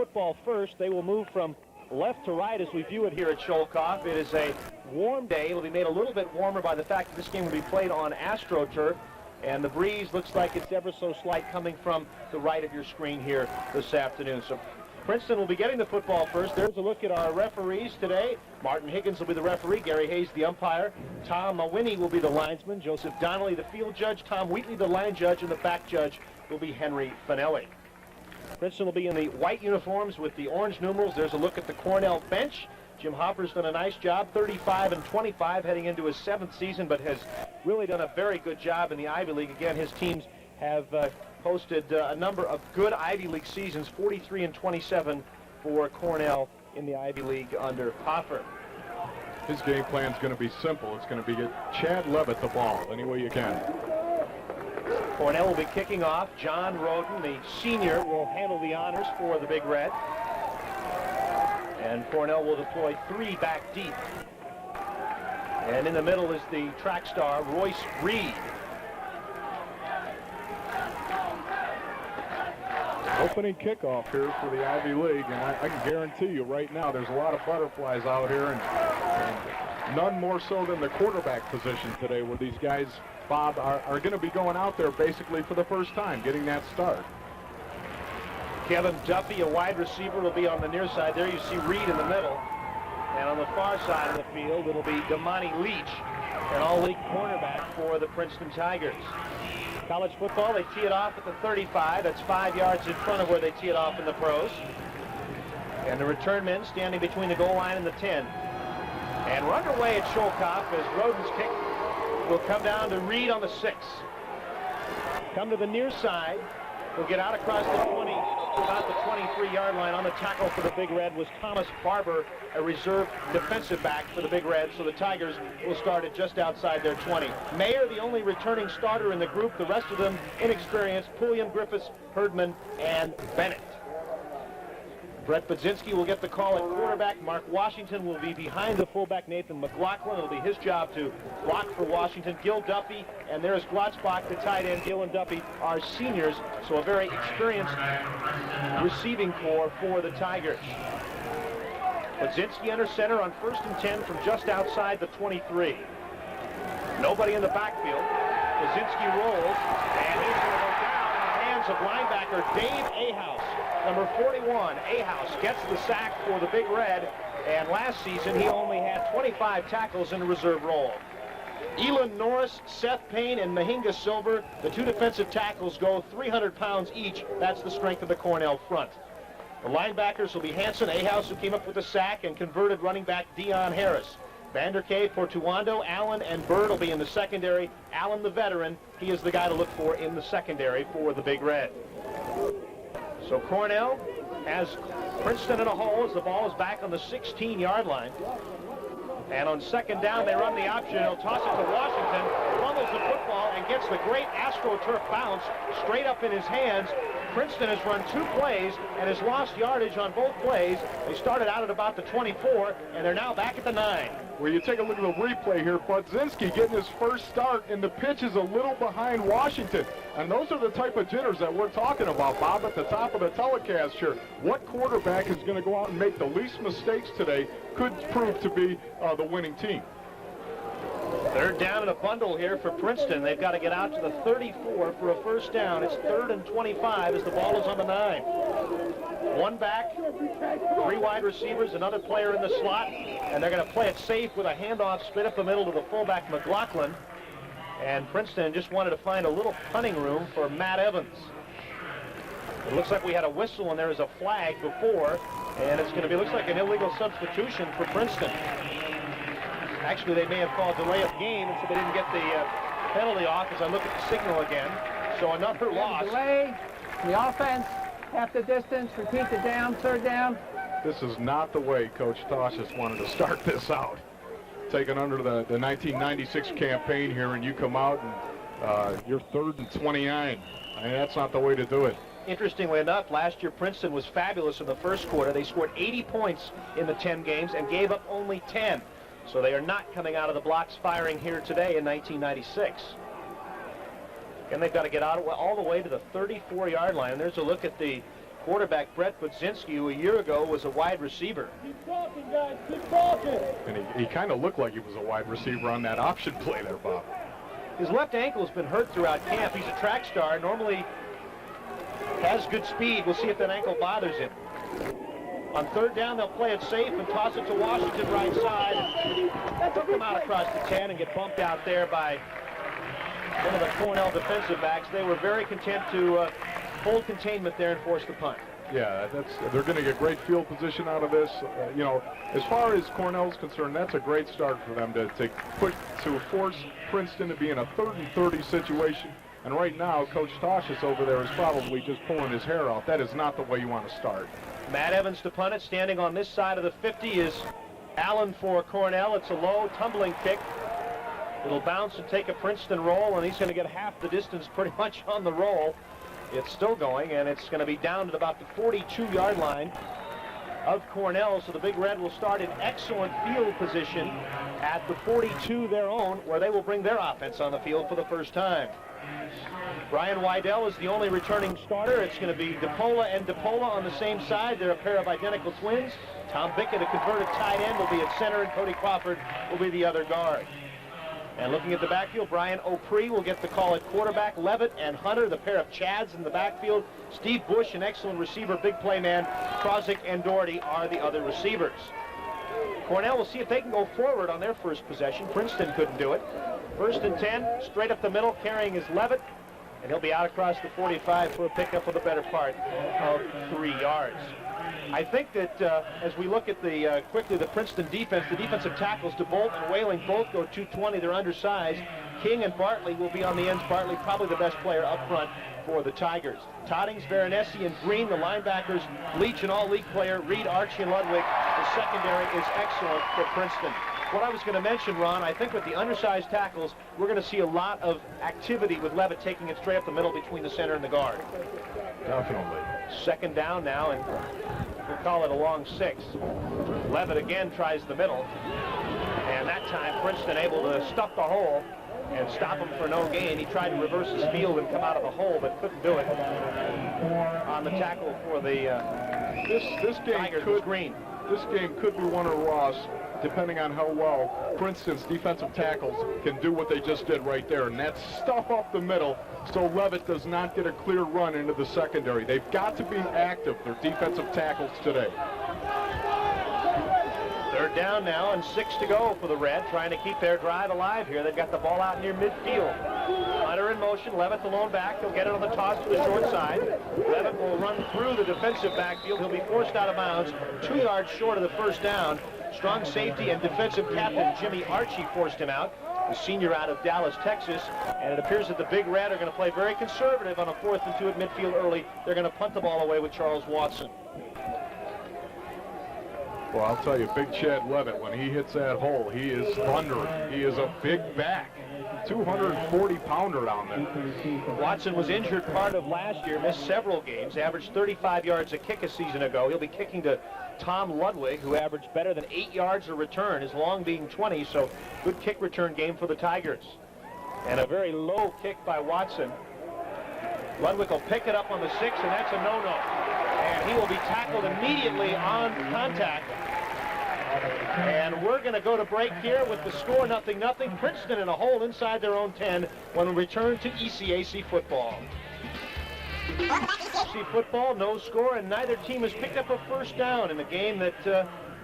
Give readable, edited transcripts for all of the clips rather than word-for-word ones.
football first. They will move from left to right as we view it here at Sholkoff. It is a warm day. It'll be made a little bit warmer by the fact that this game will be played on AstroTurf. And the breeze looks like it's ever so slight coming from the right of your screen here this afternoon. So Princeton will be getting the football first. There's a look at our referees today. Martin Higgins will be the referee. Gary Hayes, the umpire. Tom Mawhinney will be the linesman. Joseph Donnelly, the field judge. Tom Wheatley, the line judge. And the back judge will be Henry Finelli. Princeton will be in the white uniforms with the orange numerals. There's a look at the Cornell bench. Jim Hopper's done a nice job, 35-25, heading into his 7th season, but has really done a very good job in the Ivy League. Again, his teams have posted a number of good Ivy League seasons, 43-27 for Cornell in the Ivy League under Hopper. His game plan is going to be simple. It's going to be get Chad Levitt the ball any way you can. Cornell will be kicking off. John Roden, the senior, will handle the honors for the Big Red. And Cornell will deploy 3 back deep. And in the middle is the track star, Royce Reed. Opening kickoff here for the Ivy League, and I can guarantee you right now there's a lot of butterflies out here, and none more so than the quarterback position today, where these guys, Bob, are going to be going out there basically for the first time, getting that start. Kevin Duffy, a wide receiver, will be on the near side. There you see Reed in the middle. And on the far side of the field, it'll be Damani Leach, an all-league cornerback for the Princeton Tigers. College football, they tee it off at the 35. That's 5 yards in front of where they tee it off in the pros. And the return men standing between the goal line and the 10. And we're underway at Sholkoff as Roden's kick will come down to Reed on the 6. Come to the near side. We'll get out across the 20 to about the 23-yard line. On the tackle for the Big Red was Thomas Barber, a reserve defensive back for the Big Red. So the Tigers will start at just outside their 20. Mayer, the only returning starter in the group. The rest of them inexperienced. Pulliam, Griffiths, Herdman, and Bennett. Brett Budzinski will get the call at quarterback. Mark Washington will be behind the fullback, Nathan McLaughlin. It'll be his job to block for Washington. Gil Duffy, and there's Glotzbach, the tight end. Gil and Duffy are seniors, so a very experienced receiving corps for the Tigers. Budzinski under center on 1st and 10 from just outside the 23. Nobody in the backfield. Budzinski rolls, and he's going to go down in the hands of linebacker Dave Ahaus. Number 41, Ahaus, gets the sack for the Big Red, and last season he only had 25 tackles in a reserve role. Elon Norris, Seth Payne, and Mahinga Silver, the 2 defensive tackles, go 300 pounds each. That's the strength of the Cornell front. The linebackers will be Hanson, Ahaus, who came up with the sack, and converted running back Dion Harris. Vanderkay, Portuando, Allen, and Bird will be in the secondary. Allen, the veteran, he is the guy to look for in the secondary for the Big Red. So Cornell has Princeton in a hole as the ball is back on the 16-yard line. And on 2nd down, they run the option. He'll toss it to Washington, fumbles the football, and gets the great AstroTurf bounce straight up in his hands. Princeton has run 2 plays and has lost yardage on both plays. They started out at about the 24, and they're now back at the 9. Well, you take a look at the replay here. Budzinski getting his first start, and the pitch is a little behind Washington. And those are the type of jitters that we're talking about, Bob, at the top of the telecast here. What quarterback is going to go out and make the least mistakes today could prove to be the winning team. 3rd down in a bundle here for Princeton. They've got to get out to the 34 for a 1st down. It's 3rd and 25 as the ball is on the 9. 1 back, 3 wide receivers, another player in the slot, and they're going to play it safe with a handoff split up the middle to the fullback McLaughlin. And Princeton just wanted to find a little punting room for Matt Evans. It looks like we had a whistle and there is a flag before, and it's going to be, looks like an illegal substitution for Princeton. Actually, they may have called delay of game, and so they didn't get the penalty off as I look at the signal again. So another loss. Delay, the offense, half the distance, repeat the down, 3rd down. This is not the way Coach Toshis wanted to start this out. Taken under the 1996 campaign here, and you come out and you're 3rd and 29. I mean, that's not the way to do it. Interestingly enough, last year Princeton was fabulous in the 1st quarter. They scored 80 points in the 10 games and gave up only 10. So they are not coming out of the blocks firing here today in 1996. And they've got to get out all the way to the 34-yard line. And there's a look at the quarterback Brett Budzinski, who a year ago was a wide receiver. Keep talking, guys. Keep talking. And he kind of looked like he was a wide receiver on that option play there, Bob. His left ankle's been hurt throughout camp. He's a track star. Normally has good speed. We'll see if that ankle bothers him. On third down, they'll play it safe and toss it to Washington right side. Took him out across the 10 and get bumped out there by one of the Cornell defensive backs. They were very content to hold containment there and force the punt. Yeah, they're going to get great field position out of this. You know, as far as Cornell's concerned, that's a great start for them to force Princeton to be in a 3rd and 30 situation. And right now, Coach Toshis over there is probably just pulling his hair out. That is not the way you want to start. Matt Evans to punt it. Standing on this side of the 50 is Allen for Cornell. It's a low, tumbling kick. It'll bounce and take a Princeton roll, and he's going to get half the distance pretty much on the roll. It's still going, and it's going to be down at about the 42-yard line of Cornell. So the Big Red will start in excellent field position at the 42, their own, where they will bring their offense on the field for the first time. Brian Wydell is the only returning starter. It's going to be DePola and DePola on the same side. They're a pair of identical twins. Tom Bickett, a converted tight end, will be at center, and Cody Crawford will be the other guard. And looking at the backfield, Brian Opre will get the call at quarterback. Levitt and Hunter, the pair of Chads in the backfield. Steve Bush, an excellent receiver, big play man. Krozik and Doherty are the other receivers. Cornell will see if they can go forward on their first possession. Princeton couldn't do it. 1st and 10, straight up the middle, carrying is Levitt. And he'll be out across the 45 for a pickup of the better part of 3 yards. I think that as we look at the quickly the Princeton defense, the defensive tackles, DeBolt and Whaling both go 220. They're undersized. King and Bartley will be on the ends. Bartley probably the best player up front for the Tigers. Toddings, Veronesi, and Green, the linebackers. Leach, an all-league player. Reed, Archie, and Ludwig. The secondary is excellent for Princeton. What I was going to mention, Ron, I think with the undersized tackles, we're going to see a lot of activity with Levitt taking it straight up the middle between the center and the guard. Definitely. 2nd down now, and we'll call it a long 6. Levitt again tries the middle, and that time Princeton able to stuff the hole and stop him for no gain. He tried to reverse his field and come out of the hole, but couldn't do it. On the tackle for the this game Tigers was Green. This game could be won or lost, depending on how well Princeton's defensive tackles can do what they just did right there, and that's stuff up the middle so Levitt does not get a clear run into the secondary. They've got to be active, their defensive tackles today. 3rd down now and 6 to go for the Red, trying to keep their drive alive here. They've got the ball out near midfield. Hunter in motion, Levitt the lone back. He'll get it on the toss to the short side. Levitt will run through the defensive backfield. He'll be forced out of bounds, 2 yards short of the 1st down. Strong safety and defensive captain Jimmy Archie forced him out, the senior out of Dallas, Texas. And it appears that the Big Red are going to play very conservative on a 4th and 2 at midfield early. They're going to punt the ball away with Charles Watson. Well, I'll tell you, Big Chad Levitt, when he hits that hole, he is thundering. He is a big back. 240-pounder down there. Watson was injured part of last year, missed several games, averaged 35 yards a kick a season ago. He'll be kicking to Tom Ludwig, who averaged better than 8 yards a return, his long being 20, so good kick return game for the Tigers. And a very low kick by Watson. Ludwig will pick it up on the 6, and that's a no-no. And he will be tackled immediately on contact. And we're going to go to break here with the score 0-0. Princeton in a hole inside their own 10 when we return to ECAC football. ECAC football, no score, and neither team has picked up a 1st down in a game that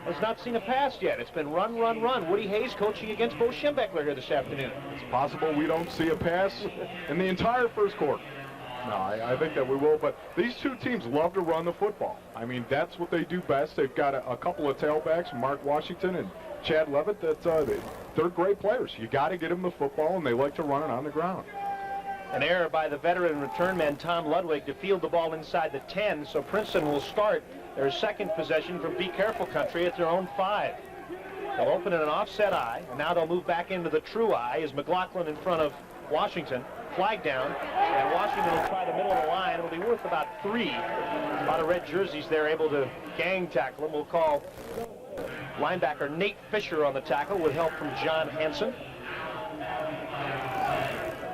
has not seen a pass yet. It's been run, run, run. Woody Hayes coaching against Bo Schembechler here this afternoon. It's possible we don't see a pass in the entire 1st quarter. No, I think that we will, but these two teams love to run the football. I mean, that's what they do best. They've got a couple of tailbacks, Mark Washington and Chad Levitt, that they're great players. You got to get them the football, and they like to run it on the ground. An error by the veteran return man, Tom Ludwig, to field the ball inside the 10, so Princeton will start their 2nd possession from Be Careful country at their own 5. They'll open in an offset I, and now they'll move back into the true I as McLaughlin in front of Washington. Flag down, and Washington will try the middle of the line. It'll be worth about 3. A lot of red jerseys there able to gang tackle him. We'll call linebacker Nate Fisher on the tackle with help from John Hansen.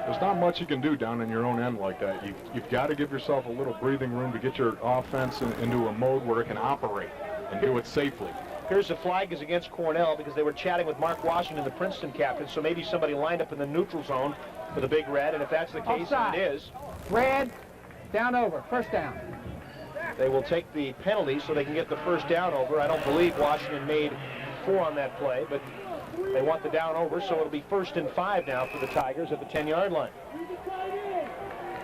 There's not much you can do down in your own end like that. You've got to give yourself a little breathing room to get your offense into a mode where it can operate and do it safely. Here's the flag is against Cornell because they were chatting with Mark Washington, the Princeton captain, so maybe somebody lined up in the neutral zone for the Big Red, and if that's the case, and it is. Red, down over, first down. They will take the penalty so they can get the first down over. I don't believe Washington made 4 on that play, but they want the down over, so it'll be 1st and 5 now for the Tigers at the 10-yard line.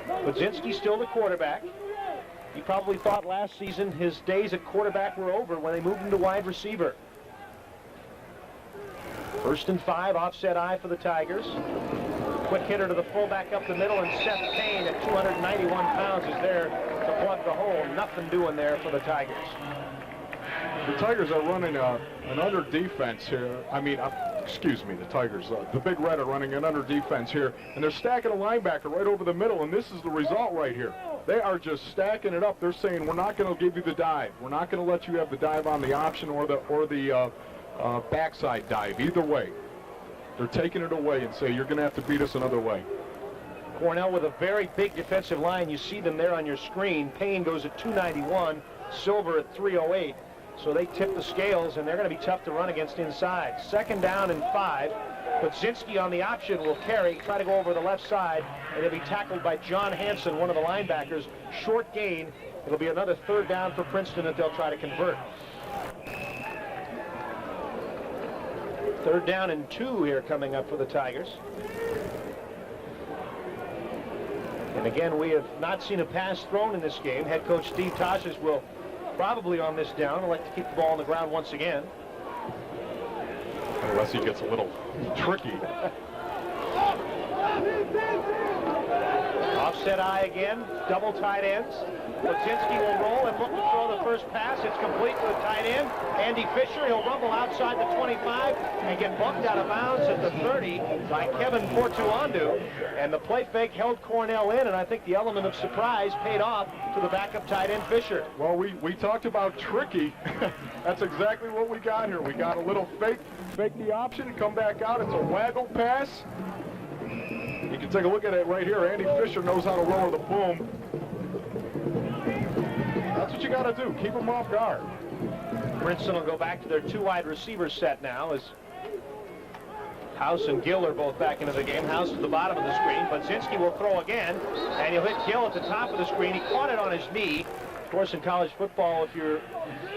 Budzinski still the quarterback. He probably thought last season his days at quarterback were over when they moved him to wide receiver. 1st and 5, offset I for the Tigers. Quick hitter to the fullback up the middle, and Seth Payne at 291 pounds is there to plug the hole. Nothing doing there for the Tigers. The Tigers are running an under defense here. Excuse me, the Tigers. The Big Red are running an under defense here, and they're stacking a linebacker right over the middle, and this is the result right here. They are just stacking it up. They're saying, we're not going to give you the dive. We're not going to let you have the dive on the option or the backside dive. Either way, they're taking it away and say, you're going to have to beat us another way. Cornell with a very big defensive line. You see them there on your screen. Payne goes at 291, Silver at 308. So they tip the scales, and they're going to be tough to run against inside. 2nd down and 5. Budzinski on the option will carry, try to go over the left side, and he'll be tackled by John Hanson, one of the linebackers. Short gain. It'll be another 3rd down for Princeton that they'll try to convert. 3rd down and 2 here coming up for the Tigers. And again, we have not seen a pass thrown in this game. Head coach Steve Tosches will probably on this down elect to keep the ball on the ground once again. Unless he gets a little tricky. Offset I again, double tight ends. Budzinski will roll and look to throw the first pass. It's complete to the tight end, Andy Fisher. He'll rumble outside the 25 and get bumped out of bounds at the 30 by Kevin Portuandu. And the play fake held Cornell in, and I think the element of surprise paid off to the backup tight end Fisher. Well, we talked about tricky. That's exactly what we got here. We got a little fake the option, come back out. It's a waggle pass. You can take a look at it right here. Andy Fisher knows how to lower the boom. That's what you got to do. Keep them off guard. Princeton will go back to their 2 wide receiver set now as House and Gill are both back into the game. House at the bottom of the screen. Budzinski will throw again, and he'll hit Gill at the top of the screen. He caught it on his knee. Of course, in college football, if you're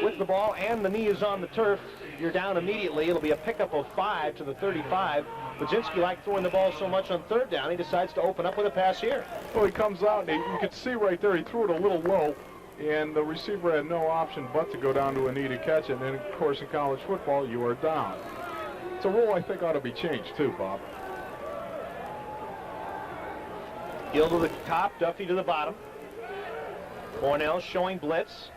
with the ball and the knee is on the turf, you're down immediately. It'll be a pickup of 5 to the 35. Budzinski liked throwing the ball so much on 3rd down, he decides to open up with a pass here. Well, he comes out, and you can see right there, he threw it a little low, and the receiver had no option but to go down to a knee to catch it. And then, of course, in college football, you are down. It's a rule I think ought to be changed, too, Bob. Gill to the top, Duffy to the bottom. Cornell showing blitz.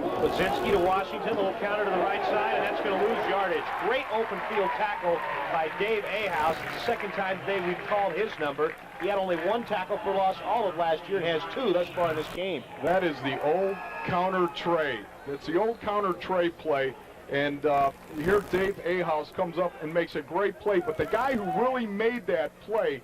Budzinski to Washington, a little counter to the right side, and that's going to lose yardage. Great open field tackle by Dave Ahaus. It's the 2nd time today we've called his number. He had only 1 tackle for loss all of last year and has 2 thus far in this game. That is the old counter tray. It's the old counter tray play. And here Dave Ahaus comes up and makes a great play. But the guy who really made that play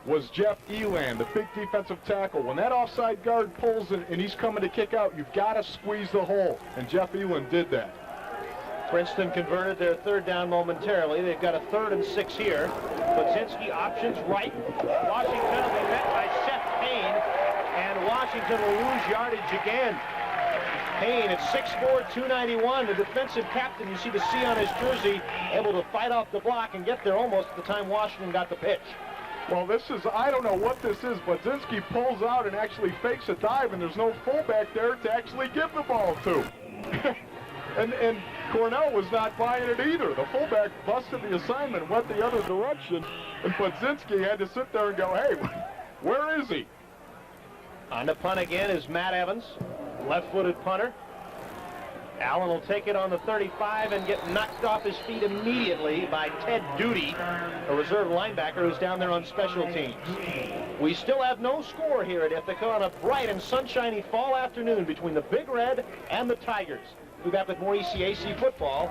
was Jeff Eland, the big defensive tackle. When that offside guard pulls and he's coming to kick out, you've got to squeeze the hole. And Jeff Eland did that. Princeton converted their 3rd down momentarily. They've got a 3rd and 6 here. Budzinski options right. Washington will be met by Seth Payne, and Washington will lose yardage again. Payne at 6'4", 291, the defensive captain. You see the C on his jersey, able to fight off the block and get there almost at the time Washington got the pitch. Well, this is, I don't know what this is, but Budzinski pulls out and actually fakes a dive, and there's no fullback there to actually give the ball to. and Cornell was not buying it either. The fullback busted the assignment, went the other direction, and Budzinski had to sit there and go, hey, where is he? On the punt again is Matt Evans, left-footed punter. Allen will take it on the 35 and get knocked off his feet immediately by Ted Duty, a reserve linebacker who's down there on special teams. We still have no score here at Ithaca on a bright and sunshiny fall afternoon between the Big Red and the Tigers. We're back with more ECAC football.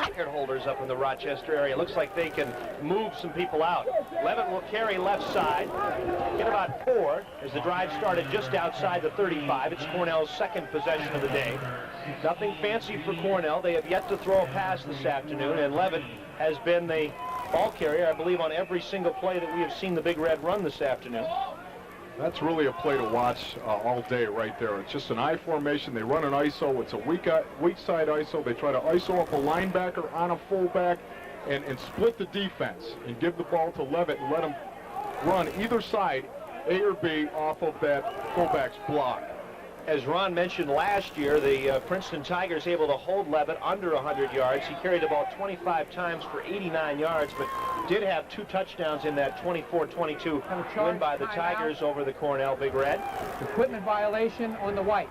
Record holders up in the Rochester area. Looks like they can move some people out. Levitt will carry left side. Get about 4 as the drive started just outside the 35. It's Cornell's second possession of the day. Nothing fancy for Cornell. They have yet to throw a pass this afternoon, and Levitt has been the ball carrier, I believe, on every single play that we have seen the Big Red run this afternoon. That's really a play to watch all day right there. It's just an I formation. They run an ISO. It's a weak side ISO. They try to ISO up a linebacker on a fullback and split the defense and give the ball to Levitt and let him run either side, A or B, off of that fullback's block. As Ron mentioned last year, the Princeton Tigers able to hold Levitt under 100 yards. He carried the ball 25 times for 89 yards, but did have 2 touchdowns in that 24-22 win by the Tigers over the Cornell Big Red. Equipment violation on the white.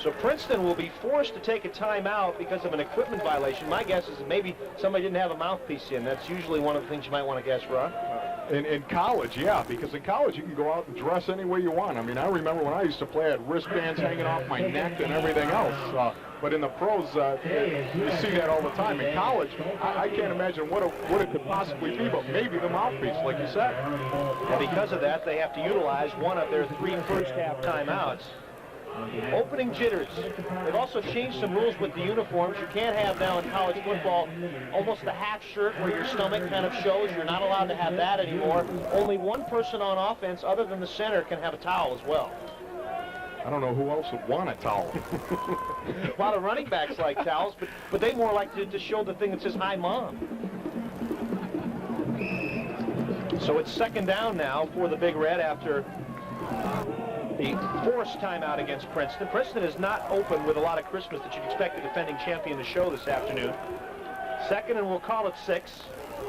So Princeton will be forced to take a timeout because of an equipment violation. My guess is that maybe somebody didn't have a mouthpiece in. That's usually one of the things you might want to guess, Ron. In college, yeah, because in college you can go out and dress any way you want. I mean, I remember when I used to play, I had wristbands hanging off my neck and everything else. But in the pros, you see that all the time. In college, I can't imagine what it could possibly be, but maybe the mouthpiece, like you said. And because of that, they have to utilize one of their 3 first-half timeouts. Opening jitters. They've also changed some rules with the uniforms. You can't have now in college football almost a half shirt where your stomach kind of shows. You're not allowed to have that anymore. Only one person on offense other than the center can have a towel as well. I don't know who else would want a towel. A lot of running backs like towels, but they more like to show the thing that says, "Hi, Mom." So it's second down now for the Big Red after the forced timeout against Princeton. Princeton is not open with a lot of Christmas that you'd expect the defending champion to show this afternoon. Second, and we'll call it 6.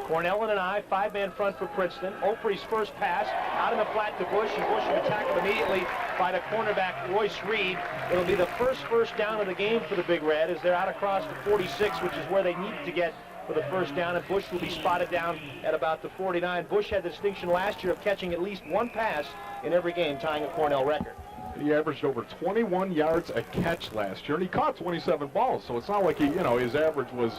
Cornell and an I, 5-man front for Princeton. Opre's first pass out in the flat to Bush, and Bush will be tackled immediately by the cornerback Royce Reed. It'll be the first down of the game for the Big Red as they're out across the 46, which is where they need to get for the first down, and Bush will be spotted down at about the 49. Bush had the distinction last year of catching at least 1 pass in every game, tying a Cornell record. He averaged over 21 yards a catch last year, and he caught 27 balls, so it's not like his average was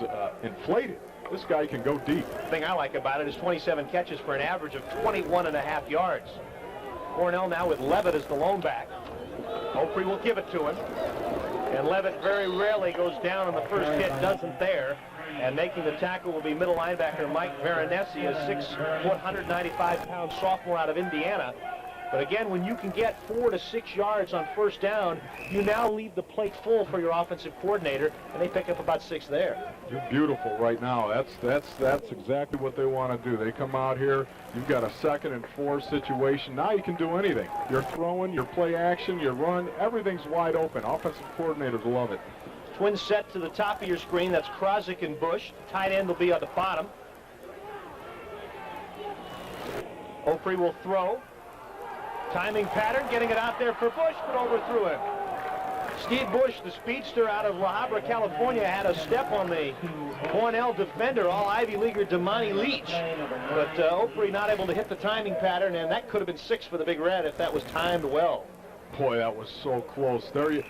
inflated. This guy can go deep. The thing I like about it is 27 catches for an average of 21.5 yards. Cornell now with Levitt as the lone back. Opre will give it to him, and Levitt very rarely goes down on the first hit, doesn't there. And making the tackle will be middle linebacker Mike Veronesi, a 6-foot, 195-pound sophomore out of Indiana. But again, when you can get 4 to 6 yards on first down, you now leave the plate full for your offensive coordinator, and they pick up about 6 there. You're beautiful right now. That's exactly what they want to do. They come out here, you've got a 2nd and 4 situation. Now you can do anything. You're throwing, your play action, your run, everything's wide open. Offensive coordinators love it. Twin set to the top of your screen. That's Krozik and Bush. Tight end will be on the bottom. Opre will throw. Timing pattern, getting it out there for Bush, but overthrew him. Steve Bush, the speedster out of La Habra, California, had a step on the Cornell defender, all Ivy Leaguer Damani Leach. But Opre not able to hit the timing pattern, and that could have been 6 for the Big Red if that was timed well. Boy, that was so close. There you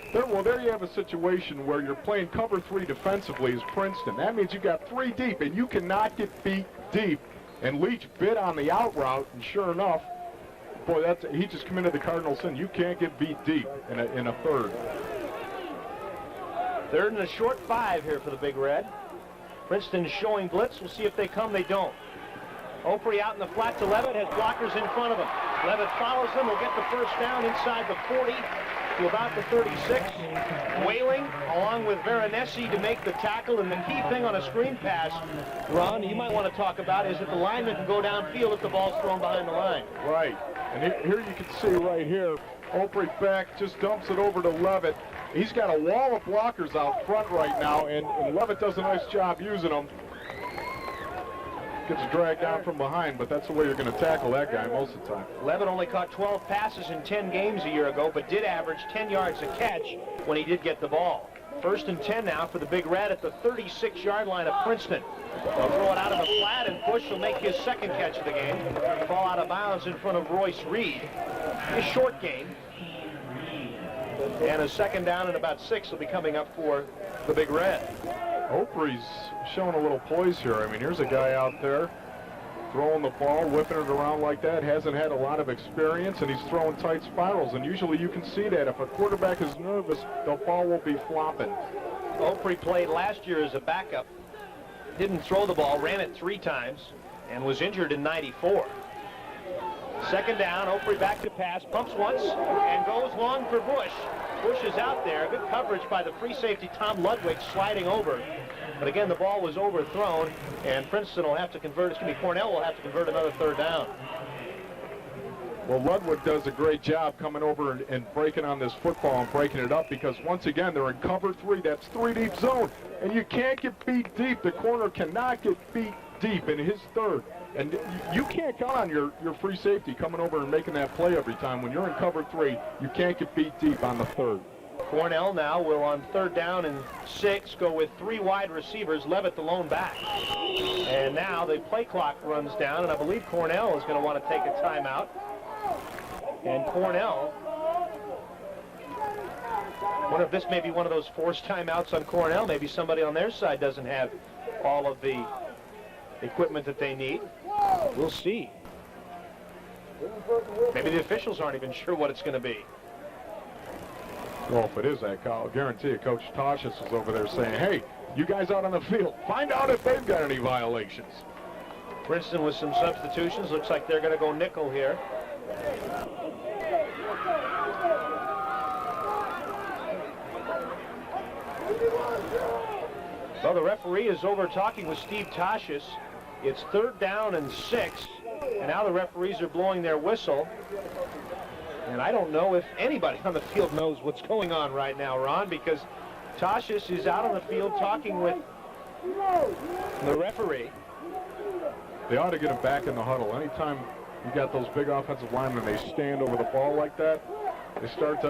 have a situation where you're playing cover 3 defensively as Princeton. That means you got 3 deep, and you cannot get beat deep. And Leach bit on the out route, and sure enough, boy, he just committed the cardinal sin. You can't get beat deep in a third. Third and a short 5 here for the Big Red. Princeton showing blitz. We'll see if they come. They don't. Opre out in the flat to Levitt, has blockers in front of him. Levitt follows him, will get the first down inside the 40 to about the 36. Whaling along with Veronesi to make the tackle, and the key thing on a screen pass, Ron, you might want to talk about is that the lineman can go downfield if the ball's thrown behind the line. Right, and here you can see right here, Opre back just dumps it over to Levitt. He's got a wall of blockers out front right now, and Levitt does a nice job using them. Gets dragged down from behind, but that's the way you're going to tackle that guy most of the time. Levitt only caught 12 passes in 10 games a year ago, but did average 10 yards a catch when he did get the ball. First and 10 now for the Big Red at the 36-yard line of Princeton. They'll throw it out of the flat, and Bush will make his 2nd catch of the game. Fall out of bounds in front of Royce Reed. A short game. And a 2nd down and about 6 will be coming up for the Big Red. Opre's showing a little poise here. I mean, here's a guy out there. throwing the ball, whipping it around like that, hasn't had a lot of experience, and he's throwing tight spirals. And usually you can see that if a quarterback is nervous, the ball will be flopping. Opre played last year as a backup. Didn't throw the ball, ran it 3 times, and was injured in '94. Second down, Opre back to pass, pumps once, and goes long for Bush. Bush is out there. Good coverage by the free safety, Tom Ludwig, sliding over. But again, the ball was overthrown, and Princeton will have to convert. Cornell will have to convert another 3rd down. Well, Ludwig does a great job coming over and breaking on this football and breaking it up, because once again, they're in cover 3. That's 3 deep zone, and you can't get beat deep. The corner cannot get beat deep in his 3rd. And you can't count on your free safety coming over and making that play every time. When you're in cover 3, you can't get beat deep on the 3rd. Cornell now will, on 3rd down and 6, go with 3 wide receivers, Levitt the lone back. And now the play clock runs down, and I believe Cornell is going to want to take a timeout. And Cornell, I wonder if this may be one of those forced timeouts on Cornell. Maybe somebody on their side doesn't have all of the equipment that they need. We'll see. Maybe the officials aren't even sure what it's going to be. Well, if it is that, I'll guarantee you Coach Toshis is over there saying, hey, you guys out on the field, find out if they've got any violations. Princeton with some substitutions. Looks like they're going to go nickel here. Well, the referee is over talking with Steve Toshis. It's 3rd down and 6, and now the referees are blowing their whistle. And I don't know if anybody on the field knows what's going on right now, Ron, because Toshis is out on the field talking with the referee. They ought to get him back in the huddle. Anytime you got those big offensive linemen, they stand over the ball like that, they start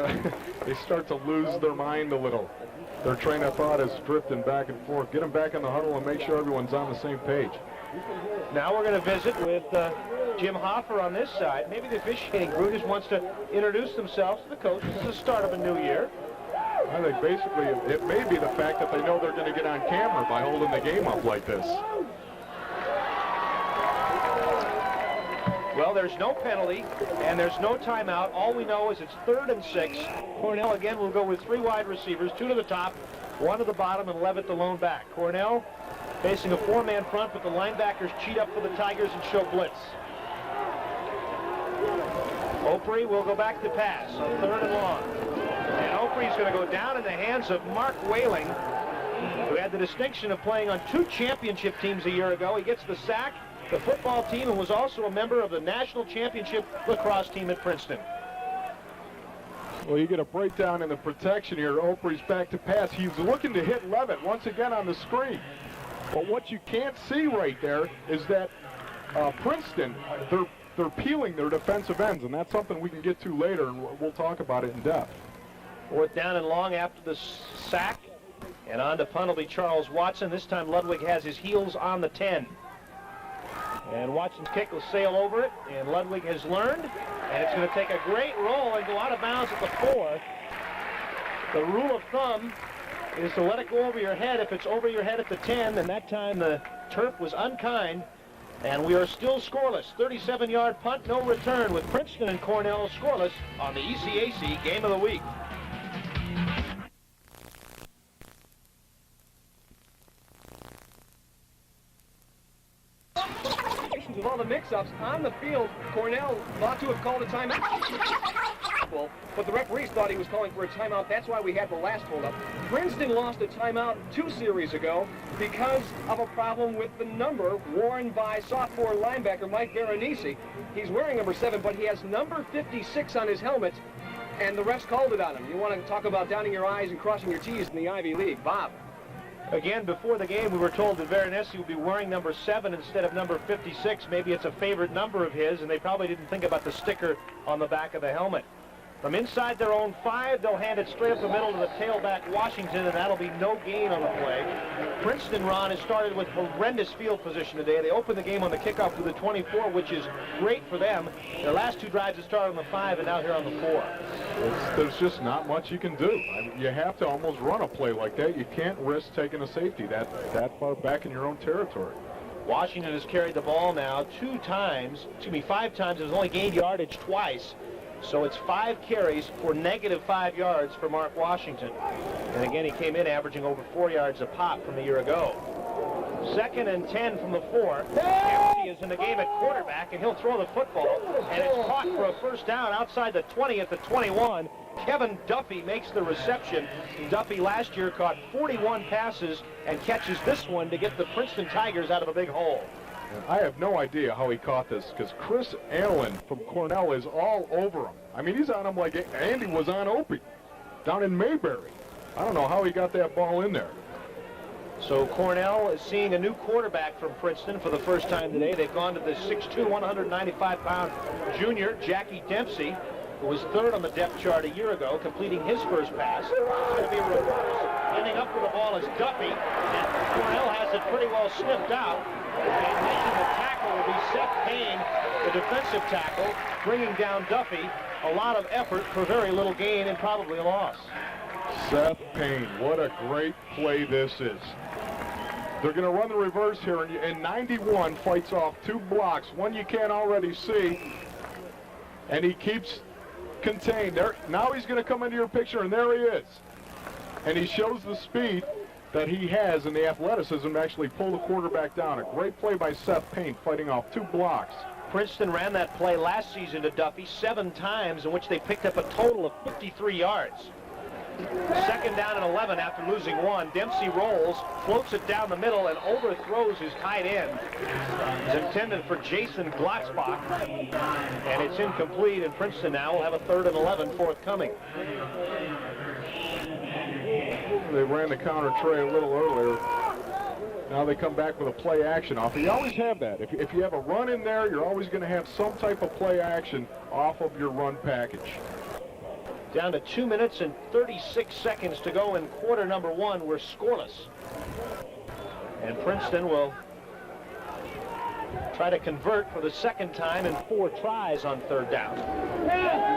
to lose their mind a little. Their train of thought is drifting back and forth. Get them back in the huddle and make sure everyone's on the same page. Now we're going to visit with Jim Hoffer on this side. Maybe the officiating crew just wants to introduce themselves to the coach. This is the start of a new year. I think basically it may be the fact that they know they're going to get on camera by holding the game up like this. Well, there's no penalty, and there's no timeout. All we know is it's 3rd and 6. Cornell, again, will go with 3 wide receivers, 2 to the top, 1 to the bottom, and Levitt the lone back. Cornell facing a 4-man front, but the linebackers cheat up for the Tigers and show blitz. Opre will go back to pass on 3rd and long. And Opre's going to go down in the hands of Mark Whaling, who had the distinction of playing on 2 championship teams a year ago. He gets the sack, the football team, and was also a member of the national championship lacrosse team at Princeton. Well, you get a breakdown in the protection here. Opre's back to pass. He's looking to hit Levitt once again on the screen. But what you can't see right there is that Princeton, they're peeling their defensive ends, and that's something we can get to later, and we'll talk about it in depth. 4th down and long after the sack, and on to punt will be Charles Watson. This time Ludwig has his heels on the 10. And Watson's kick will sail over it, and Ludwig has learned, and it's going to take a great roll and go out of bounds at the 4. The rule of thumb is to let it go over your head. If it's over your head at the 10, and that time the turf was unkind, and we are still scoreless. 37-yard punt, no return, with Princeton and Cornell scoreless on the ECAC Game of the Week. With all the mix-ups on the field, Cornell thought to have called a timeout. But the referees thought he was calling for a timeout. That's why we had the last hold-up. Princeton lost a timeout 2 series ago because of a problem with the number worn by sophomore linebacker Mike Veronese. He's wearing number 7, but he has number 56 on his helmet, and the refs called it on him. You want to talk about downing your I's and crossing your T's in the Ivy League. Bob. Again, before the game, we were told that Veronese will be wearing number 7 instead of number 56. Maybe it's a favorite number of his, and they probably didn't think about the sticker on the back of the helmet. From inside their own 5, they'll hand it straight up the middle to the tailback, Washington, and that'll be no gain on the play. Princeton, Ron, has started with horrendous field position today. They opened the game on the kickoff with the 24, which is great for them. Their last 2 drives have started on the 5 and now here on the 4. There's just not much you can do. I mean, you have to almost run a play like that. You can't risk taking a safety that far back in your own territory. Washington has carried the ball now 5 times, has only gained yardage twice. So it's 5 carries for -5 yards for Mark Washington. And again, he came in averaging over 4 yards a pop from a year ago. 2nd and 10 from the 4. Dempsey is in the game at quarterback, and he'll throw the football. And it's caught for a first down outside the 20 at the 21. Kevin Duffy makes the reception. Duffy last year caught 41 passes and catches this one to get the Princeton Tigers out of a big hole. I have no idea how he caught this, because Chris Allen from Cornell is all over him. I mean, he's on him like Andy was on Opie down in Mayberry. I don't know how he got that ball in there. So Cornell is seeing a new quarterback from Princeton for the first time today. They've gone to the 6'2", 195-pound junior, Jackie Dempsey, who was 3rd on the depth chart a year ago, completing his first pass. It's going to be a reverse. Ending up with the ball is Duffy, and Cornell has it pretty well sniffed out. And making the tackle will be Seth Payne, the defensive tackle, bringing down Duffy. A lot of effort for very little gain and probably a loss. Seth Payne, what a great play this is. They're going to run the reverse here, and 91 fights off 2 blocks, one you can't already see, and he keeps contained. There, now he's going to come into your picture, and there he is. And he shows the speed that he has and the athleticism to actually pull the quarterback down. A great play by Seth Payne, fighting off 2 blocks. Princeton ran that play last season to Duffy 7 times, in which they picked up a total of 53 yards. 2nd down and 11 after losing 1. Dempsey rolls, floats it down the middle, and overthrows his tight end. It's intended for Jason Glotzbach, and it's incomplete, and Princeton now will have a 3rd and 11 forthcoming. They ran the counter tray a little earlier. Now they come back with a play action offer. You always have that. If you have a run in there, you're always going to have some type of play action off of your run package. Down to 2 minutes and 36 seconds to go in quarter number 1. We're scoreless. And Princeton will try to convert for the 2nd time in 4 tries on 3rd down.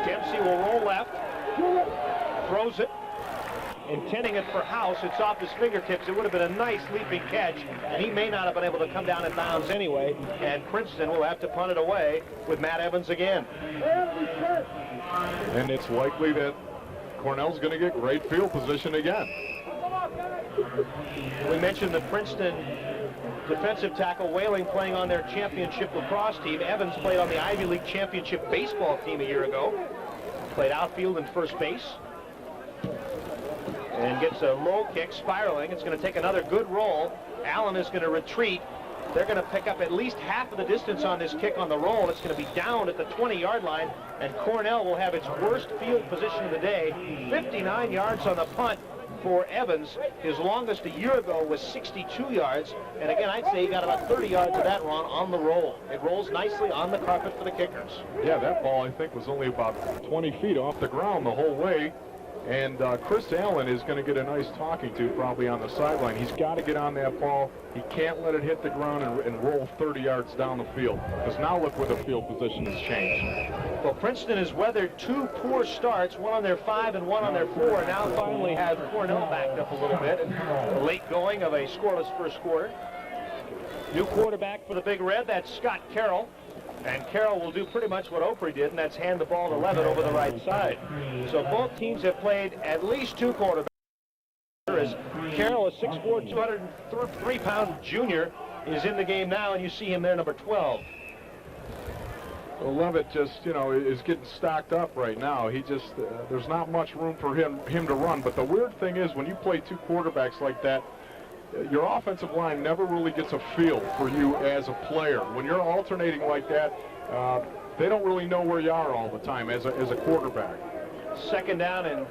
Dempsey will roll left, throws it, intending it for House. It's off his fingertips. It would have been a nice leaping catch, and he may not have been able to come down in bounds anyway, and Princeton will have to punt it away with Matt Evans again. And it's likely that Cornell's going to get great field position again. We mentioned the Princeton defensive tackle Whaling playing on their championship lacrosse team. Evans played on the Ivy League championship baseball team a year ago. Played outfield and first base. And gets a low kick, spiraling. It's going to take another good roll. Allen is going to retreat. They're going to pick up at least half of the distance on this kick on the roll. It's going to be down at the 20-yard line, and Cornell will have its worst field position of the day. 59 yards on the punt for Evans. His longest a year ago was 62 yards. And again, I'd say he got about 30 yards of that run on the roll. It rolls nicely on the carpet for the kickers. Yeah, that ball, I think, was only about 20 feet off the ground the whole way. And Chris Allen is going to get a nice talking to probably on the sideline. He's got to get on that ball. He can't let it hit the ground and roll 30 yards down the field. Because now look where the field position has changed. Well, Princeton has weathered 2 poor starts, one on their 5 and one on their 4. Now finally has Cornell backed up a little bit. The late going of a scoreless first quarter. New quarterback for the Big Red, that's Scott Carroll. And Carroll will do pretty much what Opre did, and that's hand the ball to Levitt over the right side. So both teams have played at least 2 quarterbacks. As Carroll, a 6'4", 203-pound junior, is in the game now, and you see him there, number 12. Well, Levitt just, is getting stocked up right now. He just, there's not much room for him to run. But the weird thing is, when you play 2 quarterbacks like that, your offensive line never really gets a feel for you as a player. When you're alternating like that, they don't really know where you are all the time as a quarterback. 2nd down, and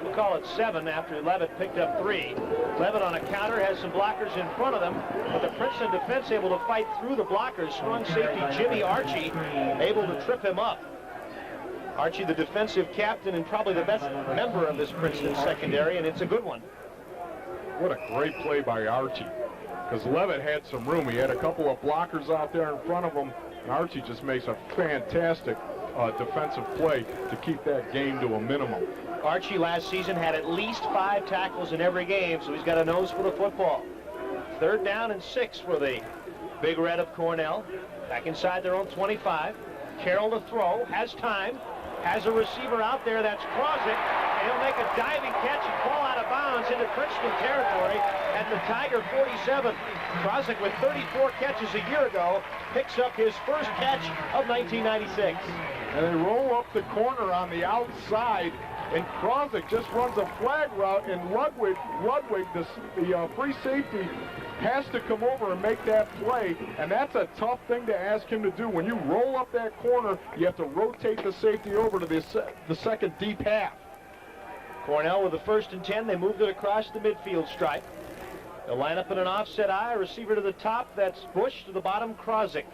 we'll call it 7 after Levitt picked up 3. Levitt on a counter has some blockers in front of them, but the Princeton defense able to fight through the blockers. Strong safety Jimmy Archie able to trip him up. Archie, the defensive captain and probably the best member of this Princeton secondary, and it's a good one. What a great play by Archie, because Levitt had some room. He had a couple of blockers out there in front of him, and Archie just makes a fantastic defensive play to keep that game to a minimum. Archie last season had at least 5 tackles in every game, so he's got a nose for the football. 3rd down and 6 for the Big Red of Cornell, back inside their own 25. Carroll to throw, has time, has a receiver out there, that's Krozik, and he'll make a diving catch and fall out of bounds into Princeton territory at the Tiger 47. Krozik, with 34 catches a year ago, picks up his first catch of 1996. And they roll up the corner on the outside, and Krozik just runs a flag route, and Ludwig, the free safety, has to come over and make that play, and that's a tough thing to ask him to do. When you roll up that corner, you have to rotate the safety over to the second deep half. Cornell with the 1st and 10. They moved it across the midfield stripe. They'll line up in an offset eye, a receiver to the top, that's Bush, to the bottom, Krozik.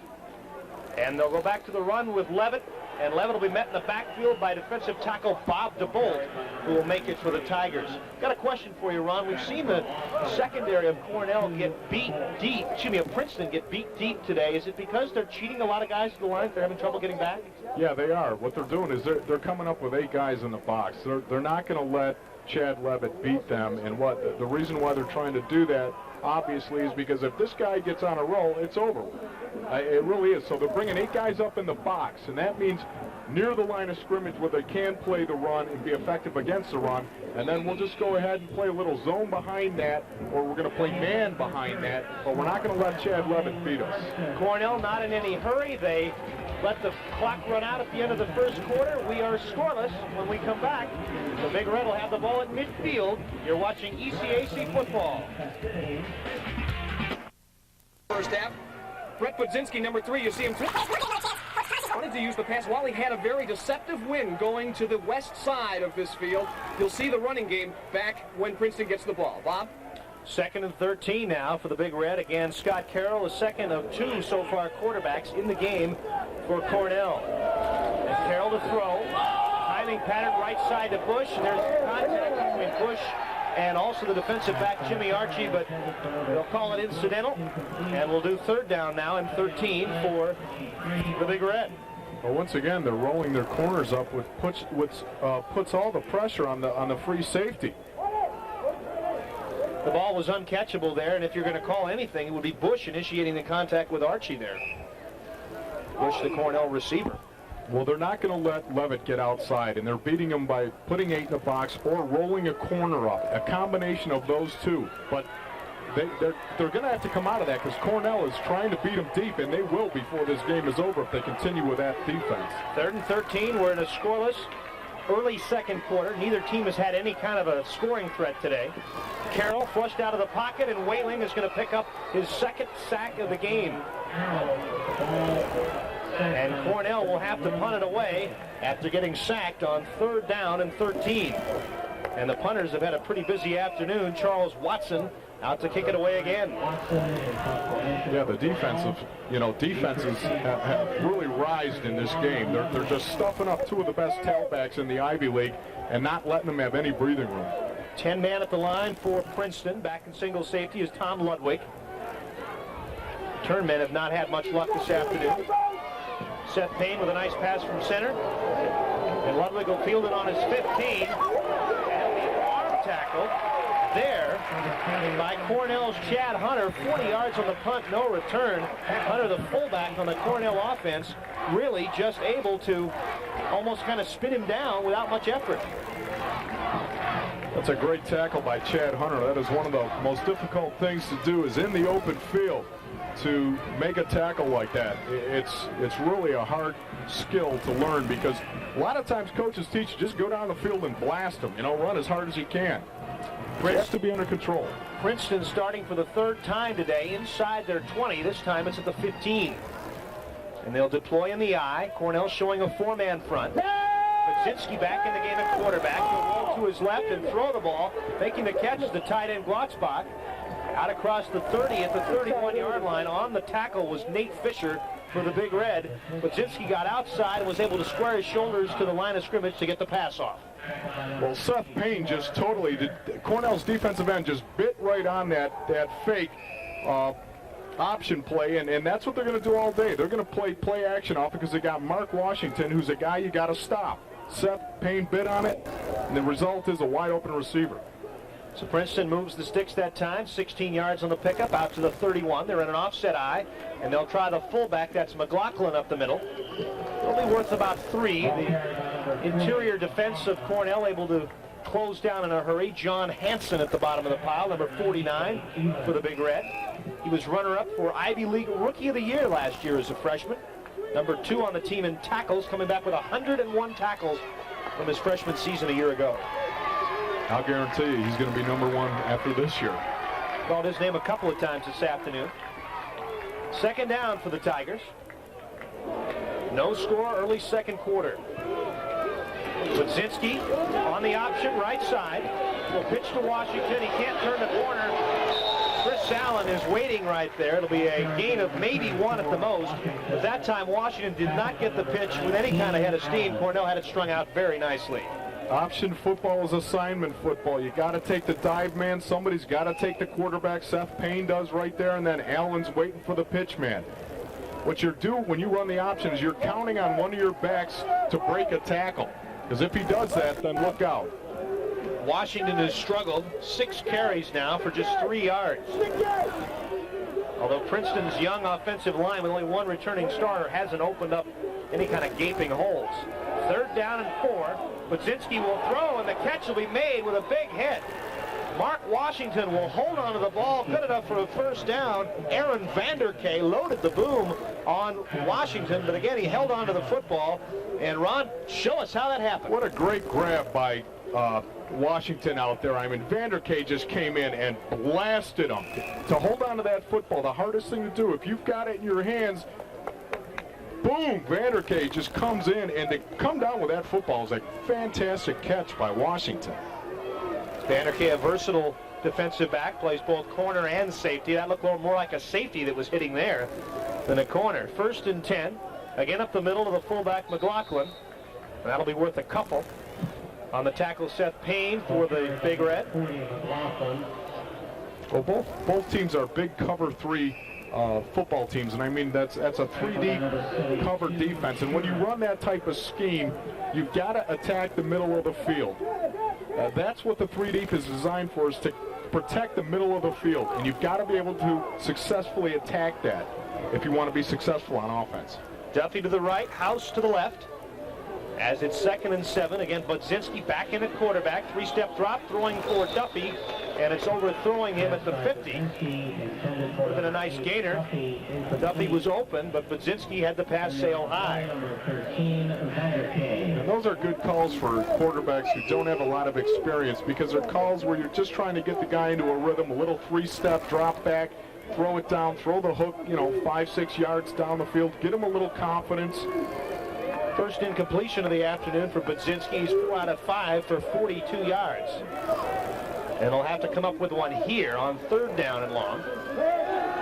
And they'll go back to the run with Levitt, and Levitt will be met in the backfield by defensive tackle Bob DeBolt, who will make it for the Tigers. Got a question for you, Ron. We've seen the secondary of Cornell get beat deep, of Princeton get beat deep today. Is it because they're cheating a lot of guys to the line? They're having trouble getting back? Yeah, they are. What they're doing is they're coming up with 8 guys in the box. They're not going to let Chad Levitt beat them, and the reason why they're trying to do that, obviously, is because if this guy gets on a roll, it's over. It really is. So they're bringing 8 guys up in the box, and that means near the line of scrimmage where they can play the run and be effective against the run, and then we'll just go ahead and play a little zone behind that, or we're going to play man behind that, but we're not going to let Chad Levitt beat us. Cornell not in any hurry. They let the clock run out at the end of the first quarter. We are scoreless when we come back. The Big Red will have the ball at midfield. You're watching ECAC football. First half. Brett Budzinski, number 3, you see him wanted to use the pass. Wally had a very deceptive wind going to the west side of this field. You'll see the running game back when Princeton gets the ball. Bob? 2nd and 13 now for the Big Red. Again, Scott Carroll, the second of 2 so far quarterbacks in the game for Cornell. And Carroll to throw. Timing pattern right side to Bush. And there's contact between Bush and also the defensive back, Jimmy Archie, but they'll call it incidental. And we'll do 3rd down now and 13 for the Big Red. Well, once again, they're rolling their corners up, which puts all the pressure on the free safety. The ball was uncatchable there, and if you're going to call anything, it would be Bush initiating the contact with Archie there. Bush, the Cornell receiver. Well, they're not going to let Levitt get outside, and they're beating him by putting 8 in the box or rolling a corner up, a combination of those two. But they're going to have to come out of that because Cornell is trying to beat them deep, and they will before this game is over if they continue with that defense. 3rd and 13. We're in a scoreless early second quarter. Neither team has had any kind of a scoring threat today. Carroll flushed out of the pocket, and Whaling is going to pick up his 2nd sack of the game. And Cornell will have to punt it away after getting sacked on 3rd down and 13. And the punters have had a pretty busy afternoon. Charles Watson out to kick it away again. Yeah, the defenses have really rised in this game. They're just stuffing up 2 of the best tailbacks in the Ivy League and not letting them have any breathing room. 10-man at the line for Princeton. Back in single safety is Tom Ludwig. Return men have not had much luck this afternoon. Seth Payne with a nice pass from center. And Ludwig will field it on his 15. And he'll be arm tackled there by Cornell's Chad Hunter. 40 yards on the punt, no return. Hunter, the fullback on the Cornell offense, really just able to almost kind of spin him down without much effort. That's a great tackle by Chad Hunter. That is one of the most difficult things to do, is in the open field to make a tackle like that. It's really a hard skill to learn because a lot of times coaches teach you just go down the field and blast them, run as hard as you can. It has to be under control. Princeton starting for the 3rd time today inside their 20. This time it's at the 15. And they'll deploy in the eye. Cornell showing a 4-man front. Budzinski back in the game at quarterback. He'll roll to his left and throw the ball. Making the catch is the tight end Glotzbach. Out across the 30 at the 31-yard line. On the tackle was Nate Fisher for the Big Red. Budzinski got outside and was able to square his shoulders to the line of scrimmage to get the pass off. Well, Seth Payne just Cornell's defensive end just bit right on that fake option play, and that's what they're going to do all day. They're going to play action off because they got Mark Washington, who's a guy you got to stop. Seth Payne bit on it, and the result is a wide open receiver. So Princeton moves the sticks that time, 16 yards on the pickup, out to the 31. They're in an offset eye, and they'll try the fullback. That's McLaughlin up the middle. Only worth about 3. The interior defense of Cornell able to close down in a hurry. John Hansen at the bottom of the pile, number 49 for the Big Red. He was runner-up for Ivy League Rookie of the Year last year as a freshman. Number 2 on the team in tackles, coming back with 101 tackles from his freshman season a year ago. I'll guarantee you he's going to be number 1 after this year. Called his name a couple of times this afternoon. Second down for the Tigers. No score early second quarter. Budzinski on the option, right side. Will pitch to Washington. He can't turn the corner. Chris Allen is waiting right there. It'll be a gain of maybe 1 at the most. At that time, Washington did not get the pitch with any kind of head of steam. Cornell had it strung out very nicely. Option football is assignment football. You got to take the dive man. Somebody's got to take the quarterback. Seth Payne does right there, and then Allen's waiting for the pitch man. What you're doing when you run the option is you're counting on one of your backs to break a tackle. Because if he does that, then look out. Washington has struggled. 6 carries now for just 3 yards. Although Princeton's young offensive line with only 1 returning starter hasn't opened up any kind of gaping holes. Third down and 4. Budzinski will throw, and the catch will be made with a big hit. Mark Washington will hold on to the ball, good enough for a first down. Aaron Vanderkay loaded the boom on Washington, but again, he held on to the football. And Ron, show us how that happened. What a great grab by Washington out there. I mean, Vanderkay just came in and blasted him. To hold on to that football, the hardest thing to do, if you've got it in your hands, boom, Vanderkay just comes in, and to come down with that football is a fantastic catch by Washington. Vanderkay, a versatile defensive back, plays both corner and safety. That looked a little more like a safety that was hitting there than a corner. First and 10. Again up the middle to the fullback, McLaughlin. And that'll be worth a couple. On the tackle, Seth Payne for the Big Red. Well, both teams are big cover 3 football teams, and I mean that's a 3D cover defense. And when you run that type of scheme, you've got to attack the middle of the field. That's what the 3 deep is designed for, is to protect the middle of the field, and you've got to be able to successfully attack that if you want to be successful on offense. Duffy to the right, House to the left. As it's 2nd and 7, again, Budzinski back in at quarterback. 3-step drop, throwing for Duffy, and it's overthrowing him at the 50. Would have been a nice gainer. Duffy was open, but Budzinski had the pass sail high. And those are good calls for quarterbacks who don't have a lot of experience, because they're calls where you're just trying to get the guy into a rhythm, a little 3-step drop back, throw it down, throw the hook, 5-6 yards down the field, get him a little confidence. First incompletion of the afternoon for Budzinski. He's 4 out of 5 for 42 yards. And he'll have to come up with one here on 3rd down and long.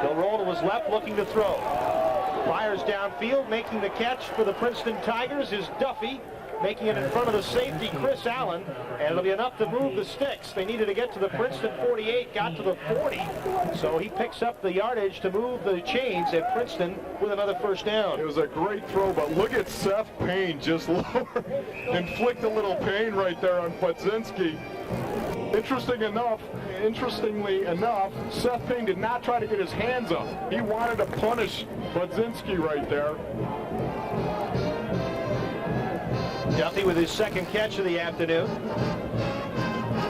He'll roll to his left, looking to throw. Fires downfield, making the catch for the Princeton Tigers is Duffy, making it in front of the safety, Chris Allen, and it'll be enough to move the sticks. They needed to get to the Princeton 48, got to the 40, so he picks up the yardage to move the chains at Princeton with another first down. It was a great throw, but look at Seth Payne just inflict a little pain right there on Budzinski. Interestingly enough, Seth Payne did not try to get his hands up. He wanted to punish Budzinski right there. Duffy with his 2nd catch of the afternoon.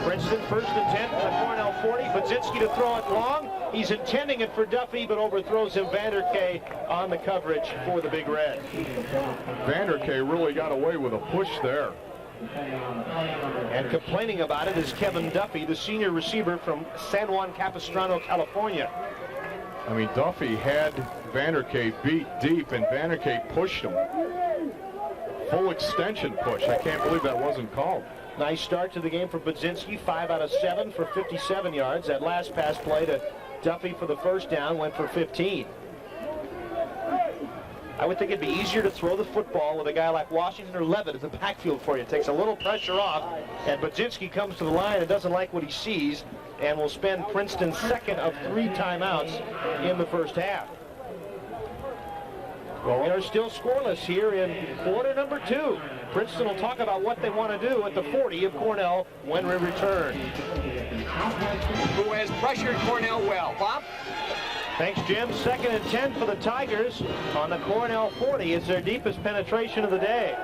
Princeton 1st and 10 from the Cornell 40. Budzinski to throw it long. He's intending it for Duffy, but overthrows him. Vanderkay on the coverage for the Big Red. Vanderkay really got away with a push there. And complaining about it is Kevin Duffy, the senior receiver from San Juan Capistrano, California. I mean, Duffy had Vanderkay beat deep, and Vanderkay pushed him. Full extension push. I can't believe that wasn't called. Nice start to the game for Budzinski. 5 out of 7 for 57 yards. That last pass play to Duffy for the first down went for 15. I would think it'd be easier to throw the football with a guy like Washington or Levitt in the backfield for you. It takes a little pressure off, and Budzinski comes to the line and doesn't like what he sees, and will spend Princeton's 2nd of 3 timeouts in the first half. Well, we are still scoreless here in quarter number 2. Princeton will talk about what they want to do at the 40 of Cornell when we return. who has pressured Cornell well. Bob? Thanks, Jim. 2nd and 10 for the Tigers on the Cornell 40. It's their deepest penetration of the day.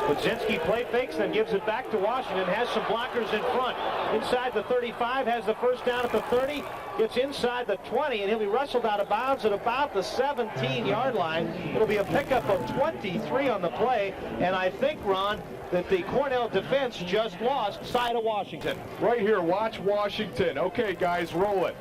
Budzinski play fakes, then gives it back to Washington. Has some blockers in front. Inside the 35, has the first down at the 30. Gets inside the 20, and he'll be wrestled out of bounds at about the 17-yard line. It'll be a pickup of 23 on the play, and I think, Ron, that the Cornell defense just lost sight of Washington. Right here, watch Washington. Okay, guys, roll it.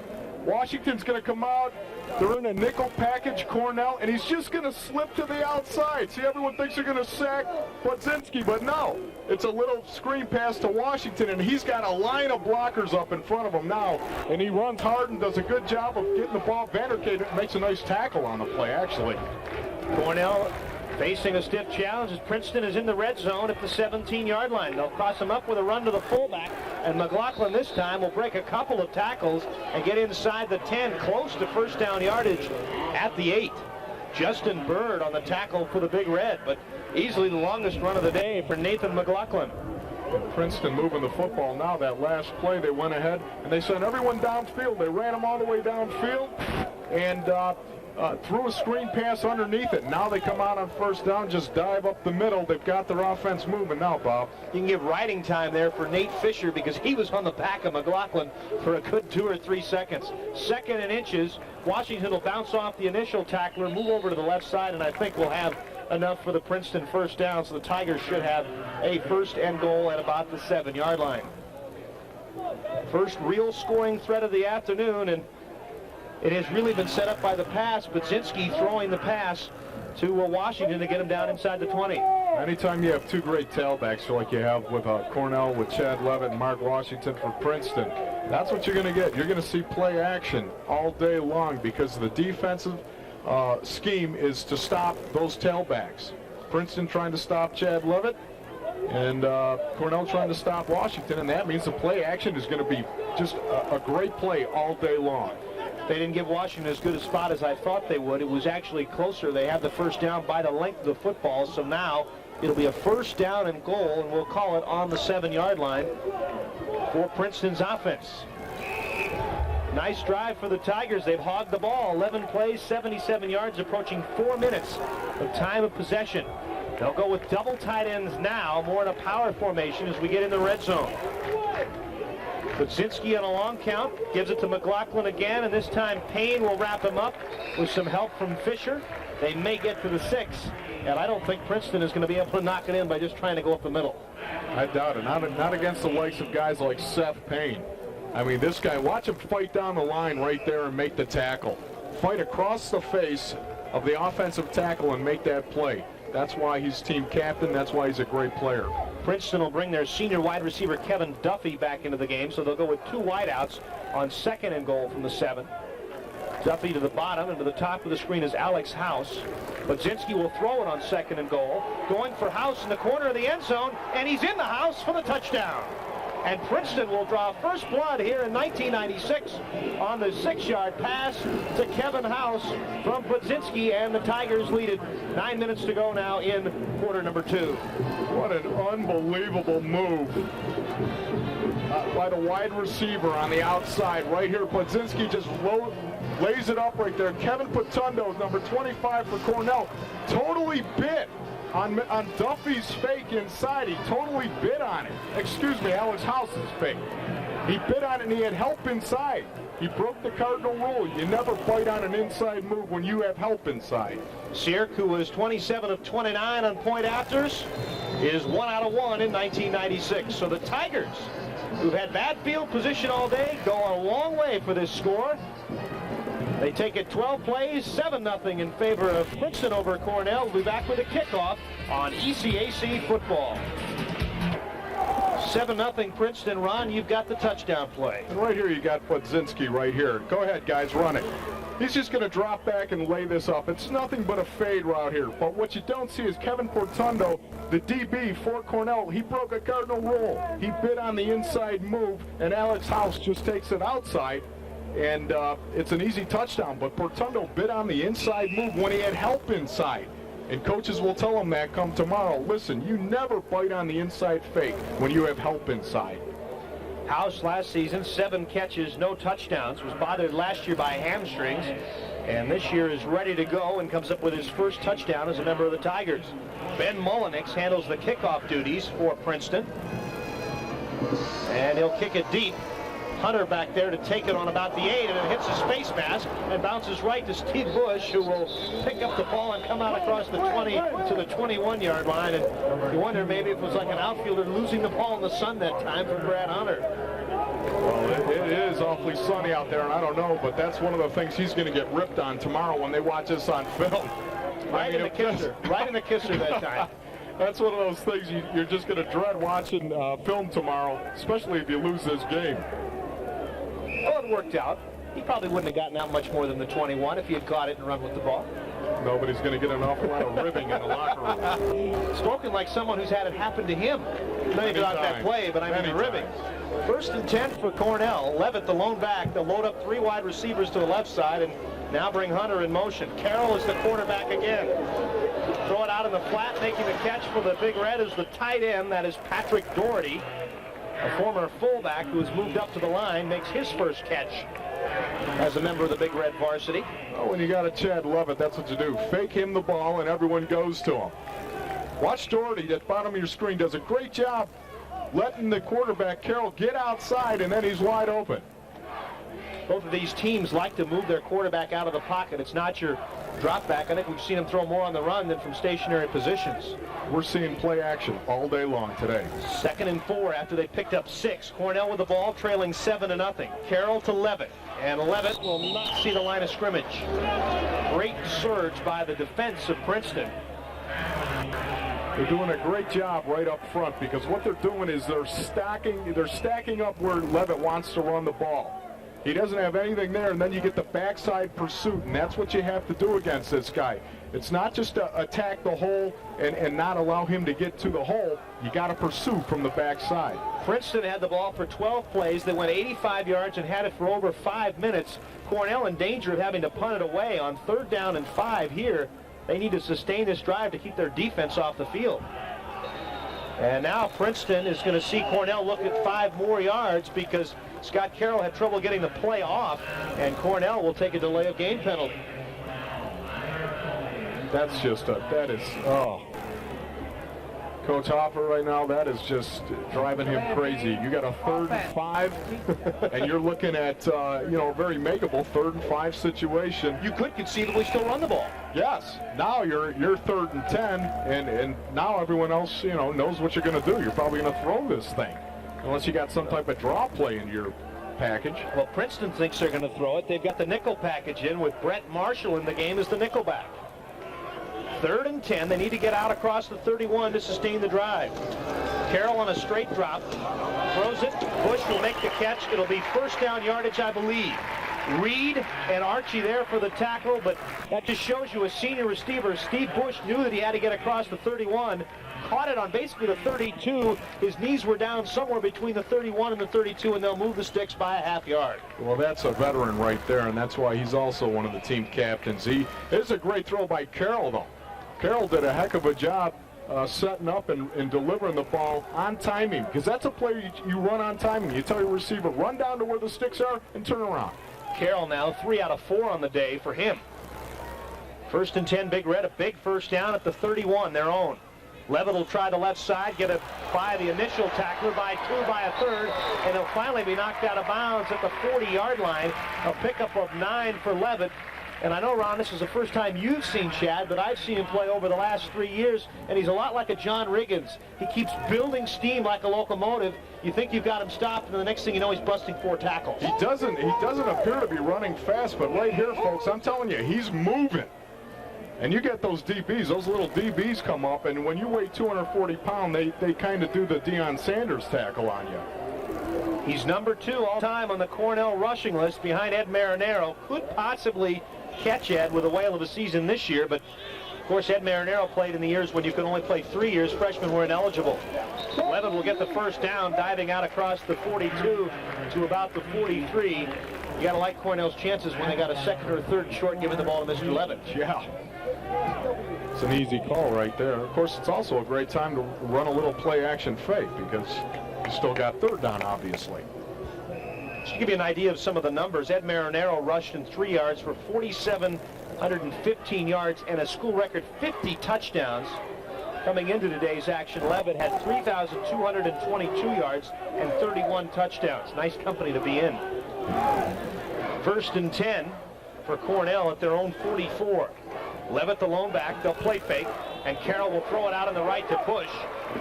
Washington's going to come out. They're in a nickel package, Cornell, and he's just going to slip to the outside. See, everyone thinks they're going to sack Budzinski, but no. It's a little screen pass to Washington, and he's got a line of blockers up in front of him now, and he runs hard and does a good job of getting the ball. Vanderkade makes a nice tackle on the play, actually. Cornell facing a stiff challenge as Princeton is in the red zone at the 17-yard line. They'll cross him up with a run to the fullback, and McLaughlin this time will break a couple of tackles and get inside the 10, close to first down yardage at the 8. Justin Bird on the tackle for the Big Red, but easily the longest run of the day for Nathan McLaughlin. Princeton moving the football now. That last play, they went ahead and they sent everyone downfield. They ran them all the way downfield and threw a screen pass underneath it. Now they come out on first down, just dive up the middle. They've got their offense moving now, Bob. You can give riding time there for Nate Fisher because he was on the back of McLaughlin for a good 2 or 3 seconds. 2nd and inches. Washington will bounce off the initial tackler, move over to the left side, and I think we'll have enough for the Princeton first down, so the Tigers should have a first and goal at about the 7-yard line. First real scoring threat of the afternoon, and it has really been set up by the pass. Budzinski throwing the pass to Washington to get him down inside the 20. Anytime you have two great tailbacks like you have with Cornell, with Chad Levitt and Mark Washington for Princeton, that's what you're going to get. You're going to see play action all day long because the defensive scheme is to stop those tailbacks. Princeton trying to stop Chad Levitt and Cornell trying to stop Washington, and that means the play action is going to be just a great play all day long. They didn't give Washington as good a spot as I thought they would. It was actually closer. They had the first down by the length of the football, so now it'll be a first down and goal, and we'll call it on the 7-yard line for Princeton's offense. Nice drive for the Tigers. They've hogged the ball. 11 plays, 77 yards, approaching 4 minutes of time of possession. They'll go with double tight ends now, more in a power formation as we get in the red zone. Budzinski on a long count, gives it to McLaughlin again, and this time Payne will wrap him up with some help from Fisher. They may get to the 6, and I don't think Princeton is going to be able to knock it in by just trying to go up the middle. I doubt it. Not against the likes of guys like Seth Payne. I mean, this guy, watch him fight down the line right there and make the tackle. Fight across the face of the offensive tackle and make that play. That's why he's team captain. That's why he's a great player. Princeton will bring their senior wide receiver Kevin Duffy back into the game, so they'll go with 2 wideouts on 2nd and goal from the 7. Duffy to the bottom, and to the top of the screen is Alex House. Budzinski will throw it on 2nd and goal, going for House in the corner of the end zone, and he's in the house for the touchdown. And Princeton will draw first blood here in 1996 on the 6-yard pass to Kevin House from Budzinski, and the Tigers lead it. 9 minutes to go now in quarter number 2. What an unbelievable move by the wide receiver on the outside right here. Budzinski just lays it up right there. Kevin Potundo, number 25 for Cornell, totally bit on Duffy's fake inside. He totally bit on it. Excuse me, Alex House's fake. He bit on it and he had help inside. He broke the cardinal rule. You never bite on an inside move when you have help inside. Sierk, who was 27 of 29 on point afters, is 1 out of 1 in 1996. So the Tigers, who've had bad field position all day, go a long way for this score. They take it 12 plays, 7-0 in favor of Princeton over Cornell. We'll be back with a kickoff on ECAC football. 7-0 Princeton. Ron, you've got the touchdown play. And right here you got Budzinski right here. Go ahead, guys, run it. He's just going to drop back and lay this up. It's nothing but a fade route here. But what you don't see is Kevin Portundo, the DB for Cornell, he broke a cardinal rule. He bit on the inside move, and Alex House just takes it outside. And it's an easy touchdown, but Portundo bit on the inside move when he had help inside. And coaches will tell him that come tomorrow. Listen, you never bite on the inside fake when you have help inside. House last season, 7 catches, no touchdowns, was bothered last year by hamstrings, and this year is ready to go and comes up with his first touchdown as a member of the Tigers. Ben Mullenix handles the kickoff duties for Princeton, and he'll kick it deep. Hunter back there to take it on about the 8, and it hits his face mask and bounces right to Steve Bush, who will pick up the ball and come out across the 20 to the 21-yard line. And you wonder maybe if it was like an outfielder losing the ball in the sun that time for Brad Hunter. Well, it is awfully sunny out there, and I don't know, but that's one of the things he's going to get ripped on tomorrow when they watch this on film. Right in the kisser. Right in the kisser that time. That's one of those things you're just going to dread watching film tomorrow, especially if you lose this game. Well, it worked out. He probably wouldn't have gotten out much more than the 21 if he had caught it and run with the ball. Nobody's going to get an awful lot of ribbing in the locker room. Spoken like someone who's had it happen to him. Maybe not that play, but I mean the ribbing. 1st and 10 for Cornell. Levitt, the lone back. They'll load up 3 wide receivers to the left side and now bring Hunter in motion. Carroll is the quarterback again. Throw it out in the flat, making the catch for the Big Red is the tight end. That is Patrick Doherty, a former fullback who's moved up to the line, makes his first catch as a member of the Big Red varsity. Oh, when you got a Chad Levitt, that's what you do. Fake him the ball, and everyone goes to him. Watch Doherty at the bottom of your screen. Does a great job letting the quarterback, Carroll, get outside, and then he's wide open. Both of these teams like to move their quarterback out of the pocket. It's not your drop back. I think we've seen him throw more on the run than from stationary positions. We're seeing play action all day long today. 2nd and 4 after they picked up 6. Cornell with the ball, trailing 7-0. Carroll to Levitt, and Levitt will not see the line of scrimmage. Great surge by the defense of Princeton. They're doing a great job right up front because what they're doing is they're stacking up where Levitt wants to run the ball. He doesn't have anything there, and then you get the backside pursuit, and that's what you have to do against this guy. It's not just to attack the hole and not allow him to get to the hole. You got to pursue from the backside. Princeton had the ball for 12 plays. They went 85 yards and had it for over 5 minutes. Cornell in danger of having to punt it away on 3rd down and 5 here. They need to sustain this drive to keep their defense off the field. And now Princeton is going to see Cornell look at 5 more yards because Scott Carroll had trouble getting the play off, and Cornell will take a delay of game penalty. That's just Coach Hopper right now, that is just driving him crazy. You got a 3rd and 5, and you're looking at, a very makeable 3rd and 5 situation. You could conceivably still run the ball. Yes. Now you're 3rd and 10, and now everyone else, knows what you're going to do. You're probably going to throw this thing, unless you got some type of draw play in your package. Well, Princeton thinks they're going to throw it. They've got the nickel package in with Brett Marshall in the game as the nickelback. 3rd and 10. They need to get out across the 31 to sustain the drive. Carroll on a straight drop. Throws it. Bush will make the catch. It'll be 1st down yardage, I believe. Reed and Archie there for the tackle, but that just shows you a senior receiver. Steve Bush knew that he had to get across the 31. Caught it on basically the 32. His knees were down somewhere between the 31 and the 32, and they'll move the sticks by a half yard. Well, that's a veteran right there, and that's why he's also one of the team captains. It's a great throw by Carroll, though. Carroll did a heck of a job setting up and delivering the ball on timing, because that's a play you run on timing. You tell your receiver, run down to where the sticks are and turn around. Carroll now 3 out of 4 on the day for him. 1st and 10, Big Red, a big 1st down at the 31, their own. Levitt will try the left side, get it by the initial tackler, by 2, by a 3rd, and he'll finally be knocked out of bounds at the 40-yard line. A pickup of 9 for Levitt. And I know, Ron, this is the first time you've seen Chad, but I've seen him play over the last 3 years, and he's a lot like a John Riggins. He keeps building steam like a locomotive. You think you've got him stopped, and the next thing you know, he's busting 4 tackles. He doesn't appear to be running fast, but right here, folks, I'm telling you, he's moving. And you get those DBs, those little DBs come up, and when you weigh 240 pounds, they kind of do the Deion Sanders tackle on you. He's number 2 all-time on the Cornell rushing list behind Ed Marinero. Could possibly catch Ed with a whale of a season this year, but of course Ed Marinero played in the years when you could only play 3 years. Freshmen were ineligible. Levitt will get the 1st down, diving out across the 42 to about the 43. You got to like Cornell's chances when they got a 2nd or 3rd and short, giving the ball to Mr. Levitt. Yeah. It's an easy call right there. Of course, it's also a great time to run a little play-action fake because you still got 3rd down, obviously. Just to give you an idea of some of the numbers, Ed Marinero rushed in 3 yards for 4,715 yards and a school record 50 touchdowns. Coming into today's action, Levitt had 3,222 yards and 31 touchdowns. Nice company to be in. 1st and 10 for Cornell at their own 44. Levitt the lone back, they'll play fake, and Carroll will throw it out on the right to Bush.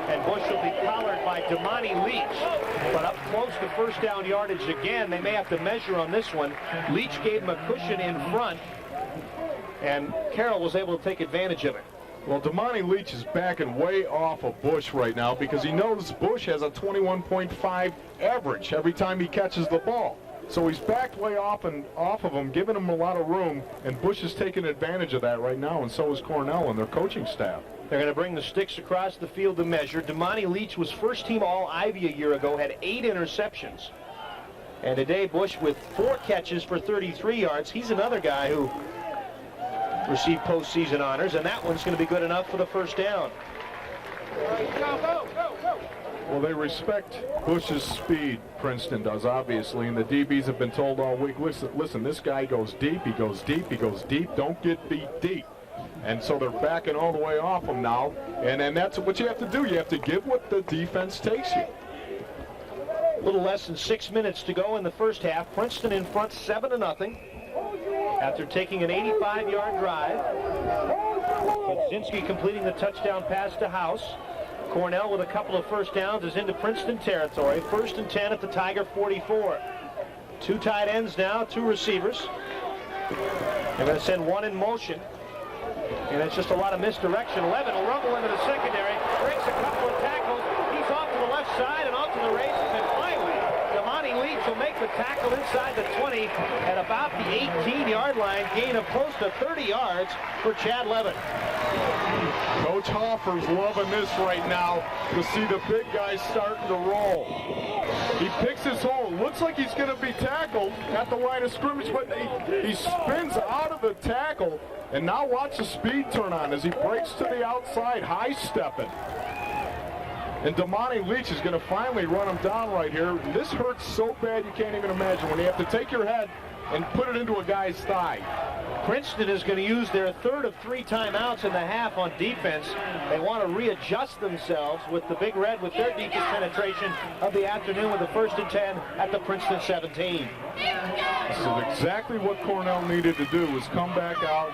And Bush will be collared by Damani Leach. But up close to first down yardage again. They may have to measure on this one. Leach gave him a cushion in front, and Carroll was able to take advantage of it. Well, Damani Leach is backing way off of Bush right now because he knows Bush has a 21.5 average every time he catches the ball. So he's backed way off of him, giving him a lot of room, and Bush is taking advantage of that right now, and so is Cornell and their coaching staff. They're going to bring the sticks across the field to measure. Damani Leach was first-team All-Ivy a year ago, had 8 interceptions. And today, Bush with 4 catches for 33 yards. He's another guy who received postseason honors, and that one's going to be good enough for the first down. Well, they respect Bush's speed, Princeton does, obviously, and the DBs have been told all week, listen, this guy goes deep, he goes deep, he goes deep, don't get beat deep. And so they're backing all the way off him now, and that's what you have to do. You have to give what the defense takes you. A little less than 6 minutes to go in the first half. Princeton in front 7-0 after taking an 85-yard drive. Podzinski completing the touchdown pass to House. Cornell with a couple of first downs is into Princeton territory. 1st and 10 at the Tiger 44. 2 tight ends now, 2 receivers. They're going to send one in motion. And it's just a lot of misdirection. Levitt will rumble into the secondary, breaks a couple of tackles. He's off to the left side and off to the races. And finally, Damani Leach will make the tackle inside the 20 at about the 18-yard line. Gain of close to 30 yards for Chad Levitt. Coach Hoffer's loving this right now to see the big guys starting to roll. He picks his hole. Looks like he's going to be tackled at the line of scrimmage, but he spins out of the tackle. And now watch the speed turn on as he breaks to the outside, high-stepping. And Damani Leach is going to finally run him down right here. This hurts so bad you can't even imagine when you have to take your head and put it into a guy's thigh. Princeton is going to use their 3rd of 3 timeouts in the half on defense. They want to readjust themselves with the Big Red with their deepest penetration of the afternoon with the 1st and 10 at the Princeton 17. This is exactly what Cornell needed to do, was come back out,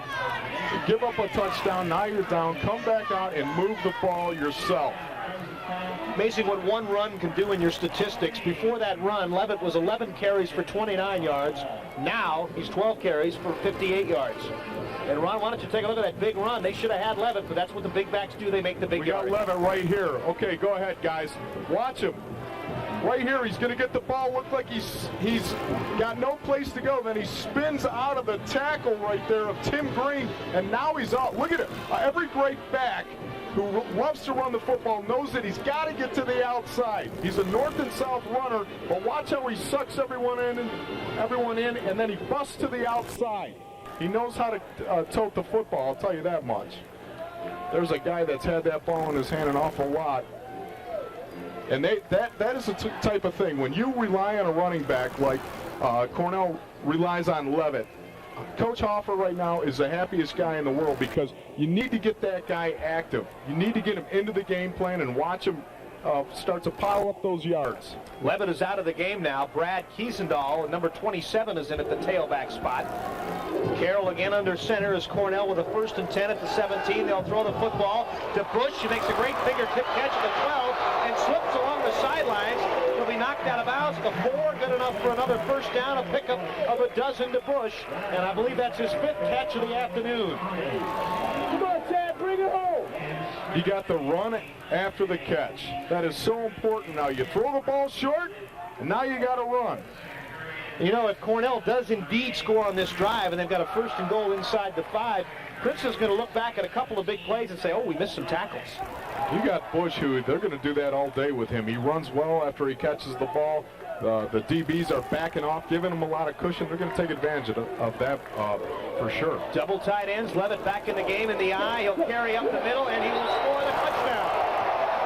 give up a touchdown, now you're down, come back out and move the ball yourself. Amazing what one run can do in your statistics. Before that run, Levitt was 11 carries for 29 yards. Now he's 12 carries for 58 yards. And Ron, why don't you take a look at that big run? They should have had Levitt, but that's what the big backs do. They make the big yards. We got Levitt right here. Okay, go ahead, guys. Watch him. Right here, he's going to get the ball. Look like he's got no place to go. Then he spins out of the tackle right there of Tim Green, and now he's out. Look at it. Every great back who loves to run the football knows that he's got to get to the outside. He's a north and south runner, but watch how he sucks everyone in, and then he busts to the outside. He knows how to tote the football, I'll tell you that much. There's a guy that's had that ball in his hand an awful lot. And that is the type of thing. When you rely on a running back like Cornell relies on Levitt, Coach Hoffer right now is the happiest guy in the world because you need to get that guy active. You need to get him into the game plan and watch him start to pile up those yards. Levitt is out of the game now. Brad Kiesendahl, number 27, is in at the tailback spot. Carroll again under center as Cornell with a 1st and 10 at the 17. They'll throw the football to Bush. He makes a great fingertip catch at the 12 and slips along the sidelines. He'll be knocked out of bounds. The 4, good enough for another first down, a pickup of a dozen to Bush. And I believe that's his 5th catch of the afternoon. Come on, Chad, bring it home. He got the run after the catch. That is so important now. You throw the ball short, and now you got to run. You know, if Cornell does indeed score on this drive and they've got a 1st and goal inside the 5, Princeton's going to look back at a couple of big plays and say, oh, we missed some tackles. You got Bush, who they're going to do that all day with him. He runs well after he catches the ball. The DBs are backing off, giving him a lot of cushion. They're going to take advantage of that for sure. Double tight ends. Levitt back in the game in the eye. He'll carry up the middle, and he will score the touchdown.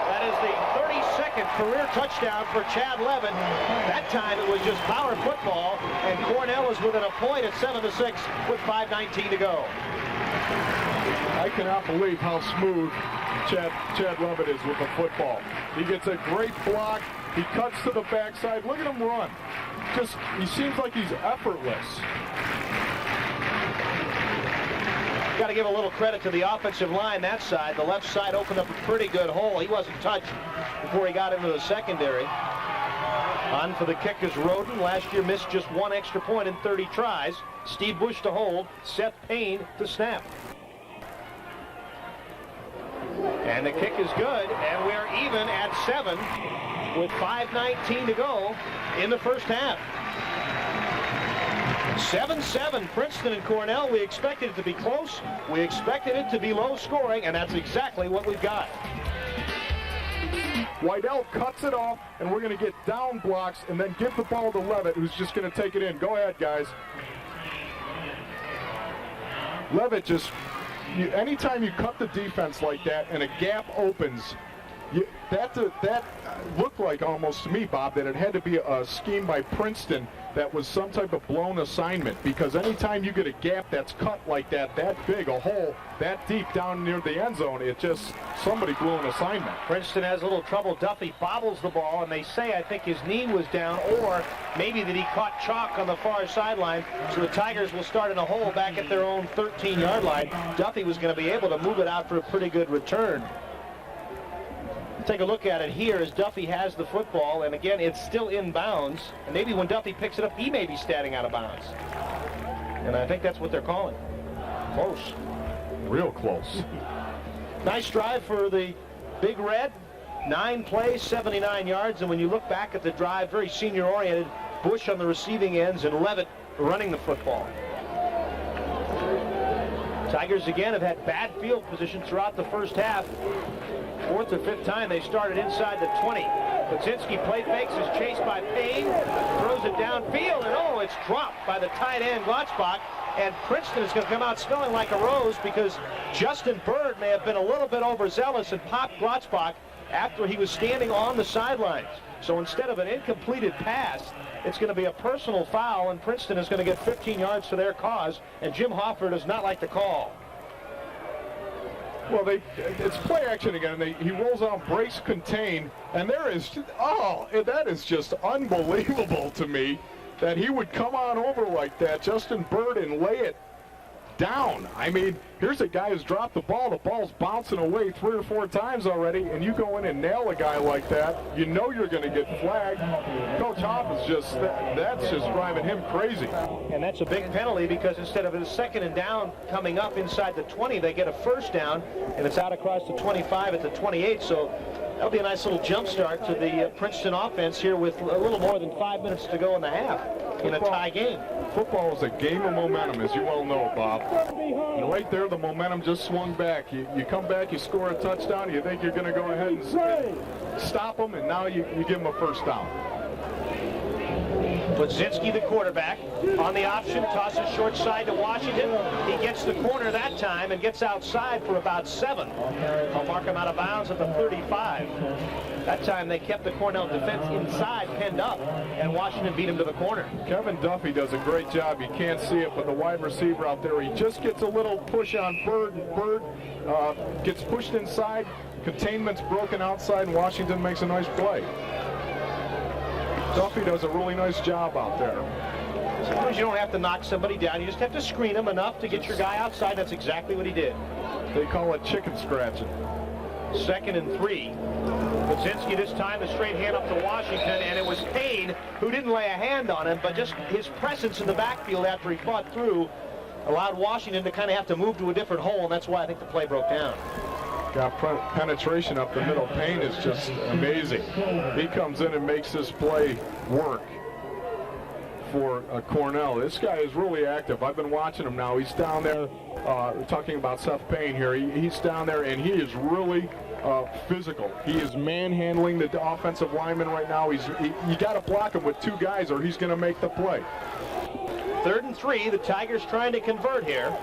That is the 32nd second career touchdown for Chad Levin. That time it was just power football, and Cornell is within a point at 7-6 with 5:19 to go. I cannot believe how smooth Chad Levin is with the football. He gets a great block. He cuts to the backside. Look at him run. He seems like he's effortless. Got to give a little credit to the offensive line that side. The left side opened up a pretty good hole. He wasn't touched before he got into the secondary. On for the kick is Roden. Last year missed just one extra point in 30 tries. Steve Bush to hold. Seth Payne to snap. And the kick is good, and we're even at 7 with 5:19 to go in the first half. 7-7, Princeton and Cornell. We expected it to be close. We expected it to be low scoring, and that's exactly what we've got. Wydell cuts it off, and we're going to get down blocks and then give the ball to Levitt, who's just going to take it in. Go ahead, guys. Levitt just, anytime you cut the defense like that and a gap opens, that looked like almost to me, Bob, that it had to be a scheme by Princeton that was some type of blown assignment, because anytime you get a gap that's cut like that big, a hole that deep down near the end zone, it just, somebody blew an assignment. Princeton has a little trouble. Duffy bobbles the ball, and they say, I think his knee was down, or maybe that he caught chalk on the far sideline, so the Tigers will start in a hole back at their own 13-yard line. Duffy was going to be able to move it out for a pretty good return. Take a look at it here as Duffy has the football, and again, it's still in bounds. And maybe when Duffy picks it up, he may be standing out of bounds. And I think that's what they're calling. Close. Real close. Nice drive for the Big Red. 9 plays, 79 yards. And when you look back at the drive, very senior-oriented. Bush on the receiving ends and Levitt running the football. Tigers again have had bad field position throughout the first half. 4th or 5th time they started inside the 20. Budzinski play fakes, is chased by Payne, throws it downfield, and oh, it's dropped by the tight end Glotzbach. And Princeton is going to come out smelling like a rose, because Justin Bird may have been a little bit overzealous and popped Glotzbach after he was standing on the sidelines. So instead of an incompleted pass, it's going to be a personal foul, and Princeton is going to get 15 yards to their cause, and Jim Hoffer does not like the call. Well, it's play action again, and he rolls out, brace, contain, and that is just unbelievable to me that he would come on over like that, Justin Bird, and lay it down. I mean, here's a guy who's dropped the ball's bouncing away 3 or 4 times already, and you go in and nail a guy like that, you know you're going to get flagged. Coach Hoff is just, that's just driving him crazy. And that's a big penalty, because instead of a 2nd and down coming up inside the 20, they get a 1st down, and it's out across the 25 at the 28, so that'll be a nice little jump start to the Princeton offense here with a little more than 5 minutes to go in the half in a tie game. Football is a game of momentum, as you well know, Bob. And right there, the momentum just swung back. You come back, you score a touchdown, you think you're going to go ahead and stop them, and now you give them a 1st down. Budzinski, the quarterback, on the option, tosses short side to Washington. He gets the corner that time and gets outside for about 7. I'll mark him out of bounds at the 35. That time they kept the Cornell defense inside, pinned up, and Washington beat him to the corner. Kevin Duffy does a great job. You can't see it, but the wide receiver out there, he just gets a little push on Bird, and Bird gets pushed inside. Containment's broken outside, and Washington makes a nice play. Duffy does a really nice job out there. Sometimes you don't have to knock somebody down. You just have to screen them enough to get your guy outside. That's exactly what he did. They call it chicken scratching. 2nd and 3. Budzinski this time, the straight hand up to Washington, and it was Payne who didn't lay a hand on him, but just his presence in the backfield after he fought through allowed Washington to kind of have to move to a different hole, and that's why I think the play broke down. Got penetration up the middle. Payne is just amazing. He comes in and makes this play work for Cornell. This guy is really active. I've been watching him now. He's down there, talking about Seth Payne here. He's down there, and he is really physical. He is manhandling the offensive lineman right now. You got to block him with 2 guys, or he's going to make the play. 3rd and 3. The Tigers trying to convert here.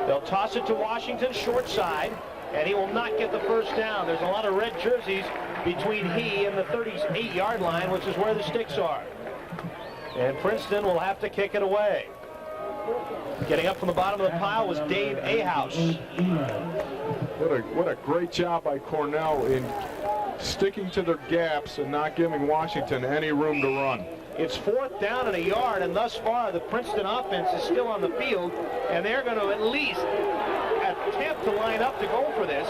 They'll toss it to Washington, short side, and he will not get the 1st down. There's a lot of red jerseys between he and the 38-yard line, which is where the sticks are. And Princeton will have to kick it away. Getting up from the bottom of the pile was Dave Ahaus. What a great job by Cornell in sticking to their gaps and not giving Washington any room to run. It's 4th down and a yard, and thus far the Princeton offense is still on the field, and they're going to at least attempt to line up to go for this.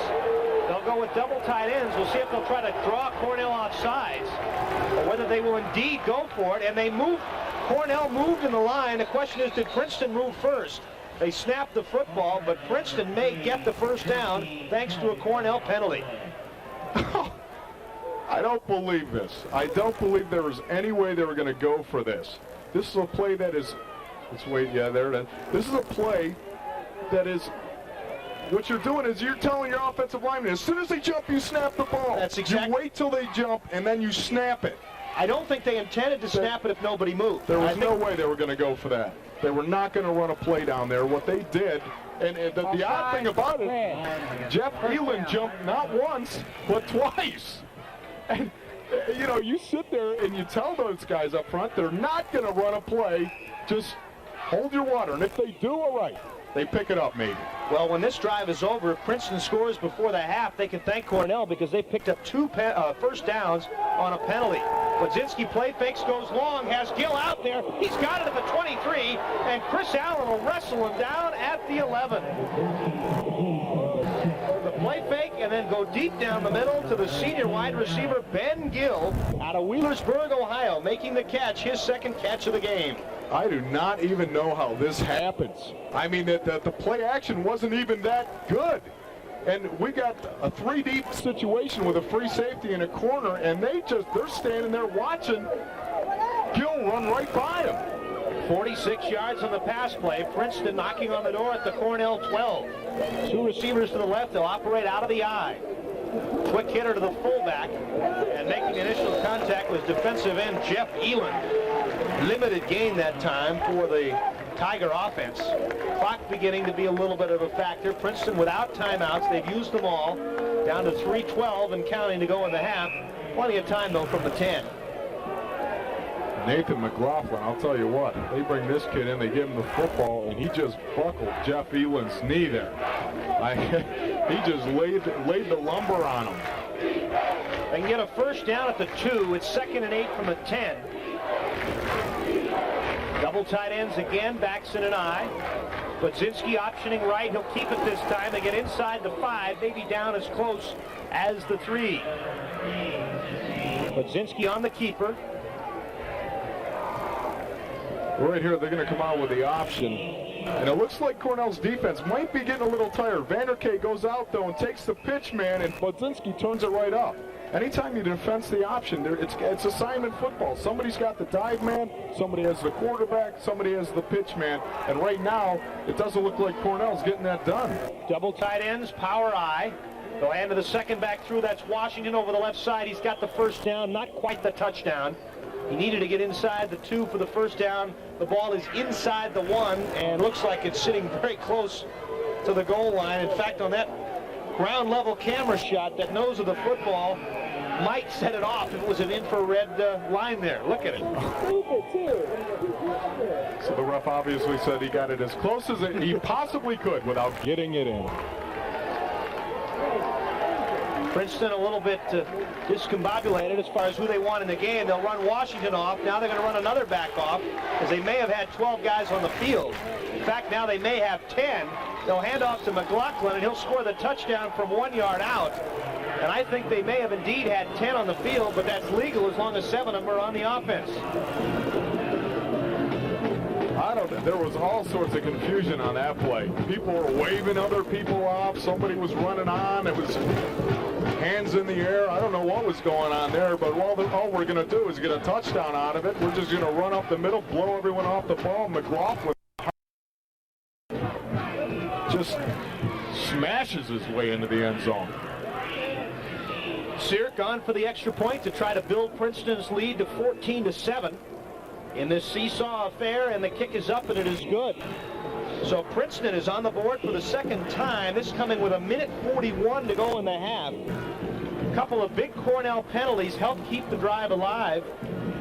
They'll go with double tight ends. We'll see if they'll try to draw Cornell off sides, or whether they will indeed go for it. And they move. Cornell moved in the line. The question is, did Princeton move first? They snapped the football, but Princeton may get the first down thanks to a Cornell penalty. I don't believe this. I don't believe there was any way they were going to go for this. This is a play that is, let's wait, yeah, there it is. This is a play that is, what you're doing is you're telling your offensive lineman, as soon as they jump, you snap the ball. That's exactly. You wait till they jump, and then you snap it. I don't think they intended to snap it if nobody moved. There was no way they were going to go for that. They were not going to run a play down there. What they did, and the odd thing about it, Jeff Elam jumped not once, but twice. And, you know, you sit there and you tell those guys up front, they're not going to run a play. Just hold your water. And if they do, all right, they pick it up maybe. Well, when this drive is over, if Princeton scores before the half, they can thank Cornell because they picked up 2 first downs on a penalty. Budzinski play fakes, goes long, has Gill out there. He's got it at the 23, and Chris Allen will wrestle him down at the 11. The play fake and then go deep down the middle to the senior wide receiver, Ben Gill, out of Wheelersburg, Ohio, making the catch, his second catch of the game. I do not even know how this happens. I mean, the play action wasn't even that good. And we got a 3-deep situation with a free safety in a corner, and they're standing there watching Gill run right by him. 46 yards on the pass play. Princeton knocking on the door at the Cornell 12. 2 receivers to the left. They'll operate out of the eye. Quick hitter to the fullback, and making initial contact was defensive end Jeff Elam. Limited gain that time for the Tiger offense. Clock beginning to be a little bit of a factor. Princeton without timeouts. They've used them all. Down to 3:12 and counting to go in the half. Plenty of time, though, from the 10. Nathan McLaughlin, I'll tell you what, they bring this kid in, they give him the football, and he just buckled Jeff Elam's knee there. He just laid the lumber on him. They can get a first down at the 2. It's 2nd and 8 from the 10. Double tight ends again, Baxton and I. Budzinski optioning right. He'll keep it this time. They get inside the 5, maybe down as close as the 3. Budzinski on the keeper. Right here, they're going to come out with the option. And it looks like Cornell's defense might be getting a little tired. Vanderkay goes out, though, and takes the pitch man, and Budzinski turns it right up. Anytime you defense the option, it's assignment football. Somebody's got the dive man, somebody has the quarterback, somebody has the pitch man. And right now, it doesn't look like Cornell's getting that done. Double tight ends, power I. They'll hand to the second back through. That's Washington over the left side. He's got the first down, not quite the touchdown. He needed to get inside the 2 for the first down. The ball is inside the 1 and looks like it's sitting very close to the goal line. In fact, on that ground level camera shot, that nose of the football might set it off if it was an infrared line there. Look at it. So the ref obviously said he got it as close as he possibly could without getting it in. Princeton a little bit discombobulated as far as who they want in the game. They'll run Washington off. Now they're going to run another back off, as they may have had 12 guys on the field. In fact, now they may have 10. They'll hand off to McLaughlin, and he'll score the touchdown from 1 yard out. And I think they may have indeed had 10 on the field, but that's legal as long as 7 of them are on the offense. I don't know. There was all sorts of confusion on that play. People were waving other people off. Somebody was running on. It was hands in the air. I don't know what was going on there, but all we're going to do is get a touchdown out of it. We're just going to run up the middle, blow everyone off the ball. McLaughlin just smashes his way into the end zone. Seark on for the extra point to try to build Princeton's lead to 14-7 in this seesaw affair, and the kick is up and it is good. So Princeton is on the board for the second time. This coming with 1:41 to go in the half. A couple of big Cornell penalties helped keep the drive alive.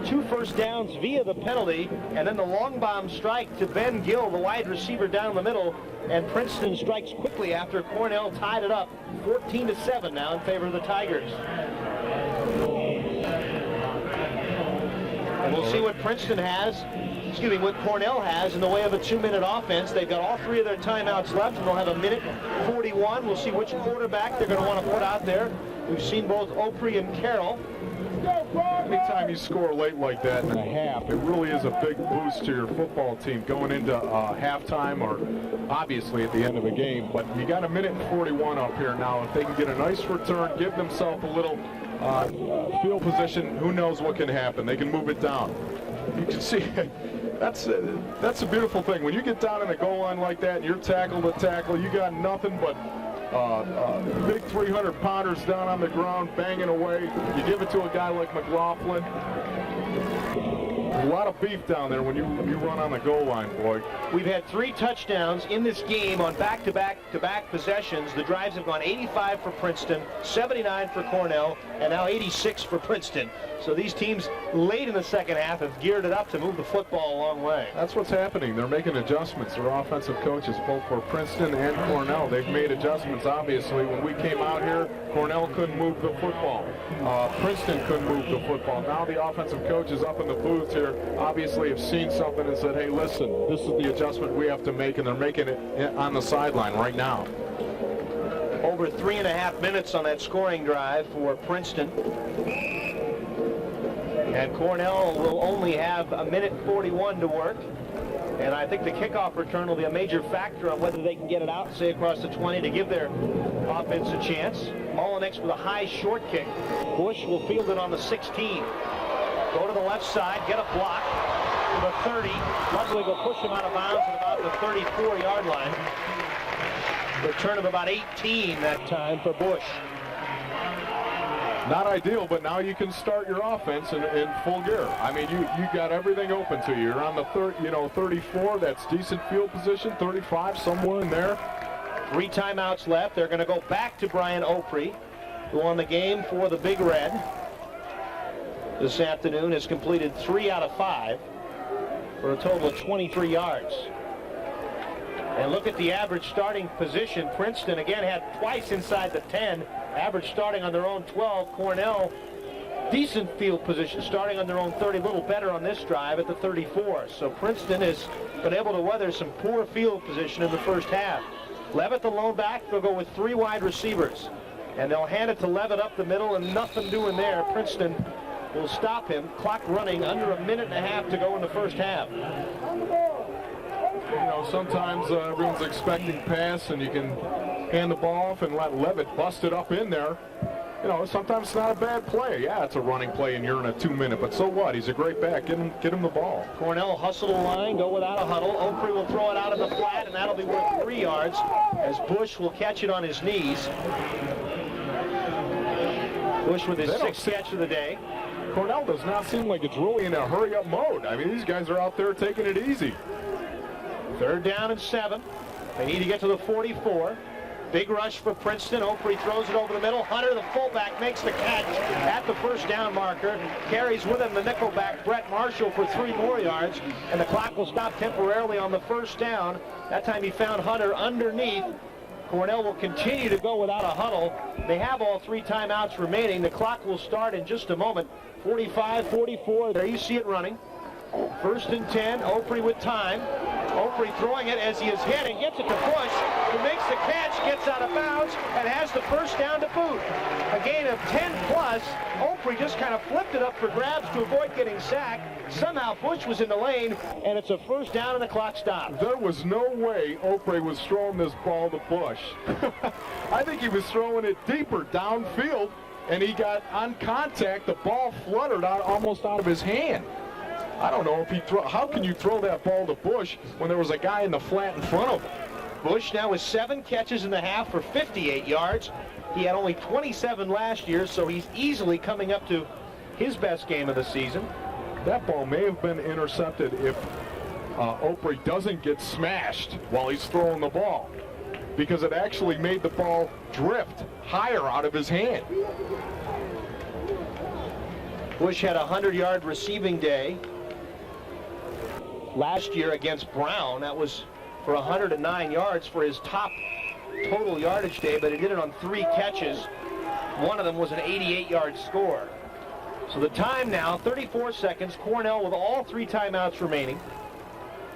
2 first downs via the penalty, and then the long bomb strike to Ben Gill, the wide receiver down the middle, and Princeton strikes quickly after Cornell tied it up 14-7 now in favor of the Tigers. And we'll see what what Cornell has in the way of a 2-minute offense. They've got all 3 of their timeouts left, and they'll have a minute 41. We'll see which quarterback they're going to want to put out there. We've seen both Opre and Carroll. Anytime you score late like that in a half, it really is a big boost to your football team going into halftime or obviously at the end of a game. But you got a minute and 41 up here now. If they can get a nice return, give themselves a little field position, who knows what can happen. They can move it down. You can see that's a beautiful thing. When you get down in the goal line like that and you're tackle to tackle, you got nothing but big 300-pounders down on the ground banging away. You give it to a guy like McLaughlin. A lot of beef down there when you run on the goal line, boy. We've had 3 touchdowns in this game on back-to-back possessions. The drives have gone 85 for Princeton, 79 for Cornell, and now 86 for Princeton. So these teams late in the second half have geared it up to move the football a long way. That's what's happening. They're making adjustments. Their offensive coaches, both for Princeton and Cornell, they've made adjustments. Obviously, when we came out here, Cornell couldn't move the football. Princeton couldn't move the football. Now the offensive coaches up in the booth here obviously have seen something and said, hey, listen, this is the adjustment we have to make, and they're making it on the sideline right now. Over 3.5 minutes on that scoring drive for Princeton. And Cornell will only have a minute 41 to work. And I think the kickoff return will be a major factor on whether they can get it out, say, across the 20 to give their offense a chance. Mullenix with a high short kick. Bush will field it on the 16. Go to the left side, get a block to the 30. Luckily, will push him out of bounds at about the 34-yard line. Return of about 18 that time for Bush. Not ideal, but now you can start your offense in full gear. I mean, you got everything open to you. You're on the 34. That's decent field position. 35, somewhere in there. 3 timeouts left. They're going to go back to Brian Opre, who won the game for the Big Red this afternoon, has completed 3 out of 5 for a total of 23 yards. And look at the average starting position. Princeton again had twice inside the 10. Average starting on their own 12. Cornell, decent field position, starting on their own 30, a little better on this drive at the 34. So Princeton has been able to weather some poor field position in the first half. Levitt, the lone back, they'll go with 3 wide receivers. And they'll hand it to Levitt up the middle, and nothing doing there. Princeton will stop him. Clock running, under a minute and a half to go in the first half. You know, sometimes everyone's expecting pass, and you can hand the ball off and let Levitt bust it up in there. You know, sometimes it's not a bad play. Yeah, it's a running play, and you're in a 2-minute, but so what? He's a great back. Get him the ball. Cornell hustle the line, go without a huddle. Opre will throw it out in the flat, and that'll be worth 3 yards as Bush will catch it on his knees. Bush with his 6th catch of the day. Cornell does not seem like it's really in a hurry-up mode. I mean, these guys are out there taking it easy. 3rd down and 7. They need to get to the 44. Big rush for Princeton. Opre throws it over the middle. Hunter, the fullback, makes the catch at the first down marker. Carries with him the nickelback, Brett Marshall, for 3 more yards. And the clock will stop temporarily on the first down. That time he found Hunter underneath. Cornell will continue to go without a huddle. They have all 3 timeouts remaining. The clock will start in just a moment. 45, 44. There you see it running. 1st and 10. Opre with time. Opre throwing it as he is heading, gets it to Bush, who makes the catch, gets out of bounds, and has the first down to boot. A gain of 10+. Opre just kind of flipped it up for grabs to avoid getting sacked. Somehow Bush was in the lane, and it's a first down, and the clock stopped. There was no way Opre was throwing this ball to Bush. I think he was throwing it deeper downfield, and he got on contact. The ball fluttered out almost out of his hand. I don't know if he how can you throw that ball to Bush when there was a guy in the flat in front of him? Bush now with 7 catches in the half for 58 yards. He had only 27 last year, so he's easily coming up to his best game of the season. That ball may have been intercepted if Opre doesn't get smashed while he's throwing the ball. because it actually made the ball drift higher out of his hand. Bush had a 100-yard receiving day last year against Brown. That was for 109 yards for his top total yardage day, but he did it on 3 catches. One of them was an 88-yard score. So the time now, 34 seconds. Cornell with all 3 timeouts remaining.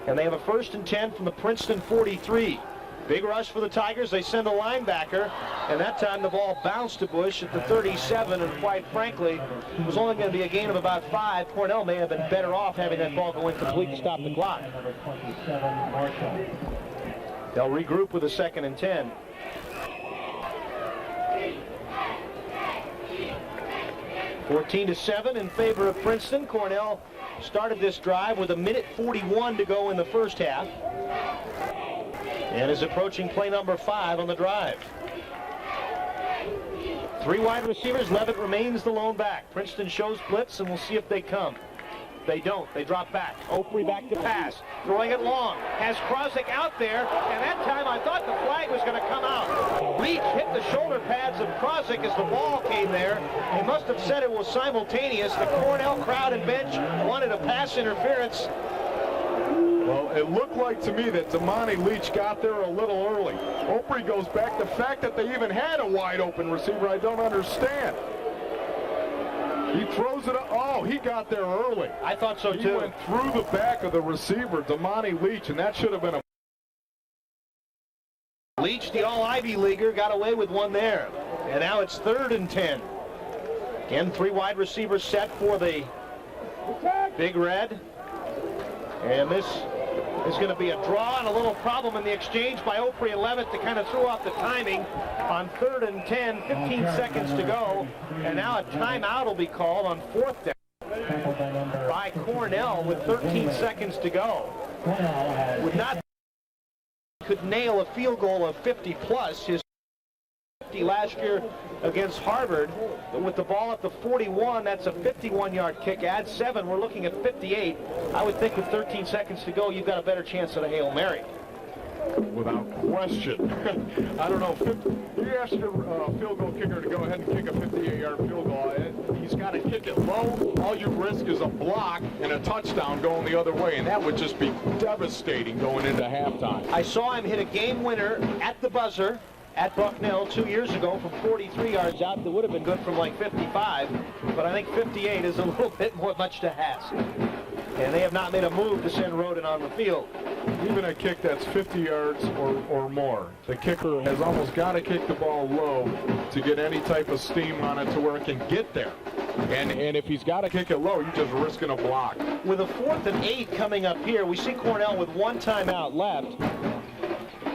And they have a 1st and 10 from the Princeton 43. Big rush for the Tigers. They send a linebacker, and that time the ball bounced to Bush at the 37, and quite frankly, it was only going to be a gain of about 5. Cornell may have been better off having that ball go incomplete to stop the clock. They'll regroup with a 2nd and 10. (14-7) in favor of Princeton. Cornell started this drive with 1:41 to go in the first half, and is approaching play number 5 on the drive. 3 wide receivers. Levitt remains the lone back. Princeton shows blitz, and we'll see if they come. They don't. They drop back. Opre back to pass. Throwing it long. Has Krozik out there, and that time I thought the flag was going to come out. Leach hit the shoulder pads of Krozik as the ball came there. They must have said it was simultaneous. The Cornell crowd and bench wanted a pass interference. Well, it looked like to me that Damani Leach got there a little early. Opre goes back. The fact that they even had a wide open receiver, I don't understand. He throws it up. Oh, he got there early. I thought so, too. He went through the back of the receiver, Damani Leach, and that should have been a... Leach, the all-Ivy Leaguer, got away with one there. And now it's 3rd and 10. Again, 3 wide receivers set for the Big Red. And this is going to be a draw and a little problem in the exchange by Opre and Levitt to kind of throw off the timing on 3rd and 10, 15 seconds to go. And now a timeout will be called on 4th down by Cornell with 13 seconds to go. Would not could nail a field goal of 50 plus. His 50 last year against Harvard, but with the ball at the 41, that's a 51-yard kick. Add 7, we're looking at 58. I would think with 13 seconds to go, you've got a better chance at a Hail Mary. Without question. I don't know. You asked your field goal kicker to go ahead and kick a 58-yard field goal. He's got to kick it low. All you risk is a block and a touchdown going the other way, and that would just be devastating going into halftime. I saw him hit a game winner at the buzzer at Bucknell 2 years ago from 43 yards out. That would have been good from like 55, but I think 58 is a little bit much to ask. And they have not made a move to send Roden on the field. Even a kick that's 50 yards or more, the kicker has almost got to kick the ball low to get any type of steam on it to where it can get there. And if he's got to kick it low, you're just risking a block. With a 4th and 8 coming up here, we see Cornell with 1 timeout left.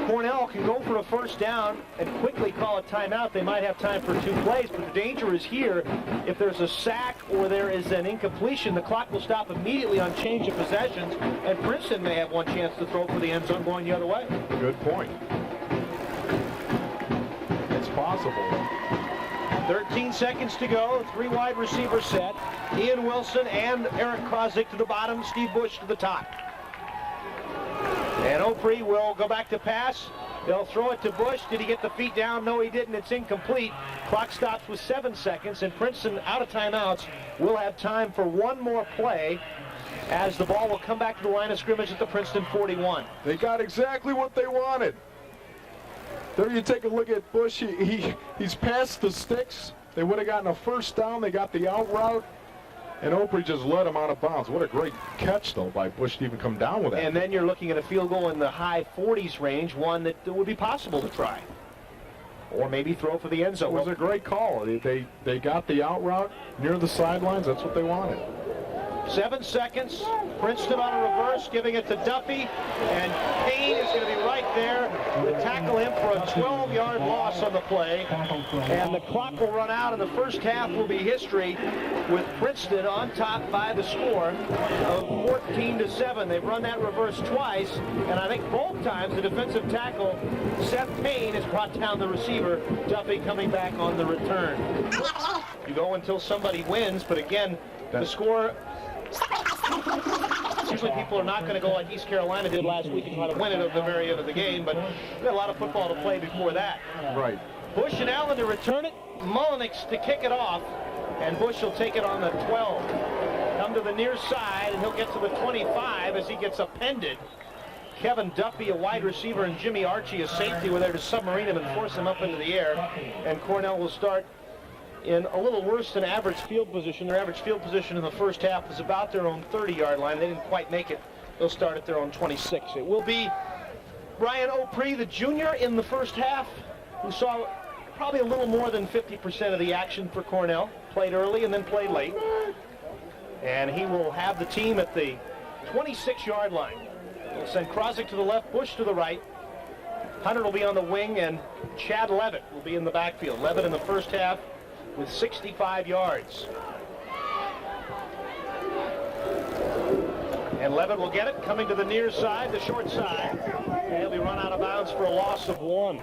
Cornell can go for a 1st down and quickly call a timeout. They might have time for 2 plays, but the danger is here. If there's a sack or there is an incompletion, the clock will stop immediately on change of possessions, and Princeton may have one chance to throw for the end zone going the other way. Good point. It's possible. 13 seconds to go, 3 wide receivers set. Ian Wilson and Eric Krozik to the bottom, Steve Bush to the top. And Opre will go back to pass. They'll throw it to Bush. Did he get the feet down? No, he didn't. It's incomplete. Clock stops with 7 seconds, and Princeton, out of timeouts, will have time for 1 more play as the ball will come back to the line of scrimmage at the Princeton 41. They got exactly what they wanted. There you take a look at Bush. He's past the sticks. They would have gotten a 1st down. They got the out route. And Opre just let him out of bounds. What a great catch, though, by Bush to even come down with that. And then you're looking at a field goal in the high 40s range, one that would be possible to try. Or maybe throw for the end zone. It was a great call. They got the out route near the sidelines. That's what they wanted. 7 seconds. Princeton on a reverse, giving it to Duffy. And Payne is going to be right there to tackle him for a 12-yard loss on the play. And the clock will run out, and the first half will be history with Princeton on top by the score of 14-7. They've run that reverse twice, and I think both times the defensive tackle, Seth Payne, has brought down the receiver. Duffy coming back on the return. You go until somebody wins, but again, the score... this. Usually people are not going to go like East Carolina did last week and try to win it at the very end of the game, but we've got a lot of football to play before that. Right. Bush and Allen to return it. Mullenix to kick it off, and Bush will take it on the 12. Come to the near side, and he'll get to the 25 as he gets appended. Kevin Duffy, a wide receiver, and Jimmy Archie, a safety, were there to submarine him and force him up into the air. And Cornell will start in a little worse than average field position. Their average field position in the first half was about their own 30-yard line. They didn't quite make it. They'll start at their own 26. It will be Brian Opre, the junior, in the first half, who saw probably a little more than 50% of the action for Cornell. Played early and then played late. And he will have the team at the 26-yard line. He'll send Krozik to the left, Bush to the right. Hunter will be on the wing, and Chad Levitt will be in the backfield. Levitt in the first half with 65 yards. And Levitt will get it, coming to the near side, the short side. And he'll be run out of bounds for a loss of 1.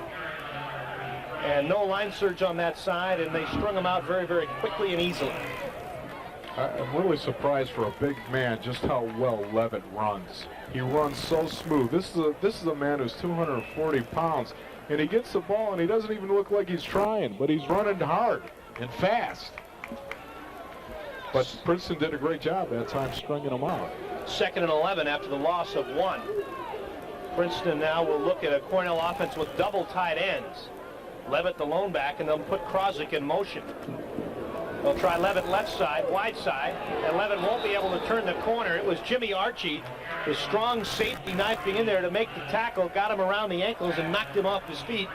And no line surge on that side, and they strung him out very, very quickly and easily. I'm really surprised for a big man just how well Levitt runs. He runs so smooth. This is a man who's 240 pounds, and he gets the ball, and he doesn't even look like he's trying, but he's running hard and fast. But Princeton did a great job that time stringing him out. 2nd and 11 after the loss of 1. Princeton now will look at a Cornell offense with double tight ends. Levitt the lone back, and they'll put Krozik in motion. They'll try Levitt left side, wide side, and Levitt won't be able to turn the corner. It was Jimmy Archie, the strong safety, knifing in there to make the tackle, got him around the ankles and knocked him off his feet.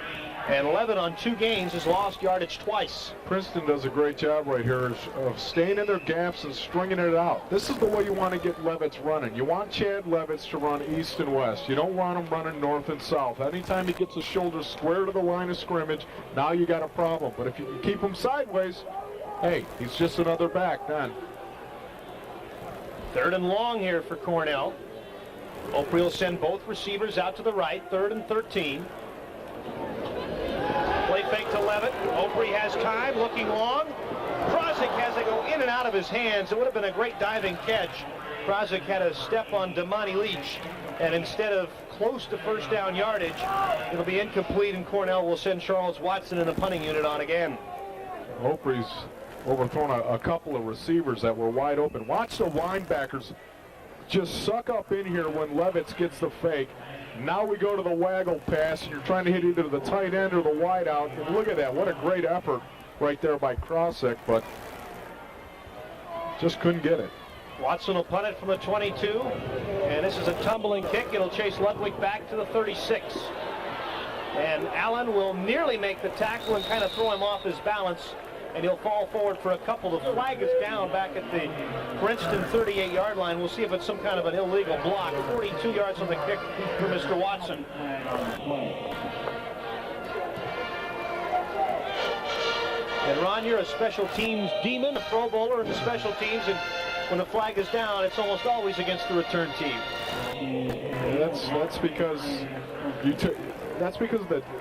And Levitt on 2 gains has lost yardage twice. Princeton does a great job right here of staying in their gaps and stringing it out. This is the way you want to get Levitt's running. You want Chad Levitt's to run east and west. You don't want him running north and south. Anytime he gets his shoulders square to the line of scrimmage, now you got a problem. But if you can keep him sideways, hey, he's just another back then. 3rd and long here for Cornell. Opre will send both receivers out to the right, 3rd and 13. Play fake to Levitt. Opre has time, looking long. Krozik has to go in and out of his hands. It would have been a great diving catch. Krozik had a step on Damani Leach, and instead of close to first down yardage, it'll be incomplete, and Cornell will send Charles Watson in the punting unit on again. Opre's overthrown a couple of receivers that were wide open. Watch the linebackers just suck up in here when Levitt gets the fake. Now we go to the waggle pass, and you're trying to hit either the tight end or the wide out. And look at that. What a great effort right there by Krozik, but just couldn't get it. Watson will punt it from the 22, and this is a tumbling kick. It'll chase Ludwig back to the 36. And Allen will nearly make the tackle and kind of throw him off his balance, and he'll fall forward for a couple. The flag is down back at the Princeton 38-yard line. We'll see if it's some kind of an illegal block. 42 yards on the kick for Mr. Watson. And Ron, you're a special teams demon, a Pro Bowler in the special teams, and when the flag is down, it's almost always against the return team. That's because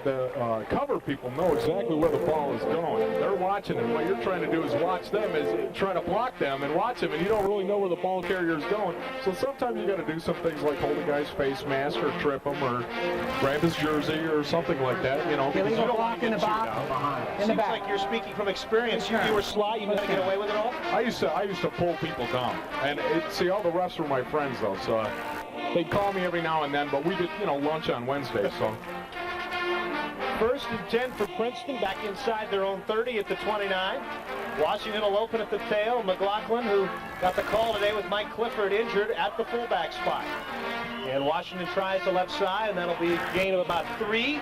the cover people know exactly where the ball is going. They're watching it. What you're trying to do is watch them, is trying to block them and watch them, and you don't really know where the ball carrier is going. So sometimes you got to do some things like hold a guy's face mask or trip him or grab his jersey or something like that, you know. Because you don't want in the box. Seems like you're speaking from experience. You were sly. You got to get away with it all. I used to pull people down, and see, all the refs were my friends though, so they'd call me every now and then. But we did, lunch on Wednesday, so. 1st and 10 for Princeton, back inside their own 30 at the 29. Washington will open at the tail. McLaughlin, who got the call today with Mike Clifford injured, at the fullback spot. And Washington tries the left side, and that'll be a gain of about 3.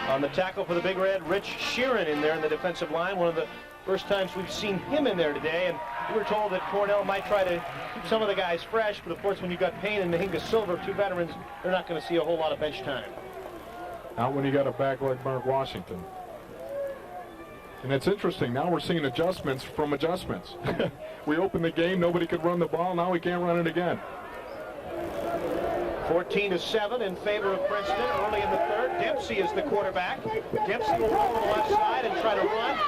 On the tackle for the Big Red, Rich Sheeran in there in the defensive line. One of the first times we've seen him in there today, and we were told that Cornell might try to keep some of the guys fresh, but of course when you've got Payne and Mahinga Silver, 2 veterans, they're not going to see a whole lot of bench time. Not when you got a back like Mark Washington. And it's interesting, now we're seeing adjustments from adjustments. We opened the game, nobody could run the ball, now we can't run it again. 14-7 in favor of Princeton early in the 3rd. Dempsey is the quarterback. Dempsey will roll to the left side and try to run.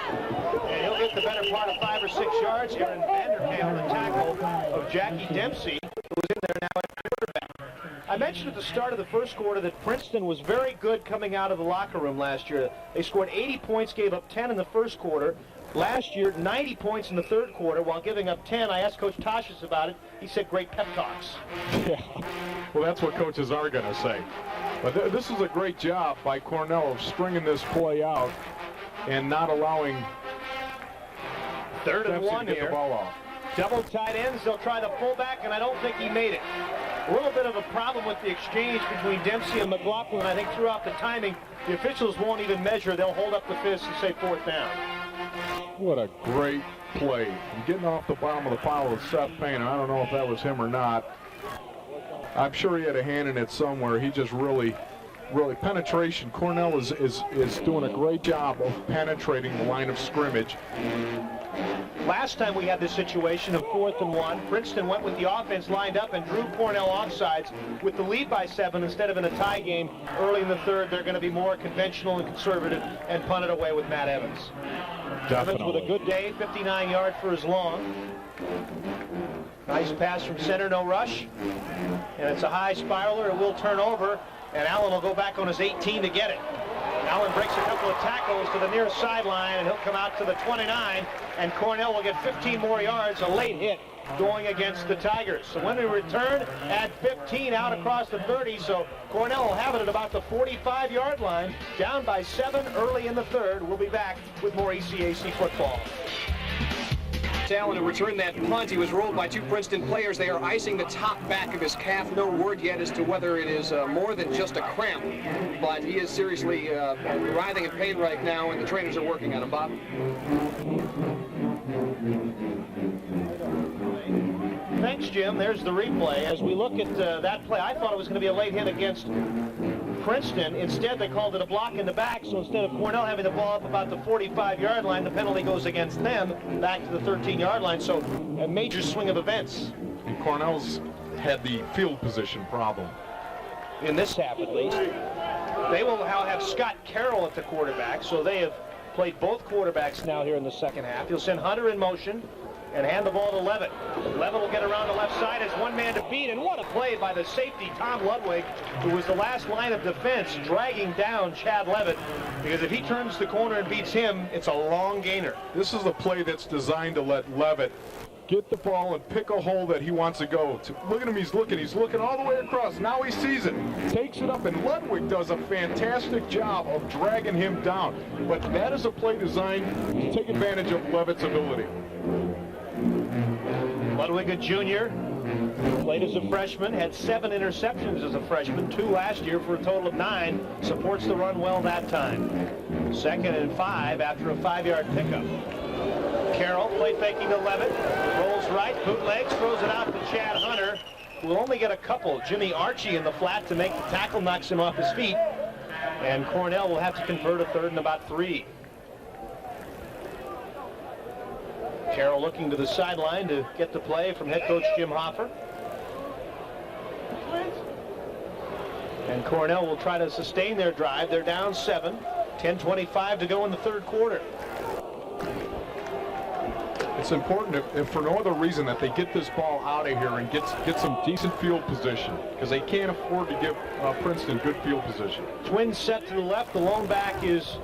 And he'll get the better part of 5 or 6 yards. Aaron Vanderkale, the tackle of Jackie Dempsey, who was in there now at mentioned at the start of the first quarter that Princeton was very good coming out of the locker room last year. They scored 80 points, gave up 10 in the first quarter. Last year, 90 points in the third quarter while giving up 10. I asked Coach Toshis about it. He said great pep talks. Yeah, well, that's what coaches are going to say. But this is a great job by Cornell of stringing this play out and not allowing third and Dempsey one to get here. the ball off. Double tight ends. They'll try the fullback, and I don't think he made it. A little bit of a problem with the exchange between Dempsey and McLaughlin. I think throughout the timing, the officials won't even measure. They'll hold up the fist and say fourth down. What a great play. And getting off the bottom of the pile with Seth Payne. I don't know if that was him or not. I'm sure he had a hand in it somewhere. He just really penetration. Cornell is doing a great job of penetrating the line of scrimmage. Last time we had this situation of 4th and 1, Princeton went with the offense lined up and drew Cornell offsides with the lead by 7 instead of in a tie game early in the third. They're going to be more conventional and conservative and punt it away with Matt Evans. Definitely. Evans with a good day, 59 yards for his long. Nice pass from center, no rush. And it's a high spiraler. It will turn over, and Allen will go back on his 18 to get it. Allen breaks a couple of tackles to the near sideline, and he'll come out to the 29, and Cornell will get 15 more yards, a late hit going against the Tigers. So when we return, add 15 out across the 30, so Cornell will have it at about the 45-yard line, down by 7 early in the third. We'll be back with more ECAC football. Allen to return that punt. He was rolled by 2 Princeton players. They are icing the top back of his calf. No word yet as to whether it is more than just a cramp, but he is seriously writhing in pain right now, and the trainers are working on him. Bob? Thanks, Jim. There's the replay. As we look at that play, I thought it was going to be a late hit against Princeton. Instead, they called it a block in the back, so instead of Cornell having the ball up about the 45-yard line, the penalty goes against them back to the 13-yard line, so a major swing of events. And Cornell's had the field position problem. In this half, at least. They will now have Scott Carroll at the quarterback, so they have played both quarterbacks now here in the second half. He'll send Hunter in motion and hand the ball to Levitt. Levitt will get around the left side as one man to beat, and what a play by the safety, Tom Ludwig, who was the last line of defense, dragging down Chad Levitt, because if he turns the corner and beats him, it's a long gainer. This is a play that's designed to let Levitt get the ball and pick a hole that he wants to go to. Look at him, he's looking all the way across. Now he sees it, takes it up, and Ludwig does a fantastic job of dragging him down. But that is a play designed to take advantage of Levitt's ability. Ludwig, a junior, played as a freshman, had 7 interceptions as a freshman, 2 last year for a total of 9, supports the run well that time. 2nd and 5 after a 5-yard pickup. Carroll, play faking to Levitt, rolls right, bootlegs, throws it out to Chad Hunter, who will only get a couple. Jimmy Archie in the flat to make the tackle, knocks him off his feet, and Cornell will have to convert a 3rd and about 3. Carroll looking to the sideline to get the play from head coach Jim Hoffer. And Cornell will try to sustain their drive. They're down 7, 10:25 to go in the third quarter. It's important, if for no other reason, that they get this ball out of here and get some decent field position, because they can't afford to give Princeton good field position. Twins set to the left. The lone back is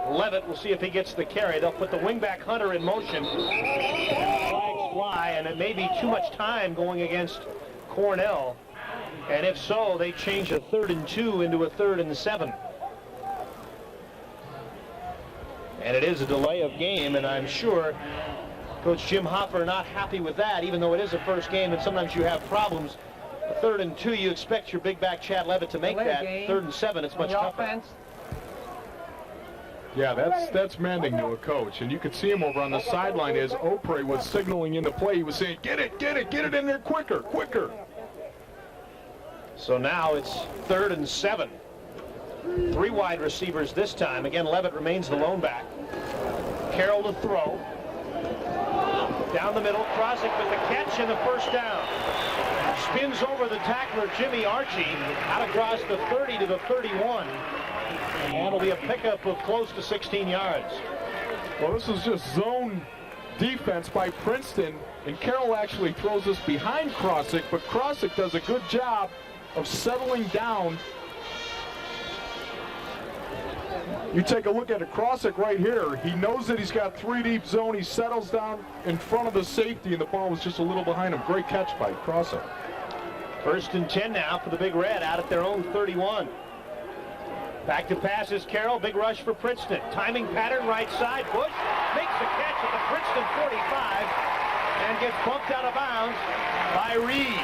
Levitt. We'll see if he gets the carry. They'll put the wingback Hunter in motion. Flags fly, and it may be too much time going against Cornell. And if so, they change a 3rd and 2 into a 3rd and 7. And it is a delay of game, and I'm sure Coach Jim Hoffer not happy with that, even though it is a first game and sometimes you have problems. A 3rd and 2, you expect your big back Chad Levitt to make that. 3rd and 7, it's much tougher. Offense. Yeah, that's mending to a coach. And you could see him over on the sideline as Opre was signaling into play. He was saying, get it in there quicker. So now it's 3rd and 7. 3 wide receivers this time. Again, Levitt remains the lone back. Carroll to throw. Down the middle, Krosick with the catch and the first down. Spins over the tackler, Jimmy Archie, out across the 30 to the 31. And it'll be a pickup of close to 16 yards. Well, this is just zone defense by Princeton, and Carroll actually throws this behind Krosick, but Krosick does a good job of settling down. You take a look at Krosick right here. He knows that he's got 3 deep zone. He settles down in front of the safety, and the ball was just a little behind him. Great catch by Krosick. 1st and 10 now for the Big Red out at their own 31. Back to pass is Carroll. Big rush for Princeton. Timing pattern right side. Bush makes the catch at the Princeton 45 and gets bumped out of bounds by Reed.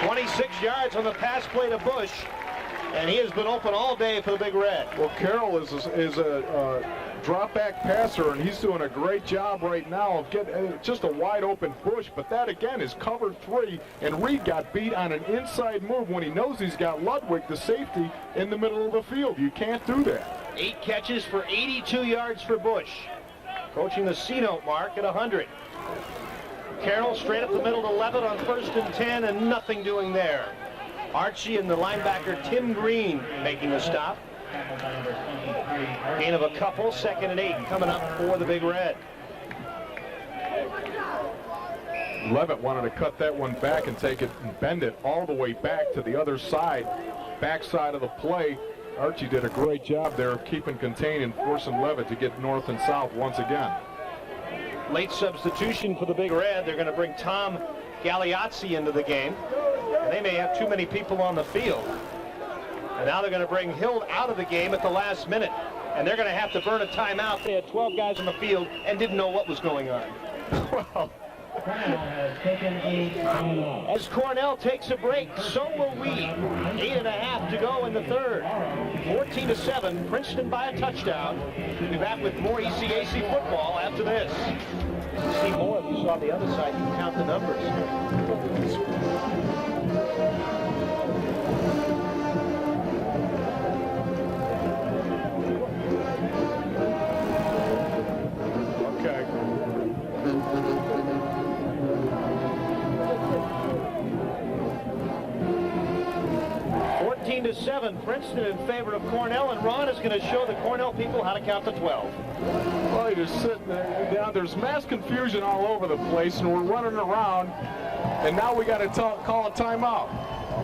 26 yards on the pass play to Bush. And he has been open all day for the Big Red. Well, Carroll is a drop-back passer, and he's doing a great job right now of getting just a wide-open Bush. But that, again, is cover 3, and Reed got beat on an inside move when he knows he's got Ludwig, the safety, in the middle of the field. You can't do that. 8 catches for 82 yards for Bush. Approaching the C-note mark at 100. Carroll straight up the middle to Levitt on 1st and 10, and nothing doing there. Archie and the linebacker Tim Green making the stop. Gain of a couple, 2nd and 8 coming up for the Big Red. Levitt wanted to cut that one back and take it and bend it all the way back to the other side, backside of the play. Archie did a great job there of keeping contained and forcing Levitt to get north and south once again. Late substitution for the Big Red. They're going to bring Tom Galeazzi into the game. They may have too many people on the field. And now they're going to bring Hild out of the game at the last minute. And they're going to have to burn a timeout. They had 12 guys on the field and didn't know what was going on. Well, as Cornell takes a break, so will we. 8.5 to go in the 3rd. 14-7, Princeton by a touchdown. We'll be back with more ECAC football after this. To see more, if you saw the other side, you can count the numbers. okay. 14-7, Princeton in favor of Cornell, and Ron is going to show the Cornell people how to count to 12. Well, you're just sitting there down. There's mass confusion all over the place, and we're running around, and now we got to call a timeout.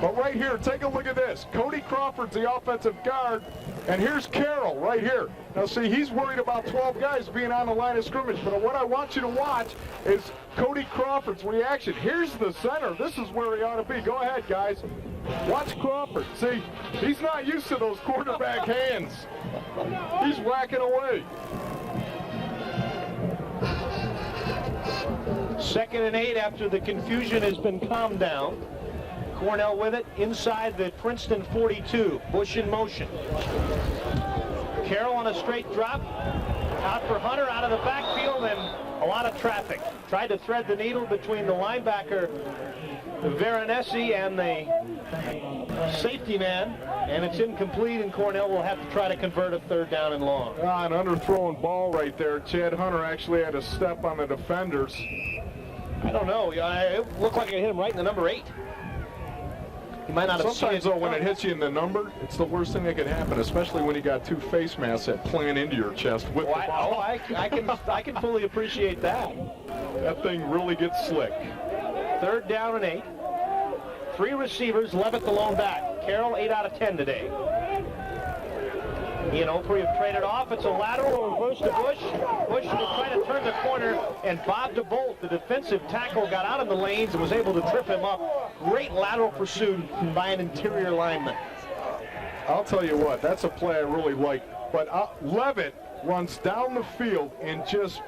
But right here, take a look at this. Cody Crawford's the offensive guard, and here's Carroll right here. Now, see, he's worried about 12 guys being on the line of scrimmage, but what I want you to watch is Cody Crawford's reaction. Here's the center. This is where he ought to be. Go ahead, guys. Watch Crawford. See, he's not used to those quarterback hands. He's whacking away. 2nd and 8 after the confusion has been calmed down. Cornell with it inside the Princeton 42. Bush in motion. Carroll on a straight drop. Out for Hunter out of the backfield, and a lot of traffic. Tried to thread the needle between the linebacker Veronesi and the safety man, and it's incomplete, and Cornell will have to try to convert a 3rd down and long. An underthrown ball right there. Chad Hunter actually had a step on the defenders. I don't know. It looked like it hit him right in the number 8. He might not have seen it. Sometimes, though, when it hits you in the number, it's the worst thing that can happen, especially when you got 2 face masks that plant into your chest with the ball. I can fully appreciate that. That thing really gets slick. 3rd down and 8. 3 receivers, Levitt the lone back. Carroll 8 out of 10 today. He and Opre have traded off. It's a lateral reverse to Bush. Bush will try to turn the corner, and Bob DeBolt, the defensive tackle, got out of the lanes and was able to trip him up. Great lateral pursuit by an interior lineman. I'll tell you what, that's a play I really like. But Levitt runs down the field and just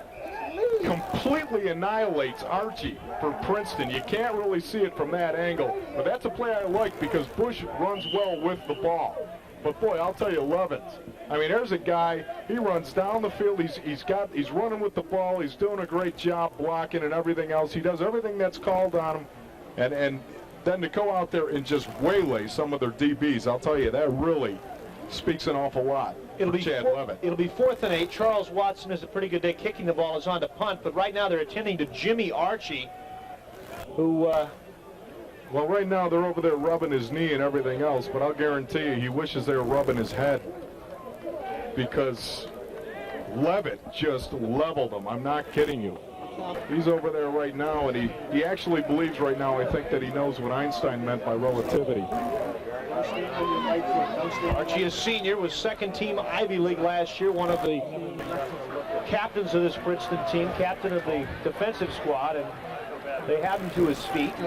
completely annihilates Archie for Princeton. You can't really see it from that angle, but that's a play I like because Bush runs well with the ball. But boy, I'll tell you, Levitt. I mean, there's a guy. He runs down the field. He's running with the ball. He's doing a great job blocking and everything else. He does everything that's called on him, and then to go out there and just waylay some of their DBs, I'll tell you, that really speaks an awful lot. It'll be 4th and 8. Charles Watson has a pretty good day kicking the ball. Is on to punt, but right now they're attending to Jimmy Archie, who. Well, right now they're over there rubbing his knee and everything else, but I'll guarantee you he wishes they were rubbing his head because Levitt just leveled him. I'm not kidding you. He's over there right now, and he actually believes right now, I think, that he knows what Einstein meant by relativity. Archie, a senior, was second-team Ivy League last year, one of the captains of this Princeton team, captain of the defensive squad, and they have him to his feet.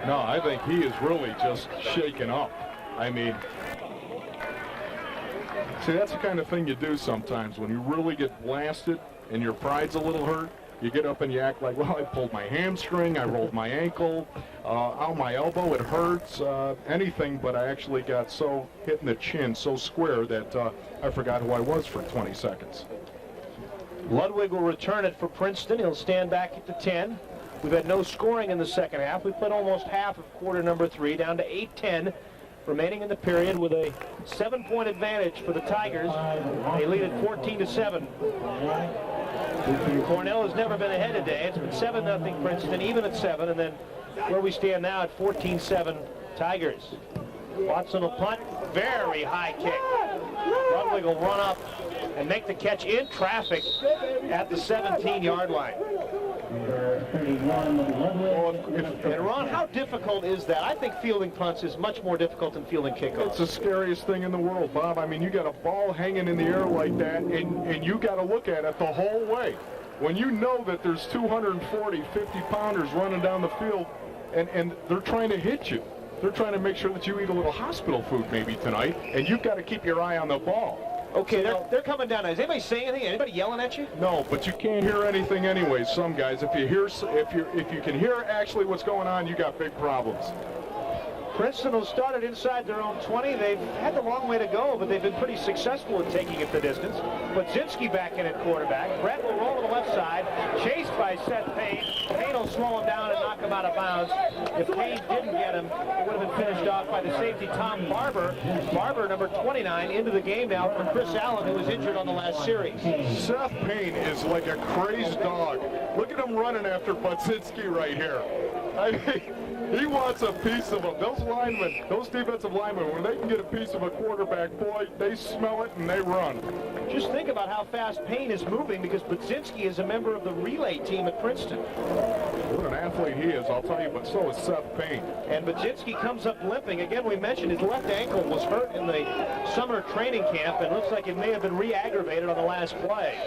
No, I think he is really just shaken up. I mean, see, that's the kind of thing you do sometimes when you really get blasted and your pride's a little hurt. You get up and you act like, well, I pulled my hamstring, I rolled my ankle, ow, my elbow, it hurts, anything, but I actually got so hit in the chin, so square, that I forgot who I was for 20 seconds. Ludwig will return it for Princeton. He'll stand back at the 10. We've had no scoring in the second half. We've played almost half of quarter number 3, down to 8-10 remaining in the period, with a 7-point advantage for the Tigers. They lead at 14-7. Cornell has never been ahead today. It's been 7-0 Princeton, even at 7, and then where we stand now at 14-7 Tigers. Watson will punt. Very high kick. Ludwig will run up and make the catch in traffic at the 17-yard line. And Ron, how difficult is that? I think fielding punts is much more difficult than fielding kickoffs. It's the scariest thing in the world, Bob. I mean, you got a ball hanging in the air like that, and you got to look at it the whole way. When you know that there's 240, 50-pounders running down the field, and they're trying to hit you. They're trying to make sure that you eat a little hospital food maybe tonight, and you've got to keep your eye on the ball. Okay, they're coming down. Is anybody saying anything? Anybody yelling at you? No, but you can't hear anything anyway. Some guys, if you can hear actually what's going on, you got big problems. Princeton will start it inside their own 20. They've had the long way to go, but they've been pretty successful at taking it the distance. Budzinski back in at quarterback. Brett will roll to the left side, chased by Seth Payne. Payne will slow him down and knock him out of bounds. If Payne didn't get him, it would have been finished off by the safety, Tom Barber. Barber, number 29, into the game now for Chris Allen, who was injured on the last series. Seth Payne is like a crazed dog. Look at him running after Budzinski right here. I mean, he wants a piece of him. Those linemen, those defensive linemen, when they can get a piece of a quarterback, boy, they smell it and they run. Just think about how fast Payne is moving, because Budzinski is a member of the relay team at Princeton. What an athlete he is, I'll tell you, but so is Seth Payne. And Budzinski comes up limping. Again, we mentioned his left ankle was hurt in the summer training camp, and looks like it may have been re-aggravated on the last play.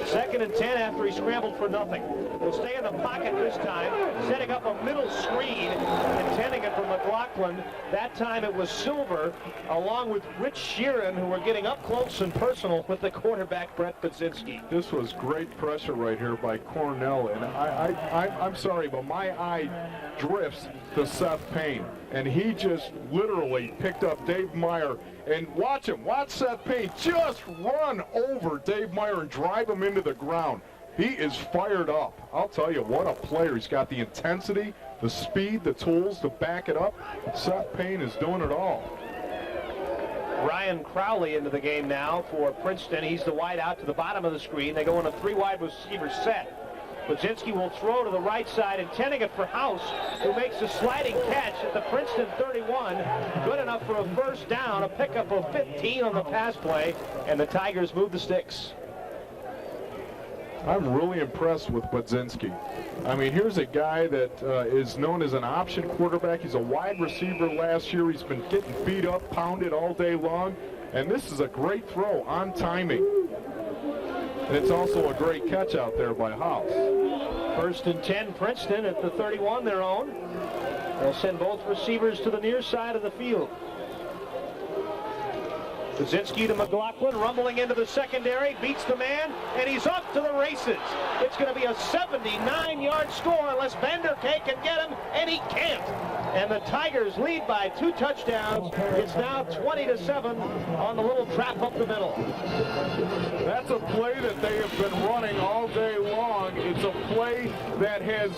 2nd and 10 after he scrambled for nothing. He'll stay in the pocket this time, setting up a middle screen, intending it for McLaughlin. That time it was Silver, along with Rich Sheeran, who were getting up close and personal with the quarterback, Brett Budzinski. This was great pressure right here by Cornell, and I'm sorry, but my eye drifts to Seth Payne, and he just literally picked up Dave Meyer. And watch him, watch Seth Payne just run over Dave Meyer and drive him into the ground. He is fired up. I'll tell you, what a player. He's got the intensity, the speed, the tools to back it up. Seth Payne is doing it all. Ryan Crowley into the game now for Princeton. He's the wide out to the bottom of the screen. They go in a 3-wide receiver set. Budzinski will throw to the right side, intending it for House, who makes a sliding catch at the Princeton 31. Good enough for a first down, a pickup of 15 on the pass play, and the Tigers move the sticks. I'm really impressed with Budzinski. I mean, here's a guy that is known as an option quarterback. He's a wide receiver last year. He's been getting beat up, pounded all day long. And this is a great throw on timing. And it's also a great catch out there by House. 1st and 10, Princeton at the 31, their own. They'll send both receivers to the near side of the field. Budzinski to McLaughlin, rumbling into the secondary, beats the man, and he's off to the races. It's going to be a 79-yard score unless Vanderkay can get him, and he can't. And the Tigers lead by 2 touchdowns. It's now 20-7 on the little trap up the middle. That's a play that they have been running all day long. It's a play that has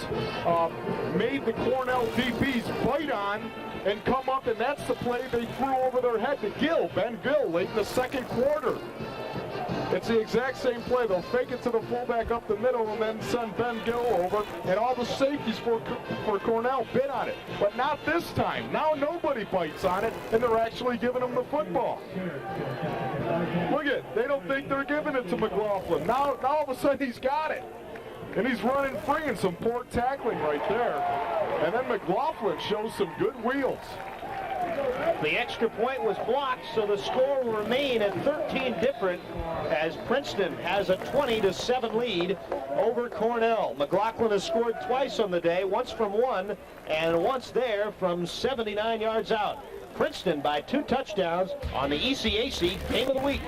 made the Cornell DBs bite on and come up, and that's the play they threw over their head to Gill, Ben Gill, late in the 2nd quarter. It's the exact same play. They'll fake it to the fullback up the middle and then send Ben Gill over, and all the safeties for Cornell bid on it. But not this time. Now nobody bites on it, and they're actually giving them the football. Look at it. They don't think they're giving it to McLaughlin. Now all of a sudden he's got it. And he's running free, and some poor tackling right there. And then McLaughlin shows some good wheels. The extra point was blocked, so the score will remain at 13 different as Princeton has a 20-7 lead over Cornell. McLaughlin has scored twice on the day, once from 1 and once there from 79 yards out. Princeton by 2 touchdowns on the ECAC Game of the Week.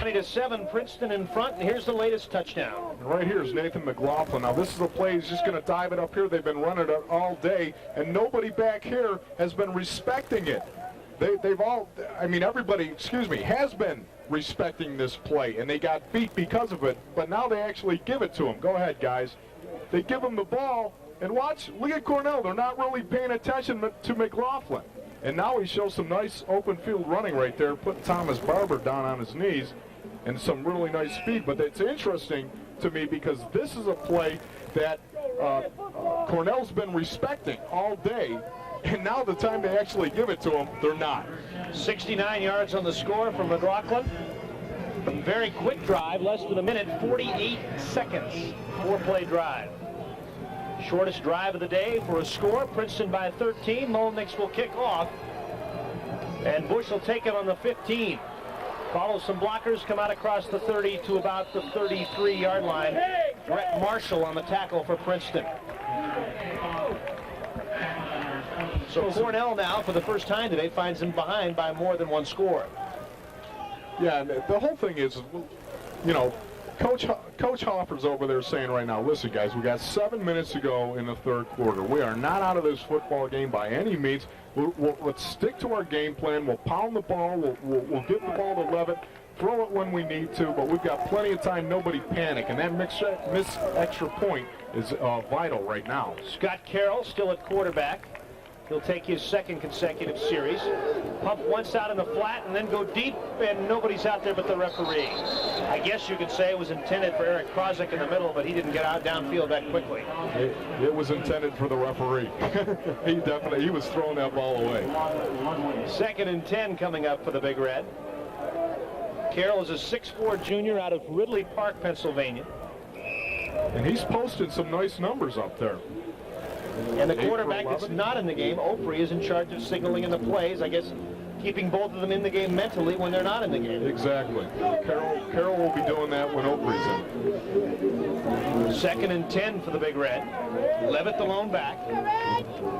To 7, Princeton in front, and here's the latest touchdown. Right here is Nathan McLaughlin. Now this is a play, he's just going to dive it up here. They've been running it all day, and nobody back here has been respecting it. They've all, I mean, everybody, has been respecting this play, and they got beat because of it, but now they actually give it to him. Go ahead, guys. They give him the ball, and watch, look at Cornell. They're not really paying attention to McLaughlin. And now he shows some nice open field running right there, putting Thomas Barber down on his knees. And some really nice speed, but it's interesting to me because this is a play that Cornell's been respecting all day, and now the time they actually give it to him, they're not. 69 yards on the score from McLaughlin. Very quick drive, less than a minute, 48 seconds, 4-play drive. Shortest drive of the day for a score, Princeton by 13. Molnix will kick off, and Bush will take it on the 15. Follow some blockers, come out across the 30 to about the 33-yard line. Brett Marshall on the tackle for Princeton. So Cornell now, for the first time today, finds them behind by more than 1 score. Yeah, and the whole thing is, you know, Coach Hoffer's over there saying right now, listen, guys, we got 7 minutes to go in the 3rd quarter. We are not out of this football game by any means. Let's stick to our game plan. We'll pound the ball. We'll give the ball to Levitt, throw it when we need to, but we've got plenty of time. Nobody panic. And that missed extra point is vital right now. Scott Carroll still at quarterback. He'll take his 2nd consecutive series. Pump once out in the flat and then go deep, and nobody's out there but the referee. I guess you could say it was intended for Eric Krosick in the middle, but he didn't get out downfield that quickly. It was intended for the referee. He was throwing that ball away. 2nd and 10 coming up for the Big Red. Carroll is a 6'4" junior out of Ridley Park, Pennsylvania. And he's posted some nice numbers up there. And the quarterback that's not in the game, Opre, is in charge of signaling in the plays, I guess keeping both of them in the game mentally when they're not in the game. Exactly. Carroll will be doing that when Opre's in. 2nd and 10 for the Big Red. Levitt the lone back.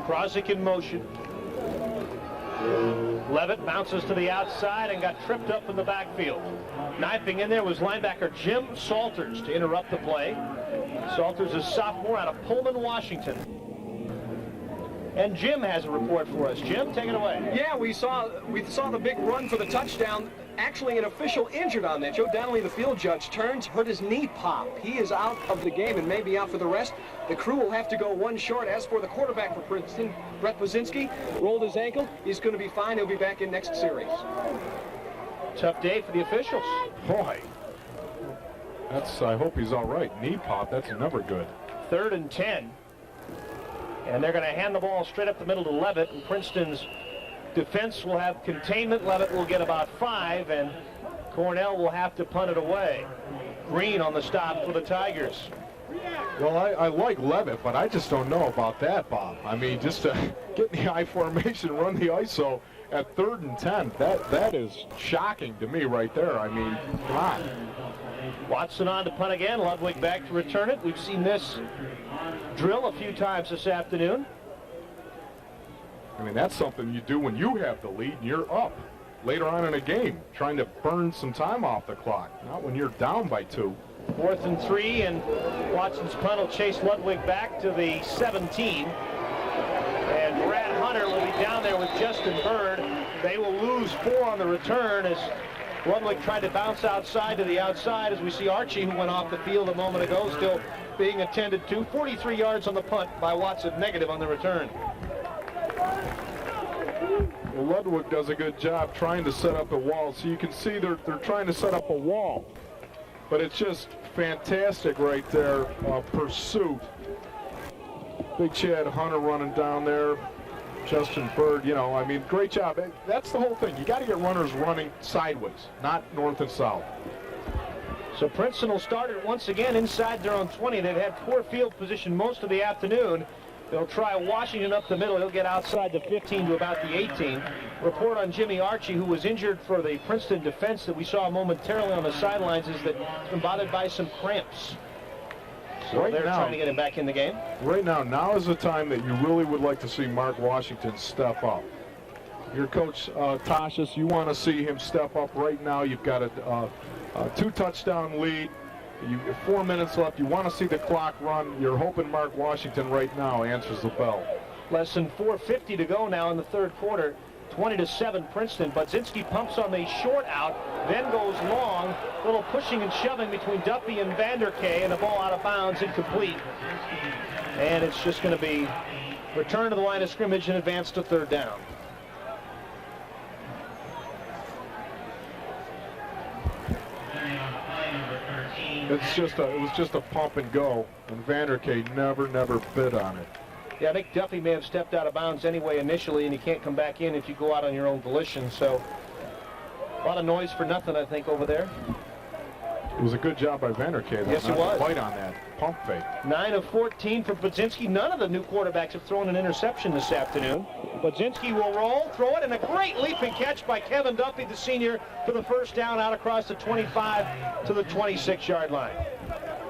Krosick in motion. Levitt bounces to the outside and got tripped up in the backfield. Knifing in there was linebacker Jim Salters to interrupt the play. Salters is sophomore out of Pullman, Washington. And Jim has a report for us. Jim, take it away. Yeah, we saw the big run for the touchdown. Actually, an official injured on that. Joe Donnelly, the field judge, turns, hurt his knee pop. He is out of the game and may be out for the rest. The crew will have to go 1 short. As for the quarterback for Princeton, Brett Pazinski, rolled his ankle. He's going to be fine. He'll be back in next series. Tough day for the officials. Boy, I hope he's all right. Knee pop, that's never good. 3rd and 10. And they're going to hand the ball straight up the middle to Levitt, and Princeton's defense will have containment. Levitt will get about 5, and Cornell will have to punt it away. Green on the stop for the Tigers. Well, I like Levitt, but I just don't know about that, Bob. I mean, just to get in the I formation, run the ISO at 3rd and 10, that is shocking to me right there. I mean, come on. Watson on to punt again. Ludwig back to return it. We've seen this drill a few times this afternoon. I mean, that's something you do when you have the lead and you're up later on in a game, trying to burn some time off the clock, not when you're down by 2. 4th and 3, and Watson's punt will chase Ludwig back to the 17. And Brad Hunter will be down there with Justin Bird. They will lose 4 on the return as Ludwig tried to bounce outside to the outside, as we see Archie, who went off the field a moment ago, still being attended to. 43 yards on the punt by Watson, negative on the return. Well, Ludwig does a good job trying to set up the wall. So you can see they're trying to set up a wall. But it's just fantastic right there, pursuit Big Chad Hunter running down there. Justin Bird, you know, I mean, great job. That's the whole thing. You got to get runners running sideways, not north and south. So Princeton will start it once again inside their own 20. They've had poor field position most of the afternoon. They'll try Washington up the middle. He'll get outside the 15 to about the 18. Report on Jimmy Archie, who was injured for the Princeton defense that we saw momentarily on the sidelines, is that he's been bothered by some cramps. So right they're now, trying to get him back in the game. Right now is the time that you really would like to see Mark Washington step up. Your coach, Tashius, you want to see him step up right now. You've got a 2-touchdown lead. 4 minutes left. You want to see the clock run. You're hoping Mark Washington right now answers the bell. Less than 4:50 to go now in the third quarter. 20-7 Princeton. Budzinski pumps on the short out, then goes long. Little pushing and shoving between Duffy and Vanderkay, and the ball out of bounds, incomplete. And it's just going to be return to the line of scrimmage and advance to third down. It was just a pump and go, and Vanderkay never bid on it. Yeah, I think Duffy may have stepped out of bounds anyway initially, and you can't come back in if you go out on your own volition. So a lot of noise for nothing, I think, over there. It was a good job by Vanderkay. Yes, it was. Fight on that pump fake. 9 of 14 for Budzinski. None of the new quarterbacks have thrown an interception this afternoon. Budzinski will roll, throw it, and a great leaping catch by Kevin Duffy, the senior, for the first down out across the 25 to the 26-yard line.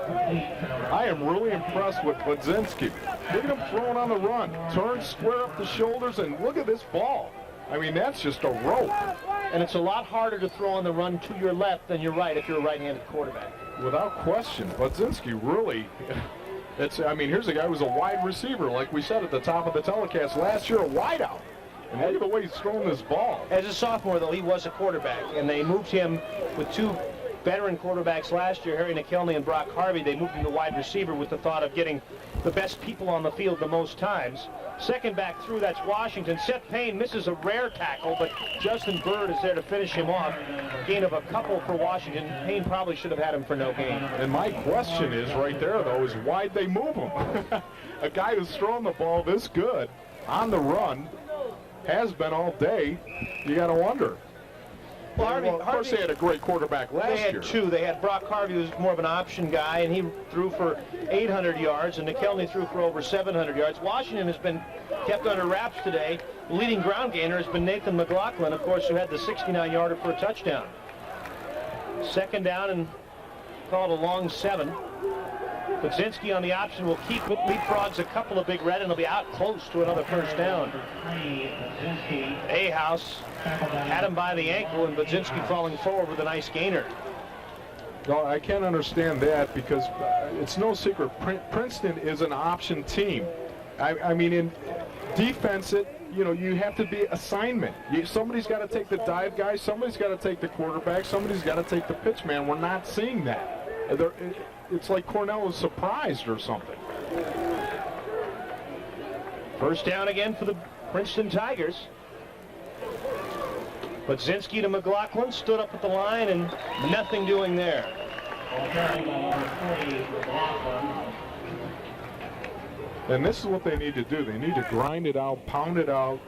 I am really impressed with Budzinski. Look at him throwing on the run. Turn, square up the shoulders, and look at this ball. I mean, that's just a rope. And it's a lot harder to throw on the run to your left than your right if you're a right-handed quarterback. Without question. Budzinski really, I mean, here's a guy who's a wide receiver, like we said at the top of the telecast last year, a wideout. And look at the way he's throwing this ball. As a sophomore, though, he was a quarterback, and they moved him with 2 veteran quarterbacks last year, Harry McKelney and Brock Harvey. They moved him to wide receiver with the thought of getting the best people on the field the most times. Second back through, that's Washington. Seth Payne misses a rare tackle, but Justin Bird is there to finish him off. Gain of a couple for Washington. Payne probably should have had him for no gain. And my question is right there, though, is why'd they move him? A guy who's thrown the ball this good on the run, has been all day, you got to wonder. Well, of course, they had a great quarterback last year. They had 2. They had Brock Harvey, who was more of an option guy, and he threw for 800 yards, and McKelney threw for over 700 yards. Washington has been kept under wraps today. The leading ground gainer has been Nathan McLaughlin, of course, who had the 69-yarder for a touchdown. Second down and called a long 7. Budzinski on the option will keep it. Leapfrogs a couple of big red, and he'll be out close to another first down. Ahaus had him by the ankle, and Budzinski falling forward with a nice gainer. No, I can't understand that because it's no secret. Princeton is an option team. I mean, in defense, you have to be assignment. Somebody's got to take the dive guy. Somebody's got to take the quarterback. Somebody's got to take the pitch man. We're not seeing that. It's like Cornell is surprised or something. First down again for the Princeton Tigers. Budzinski to McLaughlin, stood up at the line, and nothing doing there. And this is what they need to do. They need to grind it out, pound it out,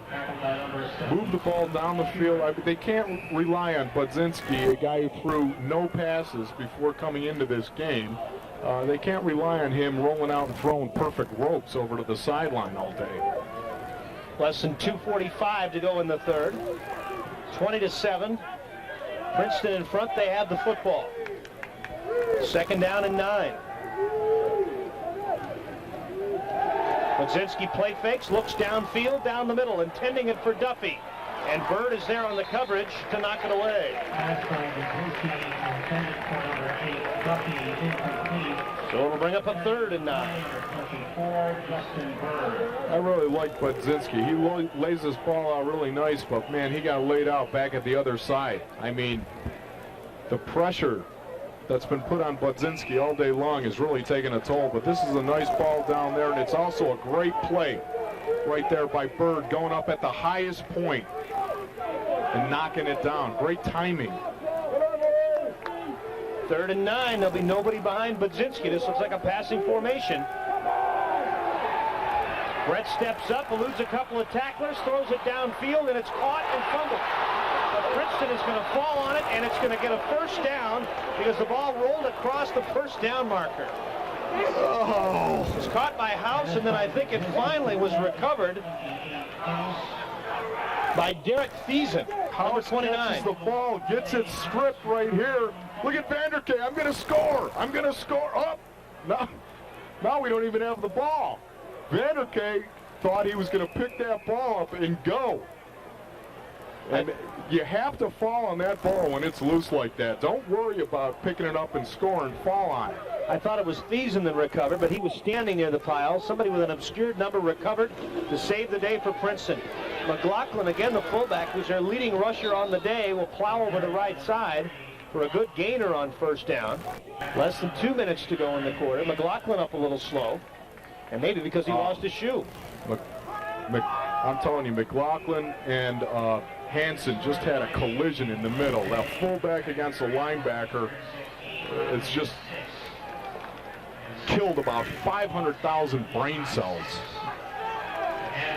move the ball down the field. They can't rely on Budzinski, a guy who threw no passes before coming into this game. They can't rely on him rolling out and throwing perfect ropes over to the sideline all day. Less than 2:45 to go in the third. 20-7. Princeton in front. They have the football. Second down and 9. Budzinski play fakes, looks downfield, down the middle, intending it for Duffy. And Bird is there on the coverage to knock it away. So it'll bring up a 3rd and 9. I really like Budzinski. He lays this ball out really nice, but man, he got laid out back at the other side. I mean, the pressure that's been put on Budzinski all day long is really taking a toll, but this is a nice ball down there, and it's also a great play right there by Bird, going up at the highest point and knocking it down. Great timing. 3rd and 9. There'll be nobody behind Budzinski. This looks like a passing formation. Brett steps up, eludes a couple of tacklers, throws it downfield, and it's caught and fumbled. But Princeton is going to fall on it, and it's going to get a first down because the ball rolled across the first down marker. Oh. It was caught by House, and then I think it finally was recovered by Derek Thiessen, number 29. Catches the ball, gets it stripped right here. Look at Vanderkay. I'm going to score. I'm going to score. Oh, now we don't even have the ball. Vanderkay thought he was going to pick that ball up and go. And you have to fall on that ball when it's loose like that. Don't worry about picking it up and scoring. Fall on it. I thought it was Thiessen that recovered, but he was standing near the pile. Somebody with an obscured number recovered to save the day for Princeton. McLaughlin, again the fullback, who's their leading rusher on the day, will plow over the right side for a good gainer on first down. Less than 2 minutes to go in the quarter. McLaughlin up a little slow, and maybe because he lost his shoe. I'm telling you, McLaughlin and Hansen just had a collision in the middle. That fullback against a linebacker, it's just killed about 500,000 brain cells.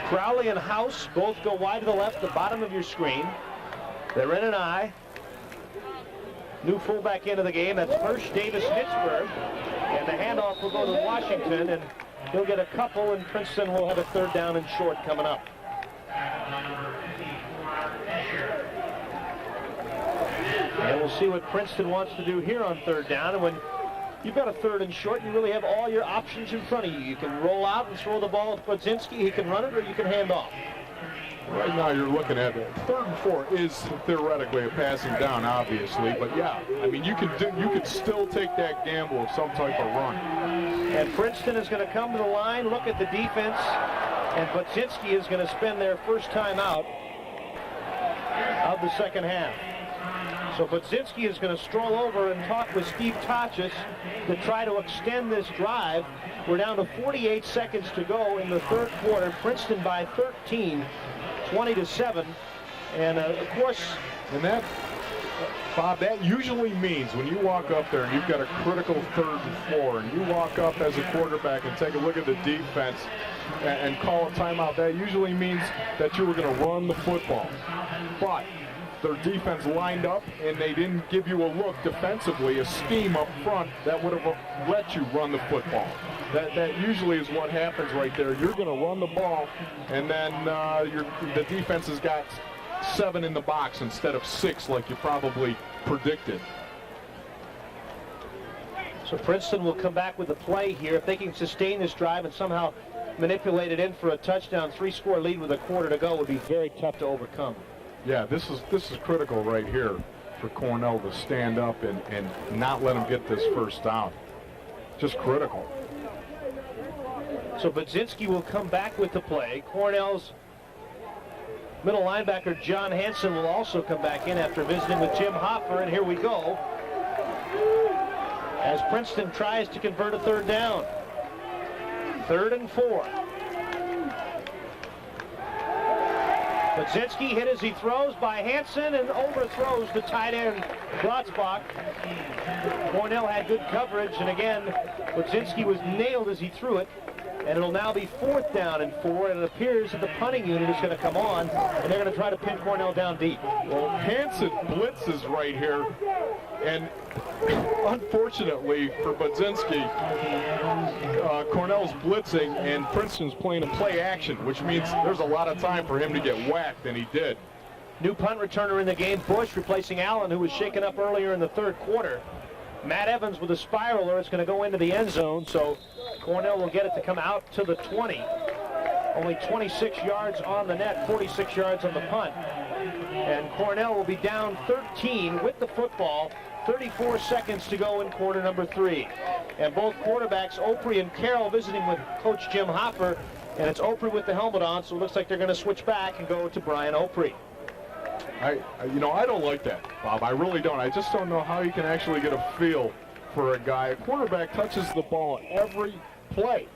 Crowley and House both go wide to the left, the bottom of your screen. They're in an eye. New fullback into the game, that's first Davis Nitzberg. And the handoff will go to Washington, and he'll get a couple, and Princeton will have a third down and short coming up. And we'll see what Princeton wants to do here on third down. And when you've got a third and short, you really have all your options in front of you. You can roll out and throw the ball to Podzinski. He can run it, or you can hand off. Right now you're looking at it. 3rd and 4 is theoretically a passing down, obviously, but yeah, I mean you could still take that gamble of some type of run. And Princeton is going to come to the line, look at the defense, and Podzinski is going to spend their first time out of the second half. So Podzinski is going to stroll over and talk with Steve Tachis to try to extend this drive. We're down to 48 seconds to go in the third quarter. Princeton by 13. 20-7, and of course, and that, Bob, that usually means when you walk up there and you've got a critical 3rd and 4, and you walk up as a quarterback and take a look at the defense and call a timeout, that usually means that you were going to run the football. But their defense lined up, and they didn't give you a look defensively, a scheme up front that would have let you run the football. That usually is what happens right there. You're going to run the ball, and then the defense has got 7 in the box instead of 6 like you probably predicted. So Princeton will come back with a play here. If they can sustain this drive and somehow manipulate it in for a touchdown, 3-score lead with a quarter to go would be very tough to overcome. Yeah, this is critical right here for Cornell to stand up and not let them get this first down. Just critical. So Podzinski will come back with the play. Cornell's middle linebacker John Hansen will also come back in after visiting with Jim Hoffer, and here we go as Princeton tries to convert a third down. 3rd and 4. Podzinski hit as he throws by Hansen and overthrows the tight end Glotzbach. Cornell had good coverage, and again, Podzinski was nailed as he threw it. And it'll now be 4th down and 4, and it appears that the punting unit is going to come on, and they're going to try to pin Cornell down deep. Well, Hansen blitzes right here, and unfortunately for Podzinski, Cornell's blitzing, and Princeton's playing a play action, which means there's a lot of time for him to get whacked, and he did. New punt returner in the game, Bush, replacing Allen, who was shaken up earlier in the third quarter. Matt Evans with a spiraler. It's going to go into the end zone, so Cornell will get it to come out to the 20. Only 26 yards on the net, 46 yards on the punt. And Cornell will be down 13 with the football. 34 seconds to go in quarter number 3. And both quarterbacks, Opre and Carroll, visiting with Coach Jim Hoffer. And it's Opre with the helmet on, so it looks like they're going to switch back and go to Brian Opre. I don't like that, Bob. I really don't. I just don't know how you can actually get a feel for a guy. A quarterback touches the ball every play.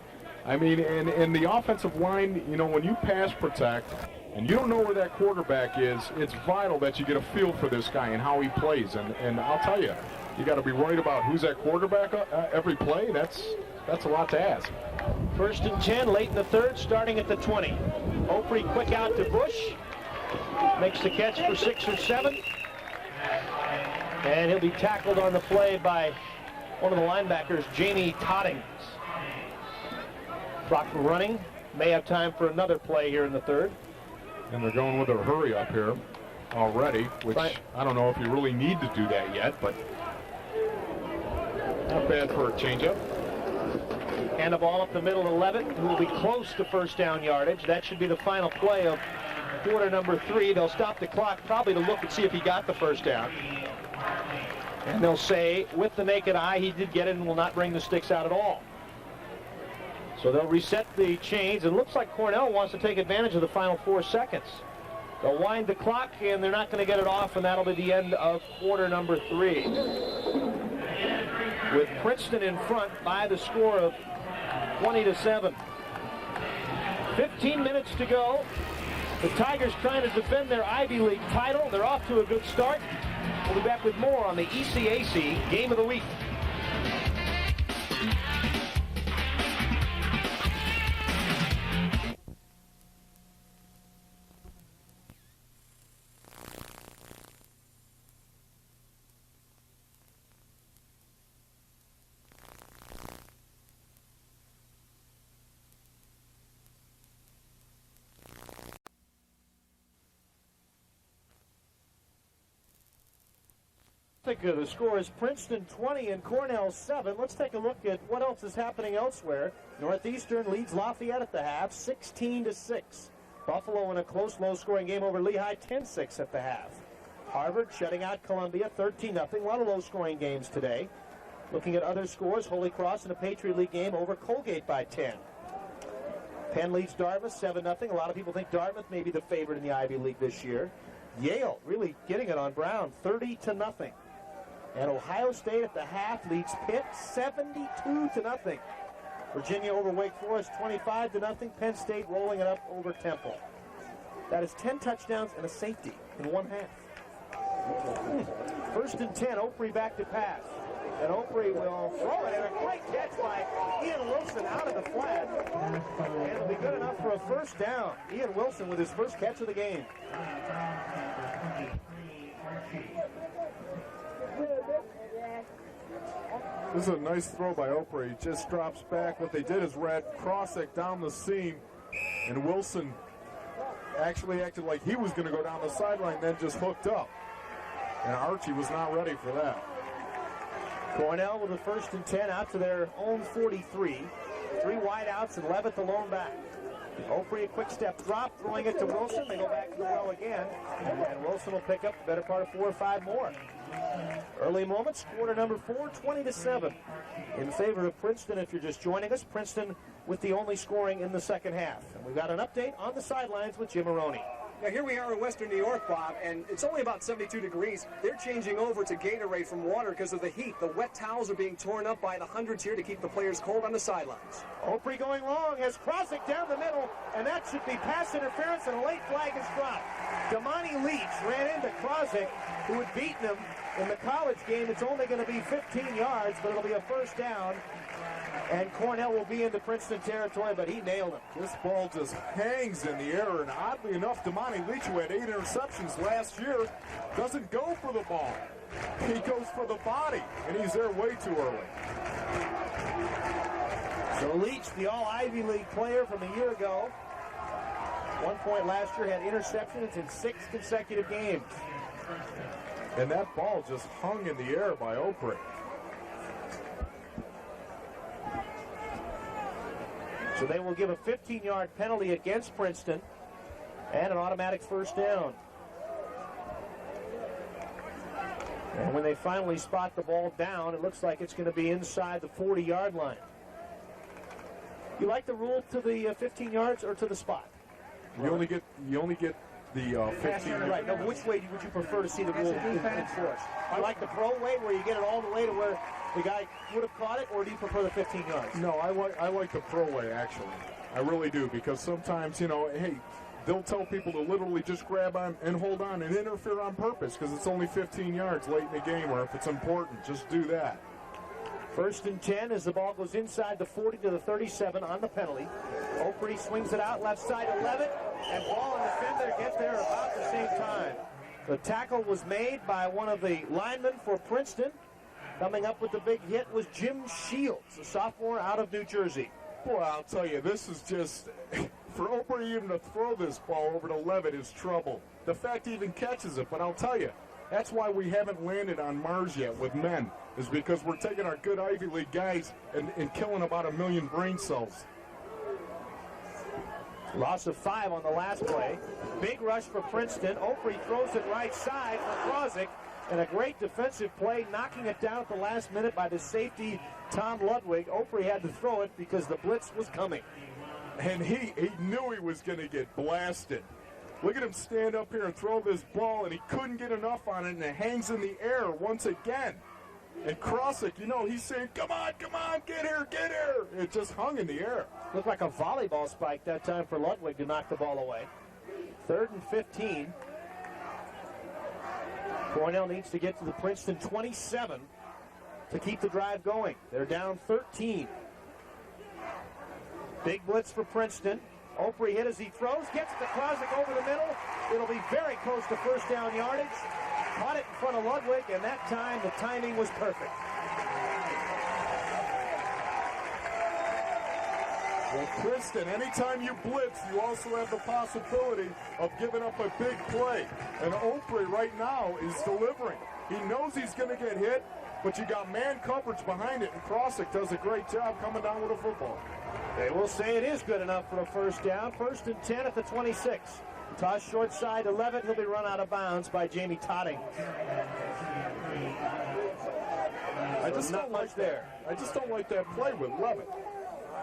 I mean, and the offensive line, when you pass protect and you don't know where that quarterback is, it's vital that you get a feel for this guy and how he plays. And I'll tell you, you got to be worried about who's that quarterback every play. That's a lot to ask. First and 10, late in the third, starting at the 20. Opre quick out to Bush. Makes the catch for 6 or 7. And he'll be tackled on the play by one of the linebackers, Jamie Toddings. Clock running. May have time for another play here in the third. And they're going with a hurry up here already, which right. I don't know if you really need to do that yet, but not bad for a changeup. And the ball up the middle, 11, who will be close to first down yardage. That should be the final play of quarter number 3. They'll stop the clock probably to look and see if he got the first down. And they'll say, with the naked eye, he did get it and will not bring the sticks out at all. So they'll reset the chains. It looks like Cornell wants to take advantage of the final 4 seconds. They'll wind the clock, and they're not going to get it off, and that'll be the end of quarter number 3. With Princeton in front by the score of 20-7. 15 minutes to go. The Tigers trying to defend their Ivy League title. They're off to a good start. We'll be back with more on the ECAC Game of the Week. The score is Princeton 20 and Cornell 7. Let's take a look at what else is happening elsewhere. Northeastern leads Lafayette at the half, 16-6. Buffalo in a close, low-scoring game over Lehigh, 10-6 at the half. Harvard shutting out Columbia, 13-0. A lot of low-scoring games today. Looking at other scores, Holy Cross in a Patriot League game over Colgate by 10. Penn leads Dartmouth 7-0. A lot of people think Dartmouth may be the favorite in the Ivy League this year. Yale really getting it on Brown, 30-0. And Ohio State at the half leads Pitt 72-0. Virginia over Wake Forest 25-0. Penn State rolling it up over Temple. That is 10 touchdowns and a safety in one half. First and 10, Opre back to pass. And Opre will throw it, and a great catch by Ian Wilson out of the flat. And it'll be good enough for a first down. Ian Wilson with his first catch of the game. This is a nice throw by Opre. He just drops back. What they did is ran Crossick down the seam, and Wilson actually acted like he was going to go down the sideline, then just hooked up. And Archie was not ready for that. Cornell with the first and 10 out to their own 43. 3 wide outs and Levitt the lone back. Opre a quick step drop, throwing it to Wilson. They go back to the well again, and Wilson will pick up the better part of 4 or 5 more. Early moments, quarter number 4, 20-7 in favor of Princeton. If you're just joining us, Princeton with the only scoring in the second half. And we've got an update on the sidelines with Jim Maroney. Now here we are in Western New York, Bob, and it's only about 72 degrees. They're changing over to Gatorade from water because of the heat. The wet towels are being torn up by the hundreds here to keep the players cold on the sidelines. Opre going long, has Crossick down the middle, and that should be pass interference, and a late flag is dropped. Damani Leach ran into Crossick, who had beaten him in the college game. It's only going to be 15 yards, but it'll be a first down. And Cornell will be into Princeton territory, but he nailed him. This ball just hangs in the air, and oddly enough, Damani Leach, who had 8 interceptions last year, doesn't go for the ball. He goes for the body, and he's there way too early. So Leach, the all-Ivy League player from a year ago, 1 point last year, had interceptions in 6 consecutive games. And that ball just hung in the air by Opre. So they will give a 15-yard penalty against Princeton and an automatic first down. And when they finally spot the ball down, it looks like it's going to be inside the 40-yard line. You like the rule to the 15 yards or to the spot? You only get the 15. Right. No, which way would you prefer to see the rule enforced? I like the pro way, where you get it all the way to where the guy would have caught it, or do you prefer the 15 yards? No, I like the pro way, actually. I really do, because sometimes, hey, they'll tell people to literally just grab on and hold on and interfere on purpose because it's only 15 yards late in the game, or if it's important, just do that. First and 10 as the ball goes inside the 40 to the 37 on the penalty. Opre swings it out left side to Levitt, and ball and defender get there about the same time. The tackle was made by one of the linemen for Princeton. Coming up with the big hit was Jim Shields, a sophomore out of New Jersey. Boy, I'll tell you, this is just, for Opre even to throw this ball over to Levitt is trouble. The fact he even catches it, but I'll tell you, that's why we haven't landed on Mars yet with men, is because we're taking our good Ivy League guys and killing about 1 million brain cells. Loss of 5 on the last play. Big rush for Princeton. Opre throws it right side for Krozik. And a great defensive play, knocking it down at the last minute by the safety, Tom Ludwig. Opre had to throw it because the blitz was coming. And he knew he was going to get blasted. Look at him stand up here and throw this ball, and he couldn't get enough on it, and it hangs in the air once again. And Krozik, you know, he's saying, come on, get here. It just hung in the air. Looked like a volleyball spike that time for Ludwig to knock the ball away. 3rd and 15. Cornell needs to get to the Princeton 27 to keep the drive going. They're down 13. Big blitz for Princeton. Opre hit as he throws, gets it to Krozik over the middle. It'll be very close to first down yardage. Caught it in front of Ludwig, and that time the timing was perfect. Well, Princeton, anytime you blitz, you also have the possibility of giving up a big play. And Opre right now is delivering. He knows he's going to get hit, but you got man coverage behind it, and Krozik does a great job coming down with a football. They will say it is good enough for a first down. 1st and 10 at the 26. Toss short side to Levitt. He'll be run out of bounds by Jamie Totting. I just not much there. I just don't like that play with Levitt.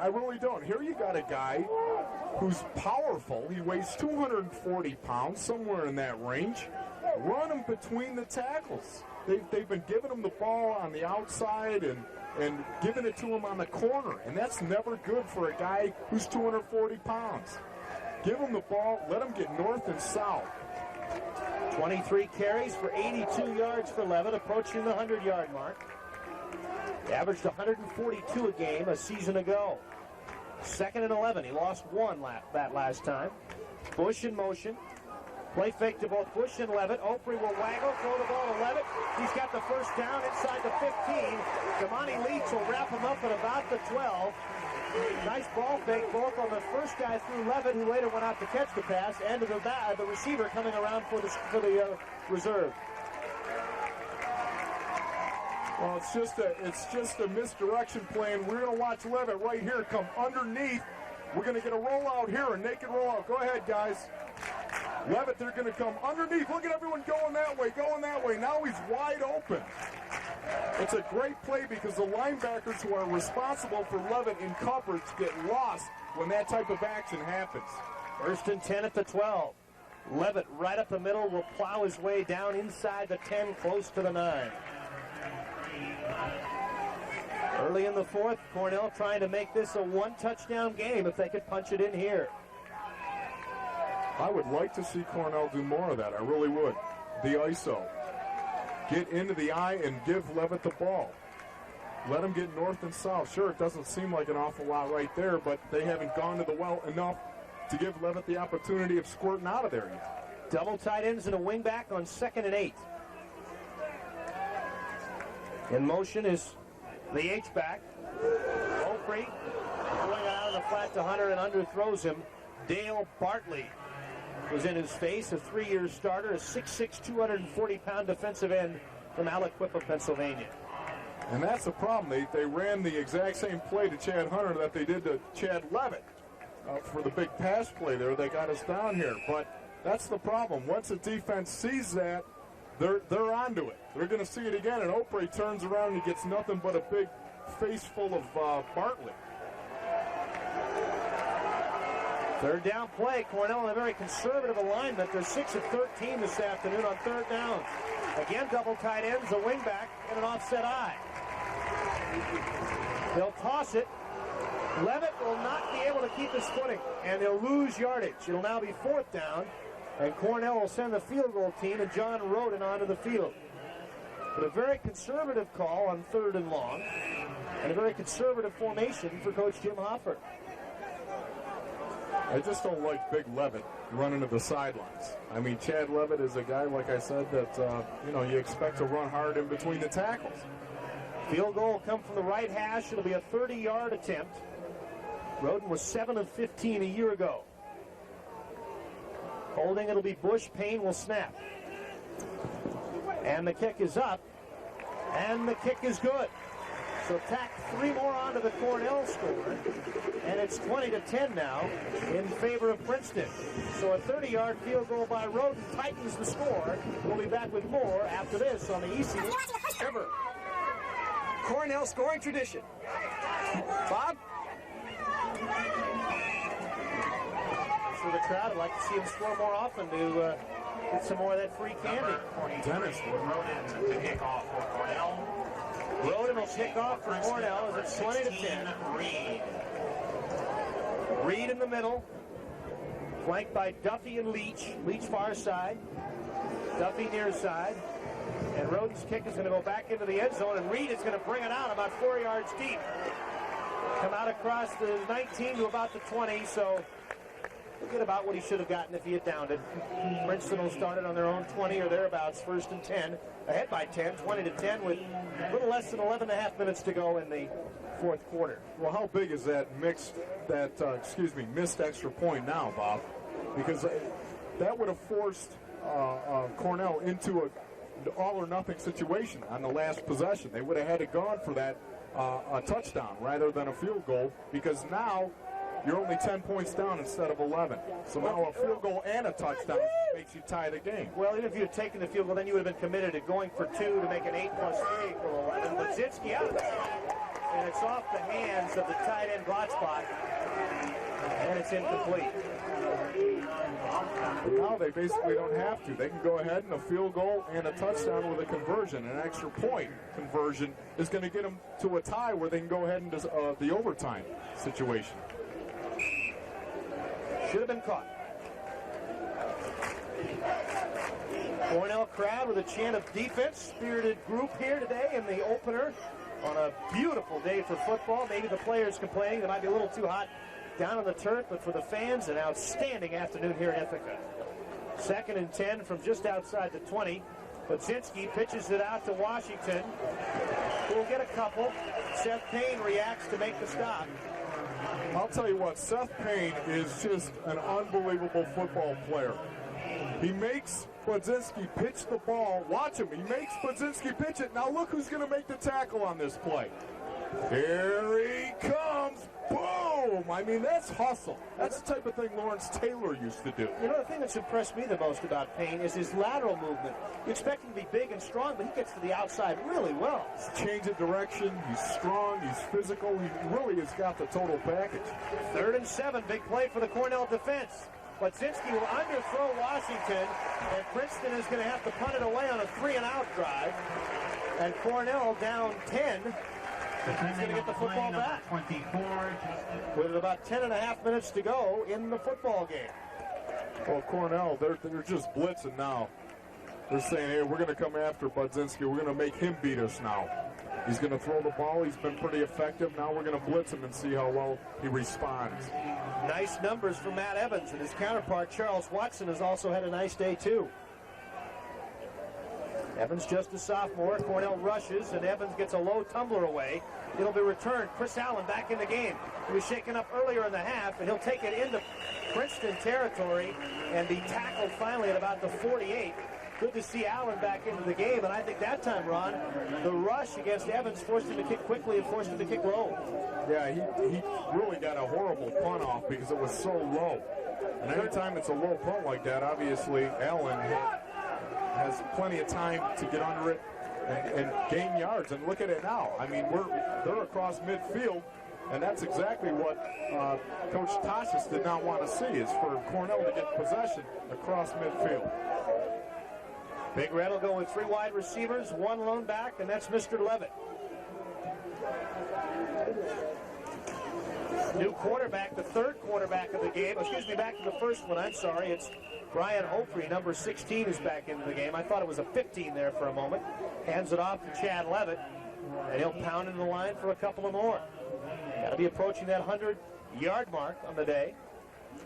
I really don't. Here you got a guy who's powerful. He weighs 240 pounds, somewhere in that range. Run him between the tackles. They've been giving him the ball on the outside and giving it to him on the corner, and that's never good for a guy who's 240 pounds. Give him the ball, let him get north and south. 23 carries for 82 yards for Levitt, approaching the 100-yard mark. He averaged 142 a game a season ago. 2nd and 11. He lost 1 that last time. Bush in motion. Play fake to both Bush and Levitt. Opre will waggle, throw the ball to Levitt. He's got the first down inside the 15. Damani Leach will wrap him up at about the 12. Nice ball fake, both on the first guy through Levitt, who later went out to catch the pass, and to the receiver coming around for the reserve. Well, it's just a misdirection play, and we're going to watch Levitt right here come underneath. We're going to get a rollout here, a naked rollout. Go ahead, guys. Levitt, they're going to come underneath. Look at everyone going that way. Now he's wide open. It's a great play because the linebackers who are responsible for Levitt in coverage get lost when that type of action happens. 1st and 10 at the 12. Levitt right up the middle will plow his way down inside the 10, close to the 9. Early in the 4th, Cornell trying to make this a 1-touchdown game if they could punch it in here. I would like to see Cornell do more of that. I really would. The ISO. Get into the eye and give Levitt the ball. Let him get north and south. Sure, it doesn't seem like an awful lot right there, but they haven't gone to the well enough to give Levitt the opportunity of squirting out of there yet. Double tight ends and a wing back on 2nd and 8. In motion is the H-back. Opre going out of the flat to Hunter and underthrows him. Dale Bartley was in his face, a 3-year starter, a 6'6", 240-pound defensive end from Aliquippa, Pennsylvania. And that's the problem. They ran the exact same play to Chad Hunter that they did to Chad Levitt for the big pass play there. They got us down here. But that's the problem. Once the defense sees that, they're onto it. They're going to see it again, and Opre turns around and he gets nothing but a big face full of Bartley. 3rd down play. Cornell in a very conservative alignment. They're 6 of 13 this afternoon on 3rd down. Again, double tight ends, a wing back, and an offset eye. They'll toss it. Levitt will not be able to keep his footing, and they'll lose yardage. It'll now be 4th down, and Cornell will send the field goal team and John Roden onto the field. But a very conservative call on 3rd and long. and a very conservative formation for Coach Jim Hofford. I just don't like Big Levitt running to the sidelines. I mean, Chad Levitt is a guy, like I said, that, you expect to run hard in between the tackles. Field goal will come from the right hash. It'll be a 30-yard attempt. Roden was 7 of 15 a year ago. Holding, it'll be Bush. Payne will snap. And the kick is up. And the kick is good. So tack 3 more onto the Cornell score. And it's 20-10 now in favor of Princeton. So a 30-yard field goal by Roden tightens the score. We'll be back with more after this on the EC. Ever. Cornell scoring tradition. Bob? For the crowd, I'd like to see him score more often to get some more of that free candy. Dennis Roden to kick off for Cornell. Roden will kick off for Cornell as it's 20-10. Reed in the middle, flanked by Duffy and Leach. Leach far side, Duffy near side. And Roden's kick is going to go back into the end zone, and Reed is going to bring it out about 4 yards deep. Come out across the 19 to about the 20, so forget about what he should have gotten if he had downed it. Princeton will start it on their own 20 or thereabouts, 1st and 10. Ahead by 10, 20-10 with a little less than 11.5 minutes to go in the 4th quarter. Well, how big is that missed extra point now, Bob? Because that would have forced Cornell into an all-or-nothing situation on the last possession. They would have had it gone for that a touchdown rather than a field goal, because now you're only 10 points down instead of 11. So now a field goal and a touchdown makes you tie the game. Well, even if you had taken the field goal, then you would have been committed to going for 2 to make it 8 plus 3 equal 11. But Zinski out. And it's off the hands of the tight end Glotzbach. And it's incomplete. Now they basically don't have to. They can go ahead and a field goal and a touchdown with a conversion. An extra point conversion is going to get them to a tie where they can go ahead and the overtime situation. Should have been caught. Cornell crowd with a chant of defense. Spirited group here today in the opener on a beautiful day for football. Maybe the players complaining they might be a little too hot down on the turf, but for the fans, an outstanding afternoon here in Ithaca. 2nd and 10 from just outside the 20. Budzinski pitches it out to Washington, who will get a couple. Seth Payne reacts to make the stop. I'll tell you what, Seth Payne is just an unbelievable football player. He makes Budzinski pitch the ball. Watch him. He makes Budzinski pitch it. Now look who's going to make the tackle on this play. Here he comes. Boom! I mean, that's hustle. That's the type of thing Lawrence Taylor used to do. You know, the thing that's impressed me the most about Payne is his lateral movement. You expect him to be big and strong, but he gets to the outside really well. Change of direction. He's strong. He's physical. He really has got the total package. 3rd and 7. Big play for the Cornell defense. Budzinski will underthrow Washington, and Princeton is going to have to punt it away on a 3-and-out drive. And Cornell down 10. He's going to get the football back. 24. With about 10.5 minutes to go in the football game. Well, Cornell, they're just blitzing now. They're saying, hey, we're going to come after Budzinski. We're going to make him beat us now. He's going to throw the ball. He's been pretty effective. Now we're going to blitz him and see how well he responds. Nice numbers for Matt Evans, and his counterpart, Charles Watson, has also had a nice day, too. Evans just a sophomore. Cornell rushes, and Evans gets a low tumbler away. It'll be returned. Chris Allen back in the game. He was shaken up earlier in the half, and he'll take it into Princeton territory and be tackled finally at about the 48. Good to see Allen back into the game, and I think that time, Ron, the rush against Evans forced him to kick quickly and forced him to kick low. Yeah, he really got a horrible punt off because it was so low. And anytime it's a low punt like that, obviously Allen has plenty of time to get under it and gain yards. And look at it now. I mean, they're across midfield, and that's exactly what Coach Tassis did not want to see, is for Cornell to get possession across midfield. Big Red will go with 3 wide receivers, 1 lone back, and that's Mr. Levitt. New quarterback, the third quarterback of the game. Excuse me, back to the first one. I'm sorry. It's Brian Opre, number 16, is back into the game. I thought it was a 15 there for a moment. Hands it off to Chad Levitt, and he'll pound into the line for a couple of more. Got to be approaching that 100-yard mark on the day.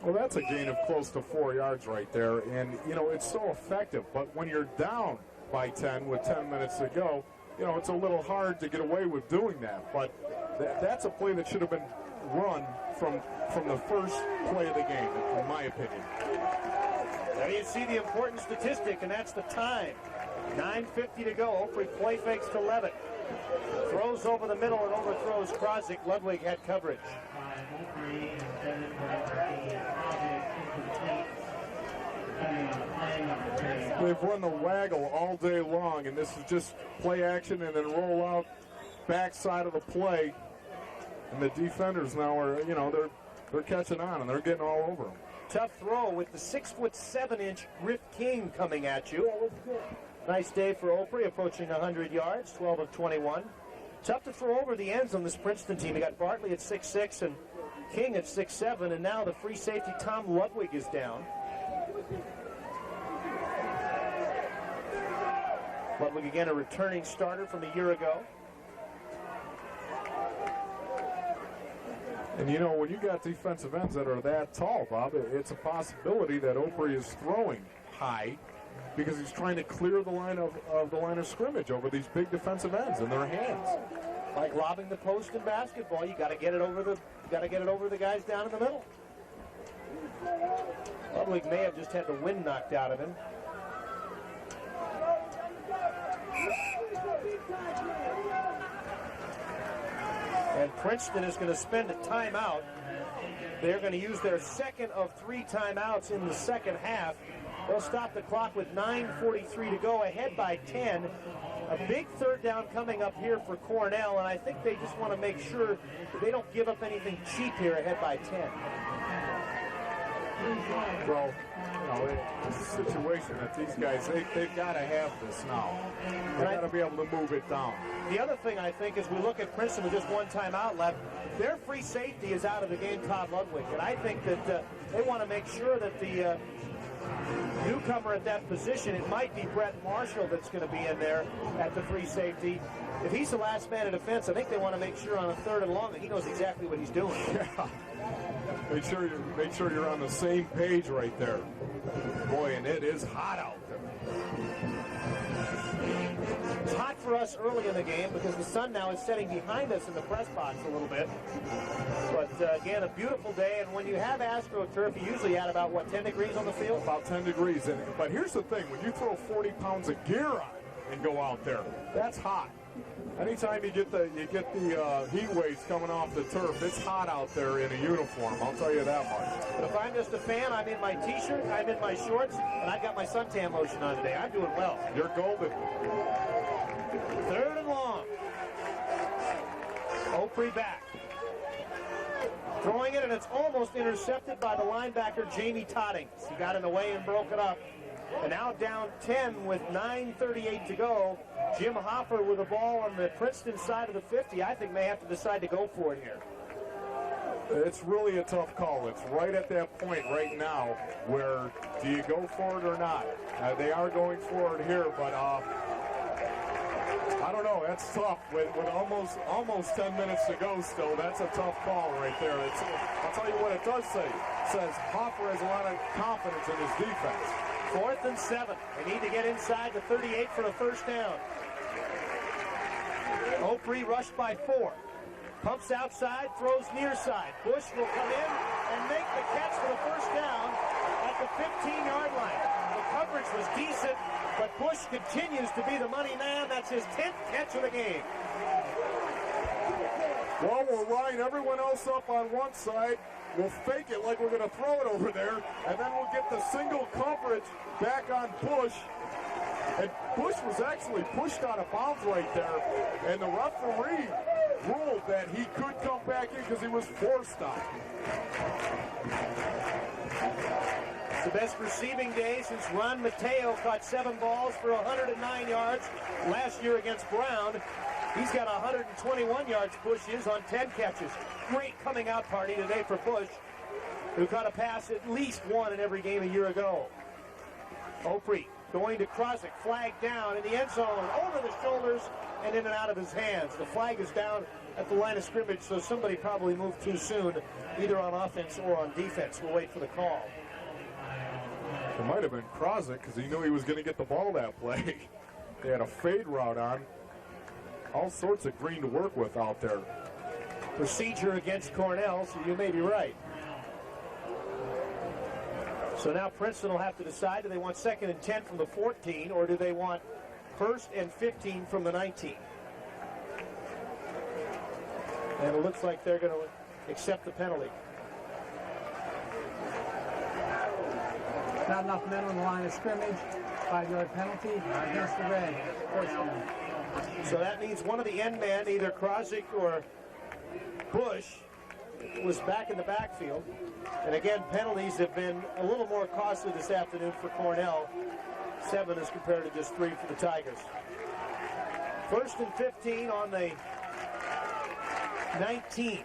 Well, that's a gain of close to 4 yards right there, and, you know, it's so effective. But when you're down by 10 with 10 minutes to go, you know, it's a little hard to get away with doing that. But that's a play that should have been run from the first play of the game, in my opinion. There you see the important statistic, and that's the time. 9:50 to go. Opre play fakes to Levitt. Throws over the middle and overthrows Krozik. Ludwig had coverage. They've run the waggle all day long, and this is just play action and then roll out backside of the play. And the defenders now are, you know, they're catching on, and they're getting all over them. Tough throw with the 6'7" Griff King coming at you. Nice day for Opre, approaching 100 yards, 12 of 21. Tough to throw over the ends on this Princeton team. You got Bartley at 6'6" and King at 6'7", and now the free safety Tom Ludwig is down. Ludwig again, a returning starter from a year ago. And, you know, when you got defensive ends that are that tall, Bob, it's a possibility that Opre is throwing high because he's trying to clear the line of the line of scrimmage over these big defensive ends in their hands. Like lobbing the post in basketball, you got to get it over the guys down in the middle. Ludwig may have just had the wind knocked out of him. And Princeton is going to spend a timeout. They're going to use their second of 3 timeouts in the second half. They'll stop the clock with 9:43 to go, ahead by 10. A big third down coming up here for Cornell, and I think they just want to make sure that they don't give up anything cheap here, ahead by 10. Well, you know, it's a situation that these guys, they've got to have this now. They've got to be able to move it down. The other thing I think is we look at Princeton with just one timeout left. Their free safety is out of the game, Todd Ludwig, and I think that they want to make sure that the newcomer at that position, it might be Brett Marshall that's going to be in there at the free safety. If he's the last man in defense, I think they want to make sure on a 3rd and long that he knows exactly what he's doing. Yeah. Make sure you're on the same page right there. Boy, and it is hot out there. It's hot for us early in the game because the sun now is setting behind us in the press box a little bit. But again, a beautiful day, and when you have AstroTurf, you usually add about, what, 10 degrees on the field? About 10 degrees. But here's the thing, when you throw 40 pounds of gear on and go out there, that's hot. Anytime you get the heat waves coming off the turf, it's hot out there in a uniform, I'll tell you that much. But if I'm just a fan, I'm in my t-shirt, I'm in my shorts, and I've got my suntan lotion on today. I'm doing well. You're golden. 3rd and long. Opre back. Throwing it, and it's almost intercepted by the linebacker, Jamie Toddings. He got in the way and broke it up. And now down 10 with 9:38 to go. Jim Hopper with the ball on the Princeton side of the 50. I think may have to decide to go for it here. It's really a tough call. It's right at that point right now where do you go for it or not? They are going for it here, but I don't know. That's tough. With almost 10 minutes to go still, that's a tough call right there. I'll tell you what it does say. It says Hopper has a lot of confidence in his defense. 4th and 7. They need to get inside the 38 for the first down. Opre rushed by 4. Pumps outside, throws near side. Bush will come in and make the catch for the first down at the 15-yard line. The coverage was decent, but Bush continues to be the money man. That's his 10th catch of the game. Well, we'll line everyone else up on one side. We'll fake it like we're going to throw it over there, and then we'll get the single coverage back on Bush. And Bush was actually pushed out of bounds right there, and the referee ruled that he could come back in because he was forced out. The best receiving day since Ron Mateo caught 7 balls for 109 yards last year against Brown. He's got 121 yards. Bush is on 10 catches. Great coming out party today for Bush, who caught a pass at least one in every game a year ago. Opre going to Krosick, flag down in the end zone, over the shoulders and in and out of his hands. The flag is down at the line of scrimmage, so somebody probably moved too soon, either on offense or on defense. We'll wait for the call. It might have been Krosick because he knew he was going to get the ball that play. They had a fade route on. All sorts of green to work with out there. Procedure against Cornell, so you may be right. So now Princeton will have to decide, do they want 2nd and 10 from the 14, or do they want 1st and 15 from the 19? And it looks like they're going to accept the penalty. Not enough men on the line of scrimmage. 5-yard penalty against the Red. So that means one of the end men, either Krosick or Bush, was back in the backfield. And again, penalties have been a little more costly this afternoon for Cornell. 7 as compared to just 3 for the Tigers. 1st and 15 on the 19.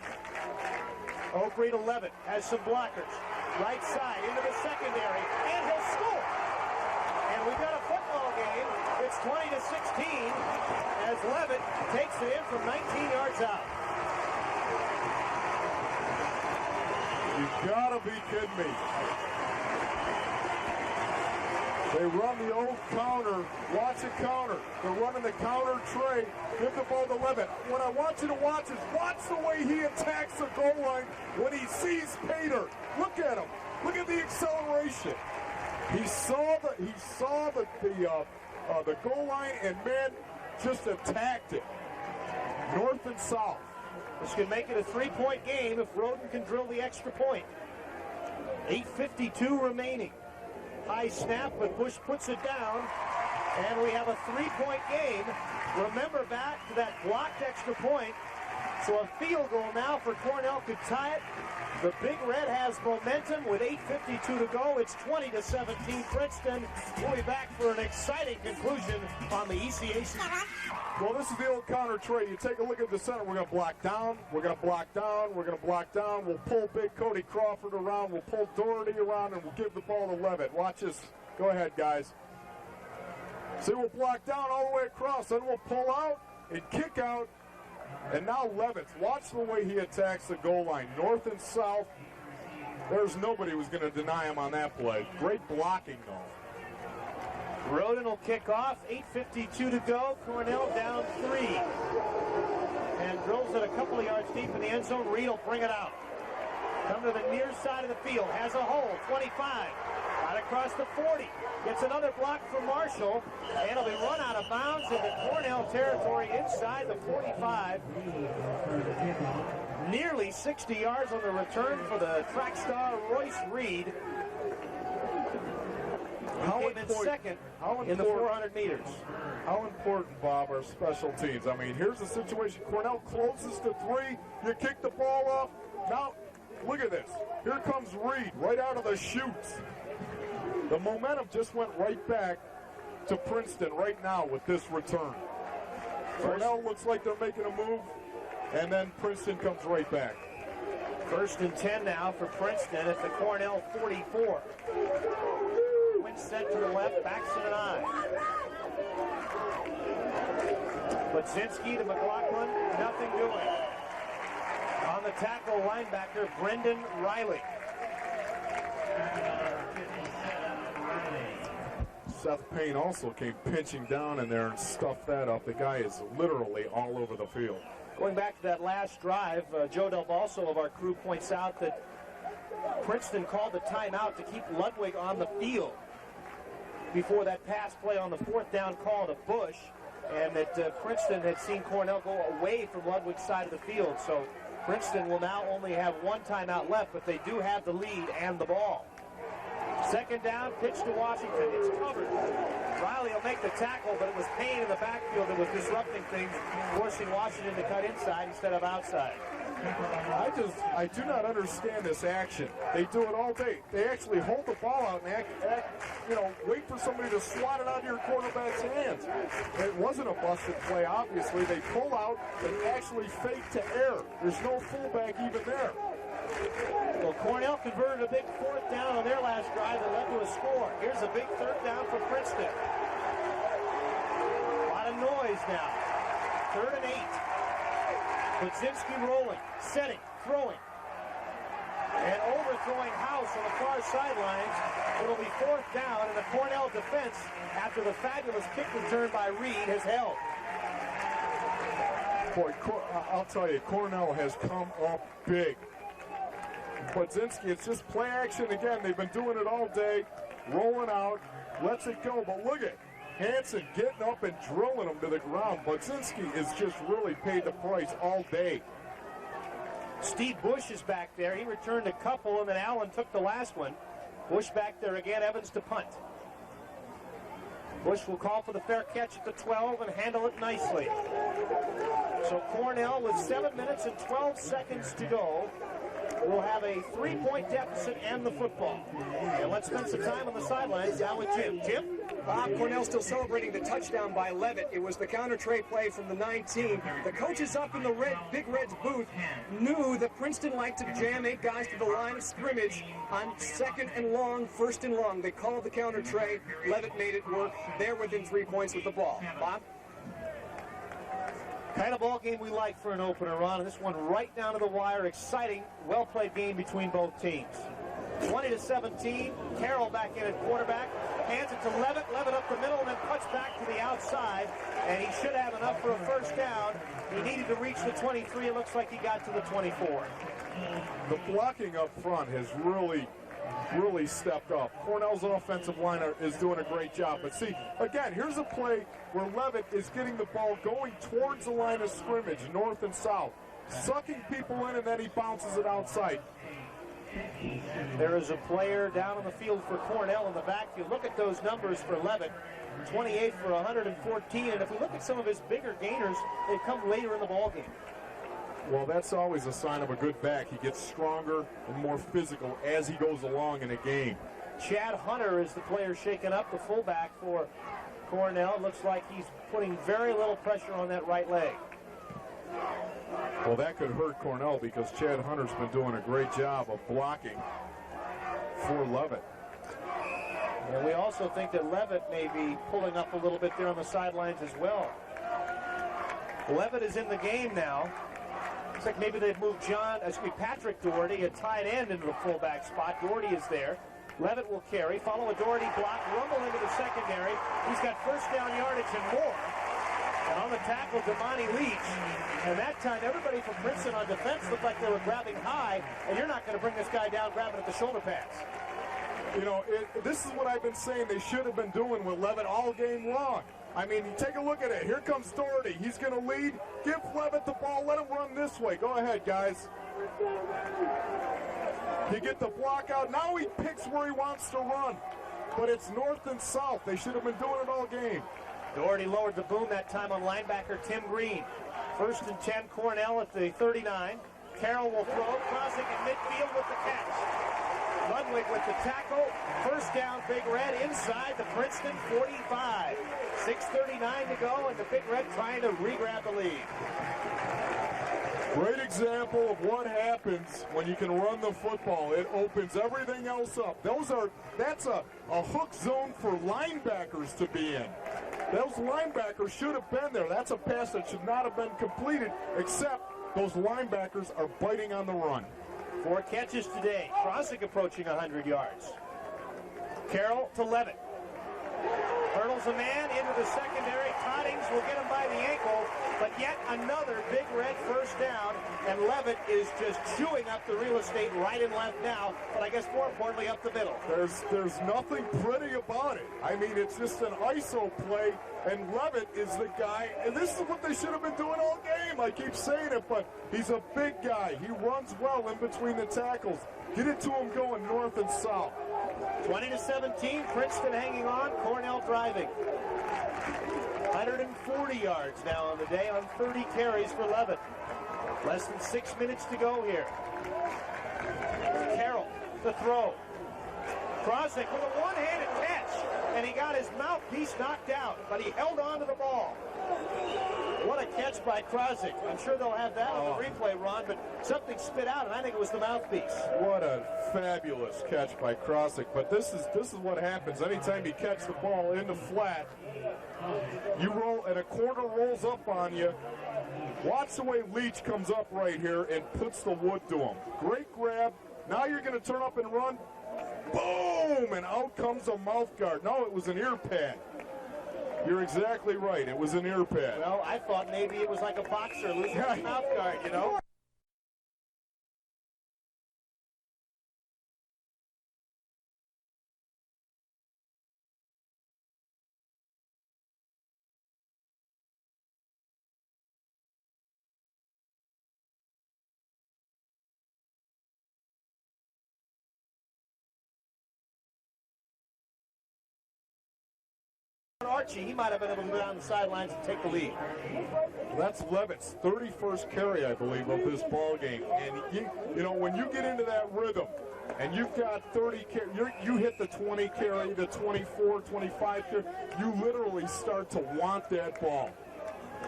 Opre to Levitt, has some blockers. Right side into the secondary, and he'll score. And we've got a football game. It's 20-16 as Levitt takes it in from 19 yards out. You gotta be kidding me. They run the old counter. Watch it counter. They're running the counter tray. Give the ball to Levitt. What I want you to watch is watch the way he attacks the goal line when he sees Pater. Look at him. Look at the acceleration. He saw the goal line and man just attacked it. North and south. This can make it a 3-point game if Roden can drill the extra point. 8:52 remaining. High snap, but Bush puts it down, and we have a 3-point game. Remember back to that blocked extra point. So a field goal now for Cornell could tie it. The Big Red has momentum with 8:52 to go. It's 20-17 Princeton. We'll be back for an exciting conclusion on the ECAC. Well, this is the old counter tray. You take a look at the center. We're going to block down. We're going to block down. We're going to block down. We'll pull big Cody Crawford around. We'll pull Doherty around, and we'll give the ball to Levitt. Watch this. Go ahead, guys. See, we'll block down all the way across. Then we'll pull out and kick out. And now Levitt, watch the way he attacks the goal line. North and south. There's nobody who's going to deny him on that play. Great blocking, though. Roden will kick off. 8:52 to go. Cornell down 3. And drills it a couple of yards deep in the end zone. Reed will bring it out. Come to the near side of the field. Has a hole. 25. Right across the 40. Gets another block from Marshall. And it'll be run out of bounds into Cornell territory inside the 45. Nearly 60 yards on the return for the track star Royce Reed. Came in second in the 400 meters. How important, Bob, are special teams? I mean, here's the situation. Cornell closes to 3. You kick the ball off. Now, look at this. Here comes Reed right out of the chutes. The momentum just went right back to Princeton right now with this return. Cornell looks like they're making a move, and then Princeton comes right back. 1st and 10 now for Princeton at the Cornell 44. Set to the left, backs in an eye. Budzinski to McLaughlin, nothing doing. On the tackle, linebacker Brendan Riley. Seth Payne also came pinching down in there and stuffed that up. The guy is literally all over the field. Going back to that last drive, Joe Del Balso of our crew points out that Princeton called the timeout to keep Ludwig on the field before that pass play on the 4th down call to Bush, and that Princeton had seen Cornell go away from Ludwig's side of the field. So Princeton will now only have 1 timeout left, but they do have the lead and the ball. 2nd down, pitch to Washington. It's covered. Riley will make the tackle, but it was Payne in the backfield that was disrupting things, forcing Washington to cut inside instead of outside. I do not understand this action. They do it all day. They actually hold the ball out and wait for somebody to swat it out of your quarterback's hands. It wasn't a busted play, obviously. They pull out and actually fake to error. There's no fullback even there. Well, Cornell converted a big fourth down on their last drive that led to a score. Here's a big third down for Princeton. A lot of noise now. 3rd and 8. Budzinski rolling, setting, throwing, and overthrowing House on the far sidelines. It'll be 4th down, and the Cornell defense, after the fabulous kick return by Reed, has held. Boy, I'll tell you, Cornell has come up big. Budzinski, it's just play action again. They've been doing it all day, rolling out, lets it go, but look at Hansen getting up and drilling him to the ground. Budzinski is just really paid the price all day. Steve Bush is back there. He returned a couple, and then Allen took the last one. Bush back there again, Evans to punt. Bush will call for the fair catch at the 12 and handle it nicely. So Cornell, with 7 minutes and 12 seconds to go, will have a 3-point deficit and the football. And let's spend some time on the sidelines now with Jim. Jim? Bob, Cornell still celebrating the touchdown by Levitt. It was the counter tray play from the 19. The coaches up in the Big Red's booth knew that Princeton liked to jam 8 guys to the line of scrimmage on 2nd and long, 1st and long. They called the counter tray. Levitt made it work. They're within 3 points with the ball. Bob? Kind of ball game we like for an opener, Ron. And this one right down to the wire. Exciting, well-played game between both teams. 20-17. Carroll back in at quarterback. Hands it to Levitt. Levitt up the middle and then cuts back to the outside. And he should have enough for a first down. He needed to reach the 23. It looks like he got to the 24. The blocking up front has really stepped up. Cornell's offensive line is doing a great job. But see, again, here's a play where Levitt is getting the ball going towards the line of scrimmage, north and south, sucking people in, and then he bounces it outside. There is a player down on the field for Cornell in the backfield. Look at those numbers for Levitt. 28 for 114. And if we look at some of his bigger gainers, they come later in the ballgame. Well, that's always a sign of a good back. He gets stronger and more physical as he goes along in a game. Chad Hunter is the player shaking up, the fullback for Cornell. It looks like he's putting very little pressure on that right leg. Well, that could hurt Cornell because Chad Hunter's been doing a great job of blocking for Levitt. And we also think that Levitt may be pulling up a little bit there on the sidelines as well. Levitt is in the game now. Looks like maybe they've moved Patrick Doherty, a tight end, into the fullback spot. Doherty is there. Levitt will carry, follow a Doherty block, rumble into the secondary. He's got first down yardage and more. And on the tackle, Damani Leach. And that time, everybody from Princeton on defense looked like they were grabbing high, and you're not going to bring this guy down grabbing at the shoulder pads. You know, this is what I've been saying they should have been doing with Levitt all game long. I mean, you take a look at it. Here comes Doherty. He's going to lead. Give Levitt the ball. Let him run this way. Go ahead, guys. You get the block out. Now he picks where he wants to run. But it's north and south. They should have been doing it all game. Doherty lowered the boom that time on linebacker Tim Green. 1st and 10, Cornell at the 39. Carroll will throw, crossing at midfield with the catch. Ludwig with the tackle. First down, Big Red inside the Princeton 45. 6:39 to go, and the Big Red trying to re-grab the lead. Great example of what happens when you can run the football. It opens everything else up. That's a hook zone for linebackers to be in. Those linebackers should have been there. That's a pass that should not have been completed, except those linebackers are biting on the run. 4 catches today. Crossing approaching 100 yards. Carroll to Levitt. Hurdles a man into the secondary. Toddings will get him by the ankle, but yet another Big Red first down, and Levitt is just chewing up the real estate right and left now, but I guess more importantly up the middle. There's nothing pretty about it. I mean, it's just an ISO play, and Levitt is the guy, and this is what they should have been doing all game. I keep saying it, but he's a big guy. He runs well in between the tackles. Get it to him going north and south. 20-17, Princeton hanging on, Cornell driving. 140 yards now on the day on 30 carries for Levitt. Less than 6 minutes to go here. Carroll, the throw. Krosick with a one-handed catch, and he got his mouthpiece knocked out, but he held on to the ball. What a catch by Krosick. I'm sure they'll have that on the replay, Ron, but something spit out, and I think it was the mouthpiece. What a fabulous catch by Krosick. But this is what happens. Anytime you catch the ball in the flat, you roll, and a corner rolls up on you. Watch the way Leach comes up right here and puts the wood to him. Great grab. Now you're going to turn up and run. Boom! And out comes a mouth guard. No, it was an ear pad. You're exactly right. It was an ear pad. Well, I thought maybe it was like a boxer losing his mouth guard, you know? Archie, he might have been able to go down the sidelines and take the lead. That's Levitt's 31st carry, I believe, of this ball game. And you know, when you get into that rhythm and you've got 30 carry, you hit the 20 carry, the 24, 25 carry, you literally start to want that ball.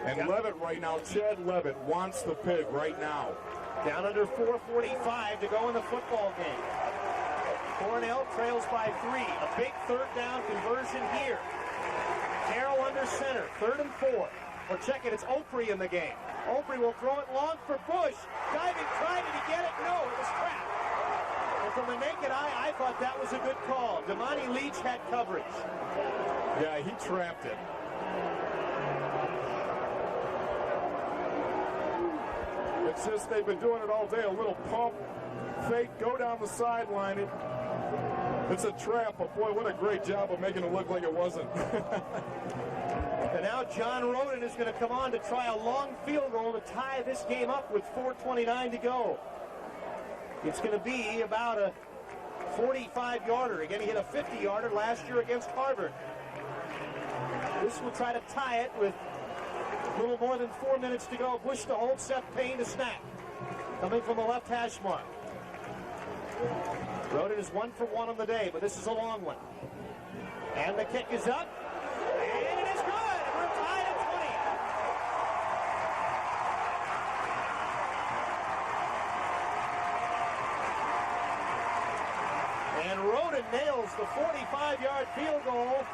And Levitt right now, Chad Levitt wants the pig right now. Down under 4:45 to go in the football game. Cornell trails by 3. A big third down conversion here. Carroll under center, 3rd and 4. Or check it, it's Opre in the game. Opre will throw it long for Bush. Diving, trying to get it. No, it was trapped. And from the naked eye, I thought that was a good call. Damani Leach had coverage. Yeah, he trapped it. It's just they've been doing it all day. A little pump, fake, go down the sideline. It's a trap, but boy, what a great job of making it look like it wasn't. And now John Roden is going to come on to try a long field goal to tie this game up with 4:29 to go. It's going to be about a 45-yarder. Again, he hit a 50-yarder last year against Harvard. This will try to tie it with a little more than 4 minutes to go. Bush to hold, Seth Payne to snap. Coming from the left hash mark. Roden is 1 for 1 on the day, but this is a long one. And the kick is up. And it is good. We're tied at 20. And Roden nails the 45-yard field goal.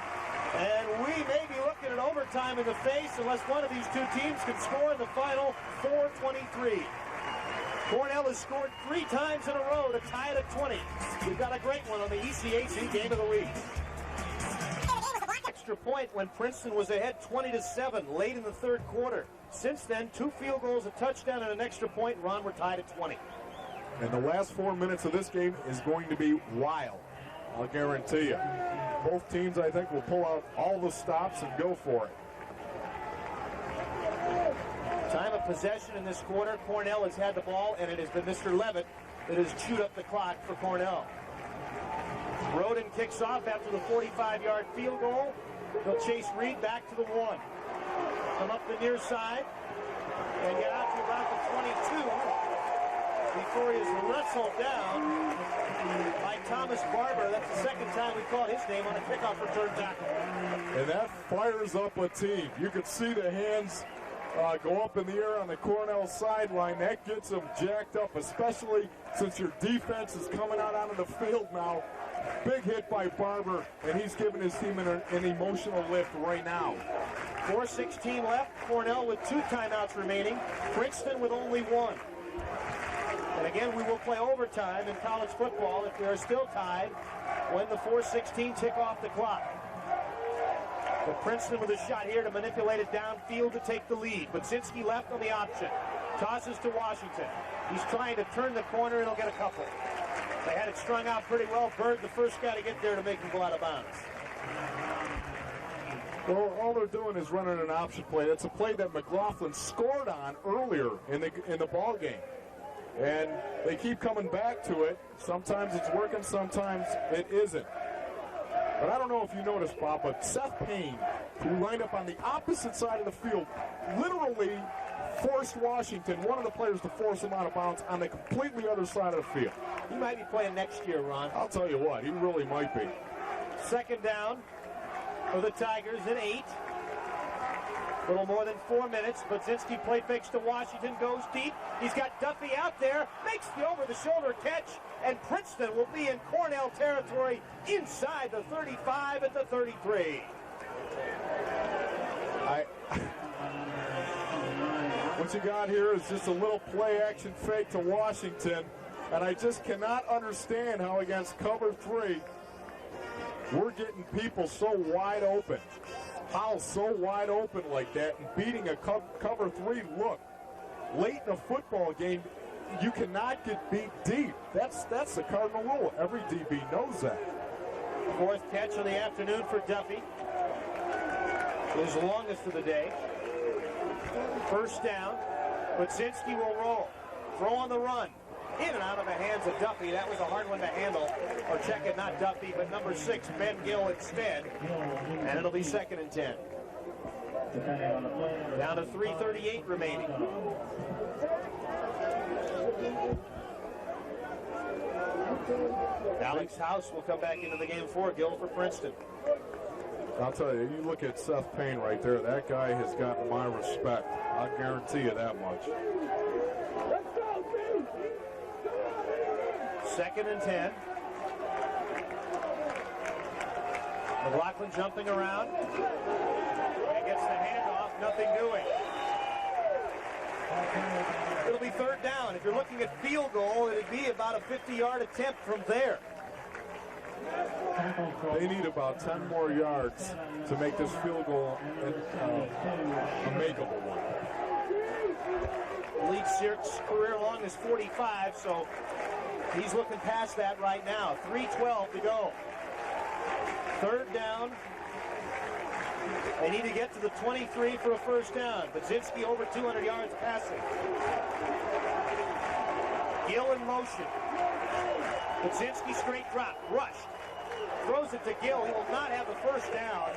And we may be looking at overtime in the face unless one of these two teams can score in the final 4:23. Cornell has scored 3 times in a row to tie it at 20. We've got a great one on the ECAC Game of the Week. Extra point when Princeton was ahead 20-7 late in the 3rd quarter. Since then, 2 field goals, a touchdown, and an extra point. Ron, we're tied at 20. And the last 4 minutes of this game is going to be wild. I'll guarantee you. Both teams, I think, will pull out all the stops and go for it. Time of possession in this quarter. Cornell has had the ball, and it has been Mr. Levitt that has chewed up the clock for Cornell. Roden kicks off after the 45-yard field goal. He'll chase Reed back to the 1. Come up the near side and get out to about the 22 before he is wrestled down by Thomas Barber. That's the second time we called his name on a kickoff return tackle. And that fires up a team. You can see the hands go up in the air on the Cornell sideline. That gets them jacked up, especially since your defense is coming out onto the field now. Big hit by Barber, and he's giving his team an emotional lift right now. 4:16 left. Cornell with 2 timeouts remaining. Princeton with only 1. And again, we will play overtime in college football if we are still tied when the 4:16 tick off the clock. But Princeton with a shot here to manipulate it downfield to take the lead. But Budzinski left on the option. Tosses to Washington. He's trying to turn the corner and he'll get a couple. They had it strung out pretty well. Bird, the first guy to get there to make him go out of bounds. Well, all they're doing is running an option play. That's a play that McLaughlin scored on earlier in the ball game. And they keep coming back to it. Sometimes it's working, sometimes it isn't. But I don't know if you noticed, Bob, but Seth Payne, who lined up on the opposite side of the field, literally forced Washington, one of the players, to force him out of bounds on the completely other side of the field. He might be playing next year, Ron. I'll tell you what, he really might be. Second down for the Tigers at 8. A little more than 4 minutes. Budzinski play fakes to Washington, goes deep. He's got Duffy out there, makes the over-the-shoulder catch, and Princeton will be in Cornell territory inside the 35 at the 33. What you got here is just a little play-action fake to Washington, and I just cannot understand how against cover 3 we're getting people so wide open. How so wide open like that and beating a cover 3 look. Late in a football game, you cannot get beat deep. That's the cardinal rule. Every DB knows that. Fourth catch of the afternoon for Duffy. His longest of the day. First down. Budzinski will roll. Throw on the run. In and out of the hands of Duffy. That was a hard one to handle. Or check it, not Duffy, but number 6, Ben Gill instead. And it'll be 2nd and 10. Down to 3:38 remaining. Alex House will come back into the game for Gill for Princeton. I'll tell you, you look at Seth Payne right there, that guy has gotten my respect. I'll guarantee you that much. 2nd and 10. McLaughlin jumping around. And gets the handoff, nothing doing. It'll be 3rd down. If you're looking at field goal, it'd be about a 50-yard attempt from there. They need about 10 more yards to make this field goal a makeable one. Lead Search's career long is 45, so he's looking past that right now. 3:12 to go. 3rd down. They need to get to the 23 for a first down. Budzinski over 200 yards passing. Gill in motion. Budzinski straight drop. Rushed. Throws it to Gill. He will not have the first down.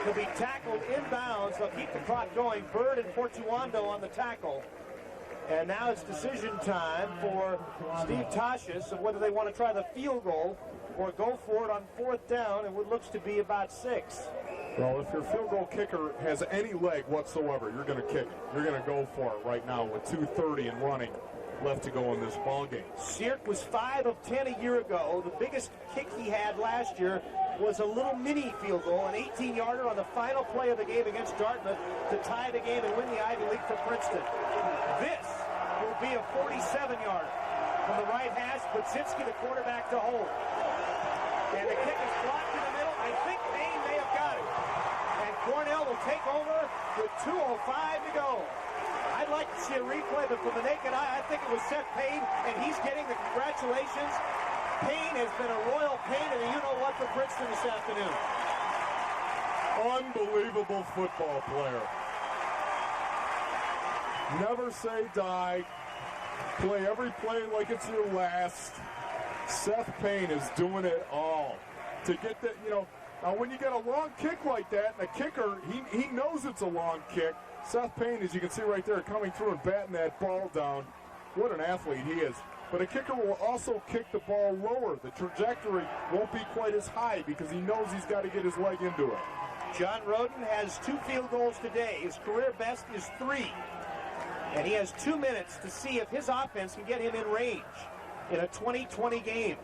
He'll be tackled inbounds. They'll keep the clock going. Bird and Portuando on the tackle. And now it's decision time for Steve Tashius of whether they want to try the field goal or go for it on 4th down and what looks to be about 6. Well, if your field goal kicker has any leg whatsoever, you're going to kick it. You're going to go for it right now with 2:30 and running left to go in this ball game. Search was 5 of 10 a year ago. The biggest kick he had last year was a little mini field goal, an 18-yarder on the final play of the game against Dartmouth to tie the game and win the Ivy League for Princeton. This will be a 47-yarder from the right hash. Budzinski, the quarterback, to hold. And the kick is blocked in the middle. I think Payne may have got it. And Cornell will take over with 2:05 to go. I'd like to see a replay, but from the naked eye, I think it was Seth Payne, and he's getting the congratulations. Payne has been a royal pain in the you-know-what for Princeton this afternoon. Unbelievable football player. Never say die. Play every play like it's your last. Seth Payne is doing it all to get that, now when you get a long kick like that, and a kicker, he knows it's a long kick. Seth Payne, as you can see right there, coming through and batting that ball down. What an athlete he is. But a kicker will also kick the ball lower. The trajectory won't be quite as high because he knows he's got to get his leg into it. John Roden has 2 field goals today. His career best is 3. And he has 2 minutes to see if his offense can get him in range in a 2020 game.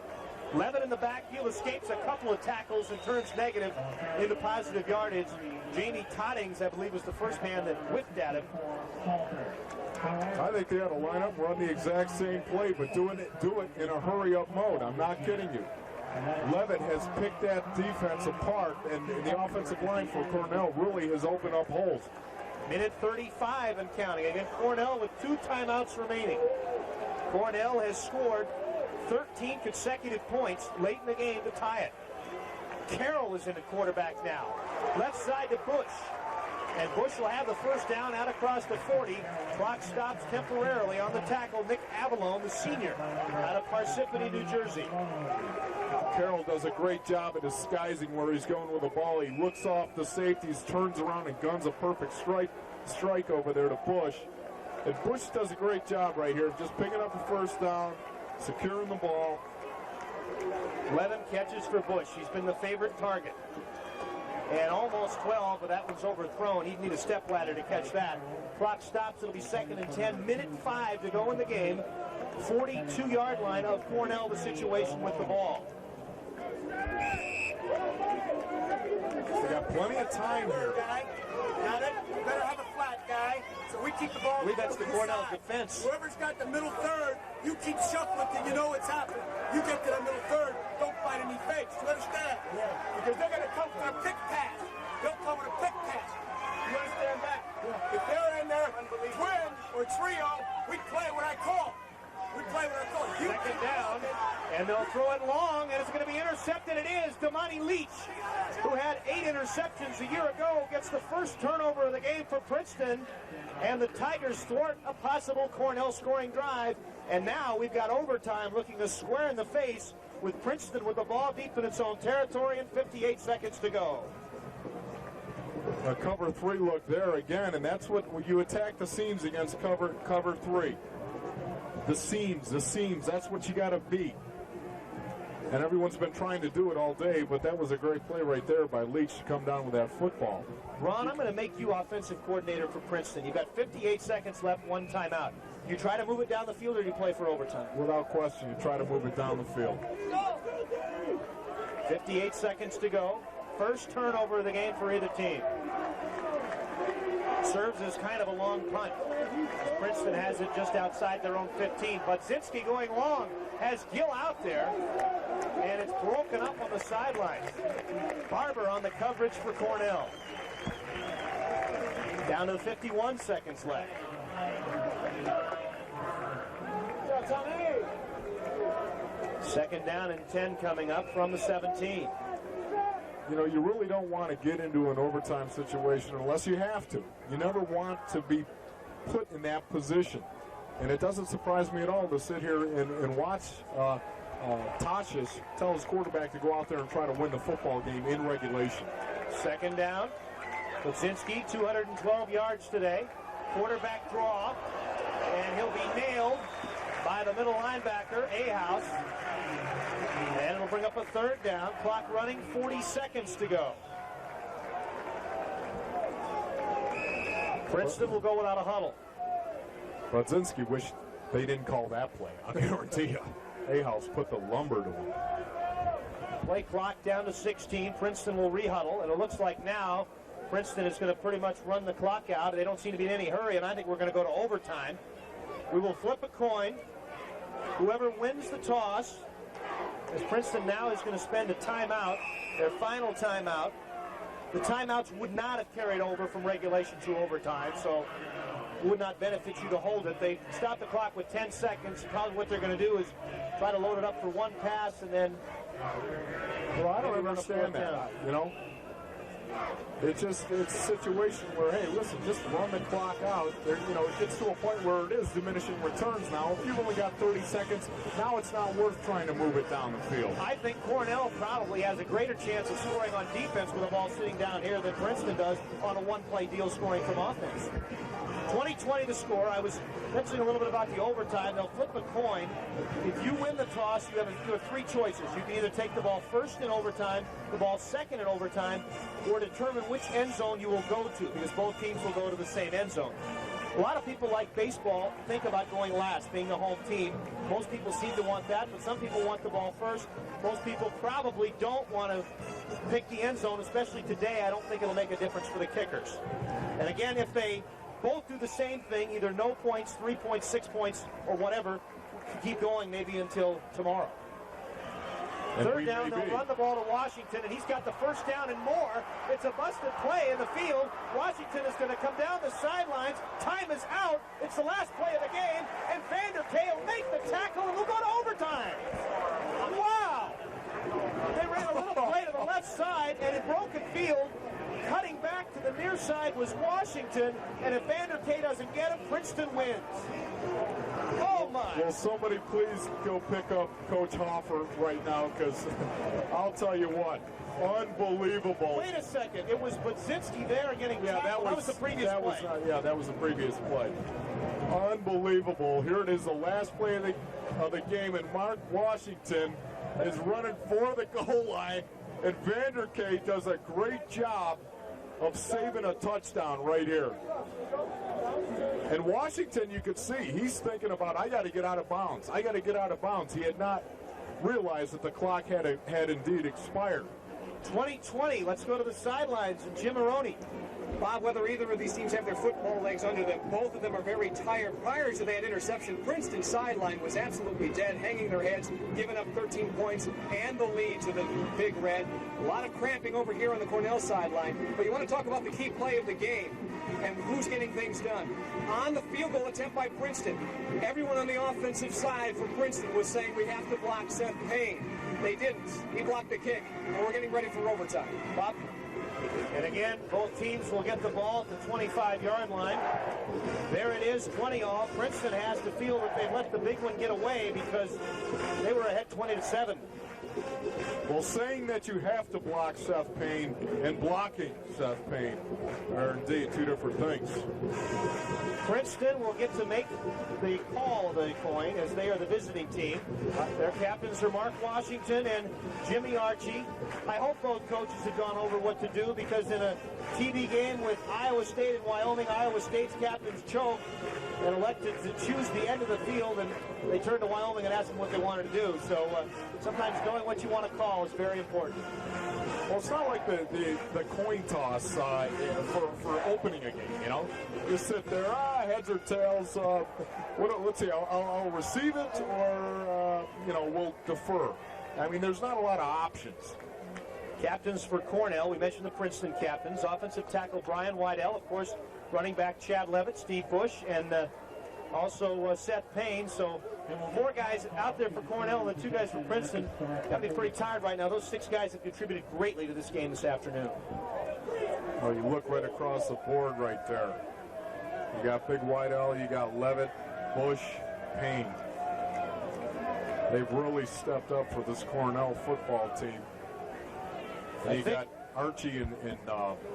Levin in the backfield escapes a couple of tackles and turns negative into positive yardage. Jamie Toddings, I believe, was the first man that whipped at him. I think they ought to line up and run the exact same play, but do it in a hurry-up mode. I'm not kidding you. Levitt has picked that defense apart, and the offensive line for Cornell really has opened up holes. Minute 35 and counting. Again, Cornell with 2 timeouts remaining. Cornell has scored 13 consecutive points late in the game to tie it. Carroll is in the quarterback now. Left side to Bush. And Bush will have the first down out across the 40. Clock stops temporarily on the tackle. Nick Avalone, the senior, out of Parsippany, New Jersey. Carroll does a great job of disguising where he's going with the ball. He looks off the safeties, turns around, and guns a perfect strike over there to Bush. And Bush does a great job right here, just picking up a first down, securing the ball. 11 catches for Bush. He's been the favorite target. And almost 12, but that one's overthrown. He'd need a stepladder to catch that. Clock stops. It'll be 2nd and 10. Minute 5 to go in the game. 42-yard line of Cornell, the situation with the ball. They got plenty of time here. Got it? You better have a flat guy, so we keep the ball. I believe that's the Cornell defense. Whoever's got the middle third, you keep shuffling till you know it's happening. You get to the middle third, don't fight any fakes. You understand? Yeah. Because they're going to come for a pick pass. They'll come with a pick pass. You understand that? Yeah. If they're in there, twin or trio, we play what I call. We play what I call. Second down, and they'll throw it long, and it's going to be intercepted. It is Damani Leach, who had 8 interceptions a year ago, gets the first turnover of the game for Princeton, and the Tigers thwart a possible Cornell scoring drive. And now we've got overtime looking to square in the face with Princeton with the ball deep in its own territory and 58 seconds to go. A cover 3 look there again, and that's what you attack the seams against cover 3. The seams, that's what you got to beat. And everyone's been trying to do it all day, but that was a great play right there by Leach to come down with that football. Ron, I'm going to make you offensive coordinator for Princeton. You've got 58 seconds left, 1 timeout. You try to move it down the field, or do you play for overtime? Without question, you try to move it down the field. 58 seconds to go. First turnover of the game for either team. Serves as kind of a long punt. Princeton has it just outside their own 15. Budzinski going long, has Gill out there, and it's broken up on the sidelines. Barber on the coverage for Cornell. Down to 51 seconds left. Second down and 10 coming up from the 17. You know, you really don't want to get into an overtime situation unless you have to. You never want to be put in that position. And it doesn't surprise me at all to sit here and watch Tashish tell his quarterback to go out there and try to win the football game in regulation. Second down. Budzinski, 212 yards today. Quarterback draw, and he'll be nailed by the middle linebacker, Ahouse. And it'll bring up a third down. Clock running, 40 seconds to go. Princeton will go without a huddle. Budzinski wished they didn't call that play. I guarantee you. Ahouse put the lumber to him. Play clock down to 16. Princeton will rehuddle, and it looks like now Princeton is going to pretty much run the clock out. They don't seem to be in any hurry, and I think we're going to go to overtime. We will flip a coin. Whoever wins the toss, as Princeton now is going to spend a timeout, their final timeout. The timeouts would not have carried over from regulation to overtime, so it would not benefit you to hold it. They stop the clock with 10 seconds. Probably what they're going to do is try to load it up for one pass and then... Well, I don't understand that, you know? It's a situation where, hey, listen, just run the clock out. There, you know, it gets to a point where it is diminishing returns now. If you've only got 30 seconds, now it's not worth trying to move it down the field. I think Cornell probably has a greater chance of scoring on defense with the ball sitting down here than Princeton does on a one-play deal scoring from offense. 20-20 the score. I was mentioning a little bit about the overtime. They'll flip a coin. If you win the toss, you have 3 choices. You can either take the ball first in overtime, the ball second in overtime, or determine which end zone you will go to, because both teams will go to the same end zone. A lot of people like baseball think about going last, being the home team. Most people seem to want that, but some people want the ball first. Most people probably don't want to pick the end zone, especially today. I don't think it'll make a difference for the kickers. And again, if they both do the same thing, either no points, 3 points, 6 points, or whatever, keep going maybe until tomorrow. Third down, they'll run the ball to Washington, and he's got the first down and more. It's a busted play in the field. Washington is going to come down the sidelines. Time is out. It's the last play of the game, and Vanderkay will make the tackle, and we'll go to overtime. Wow! They ran a little play to the left side, and in broken field, Cutting back to the near side was Washington, and if Vanderkay doesn't get him, Princeton wins. Oh, my. Will somebody please go pick up Coach Hoffer right now, because I'll tell you what, unbelievable. Wait a second. It was Budzinski there getting tackled. That was the previous play. That was the previous play. Unbelievable. Here it is, the last play of the game, and Mark Washington is running for the goal line, and Vanderkay does a great job of saving a touchdown right here. And Washington, you could see, he's thinking about, I got to get out of bounds. I got to get out of bounds. He had not realized that the clock had indeed expired. 2020, let's go to the sidelines, and Jim Maroney. Bob, whether either of these teams have their football legs under them, both of them are very tired. Prior to that interception, Princeton's sideline was absolutely dead, hanging their heads, giving up 13 points and the lead to the Big Red. A lot of cramping over here on the Cornell sideline. But you want to talk about the key play of the game and who's getting things done. On the field goal attempt by Princeton, everyone on the offensive side for Princeton was saying we have to block Seth Payne. They didn't. He blocked the kick, and we're getting ready for overtime. Bob? And again, both teams will get the ball at the 25-yard line. There it is, 20 all. Princeton has to feel that they've let the big one get away because they were ahead 20-7. Well, saying that you have to block Seth Payne and blocking Seth Payne are indeed two different things. Princeton will get to make the call of the coin as they are the visiting team. Their captains are Mark Washington and Jimmy Archie. I hope both coaches have gone over what to do, because in a TV game with Iowa State and Wyoming, Iowa State's captains choked and elected to choose the end of the field, and they turned to Wyoming and asked them what they wanted to do. So sometimes knowing what you want to call is very important. Well, it's not like the coin toss for opening a game, you know? You sit there, heads or tails. Let's see, I'll receive it, or, we'll defer. I mean, there's not a lot of options. Captains for Cornell, we mentioned the Princeton captains. Offensive tackle Brian Weidel, of course, running back Chad Levitt, Steve Bush, and also Seth Payne. So 4 guys out there for Cornell and the 2 guys for Princeton. Got to be pretty tired right now. Those 6 guys have contributed greatly to this game this afternoon. Oh, you look right across the board right there. You got Big Weidel, you got Levitt, Bush, Payne. They've really stepped up for this Cornell football team. And you got Archie and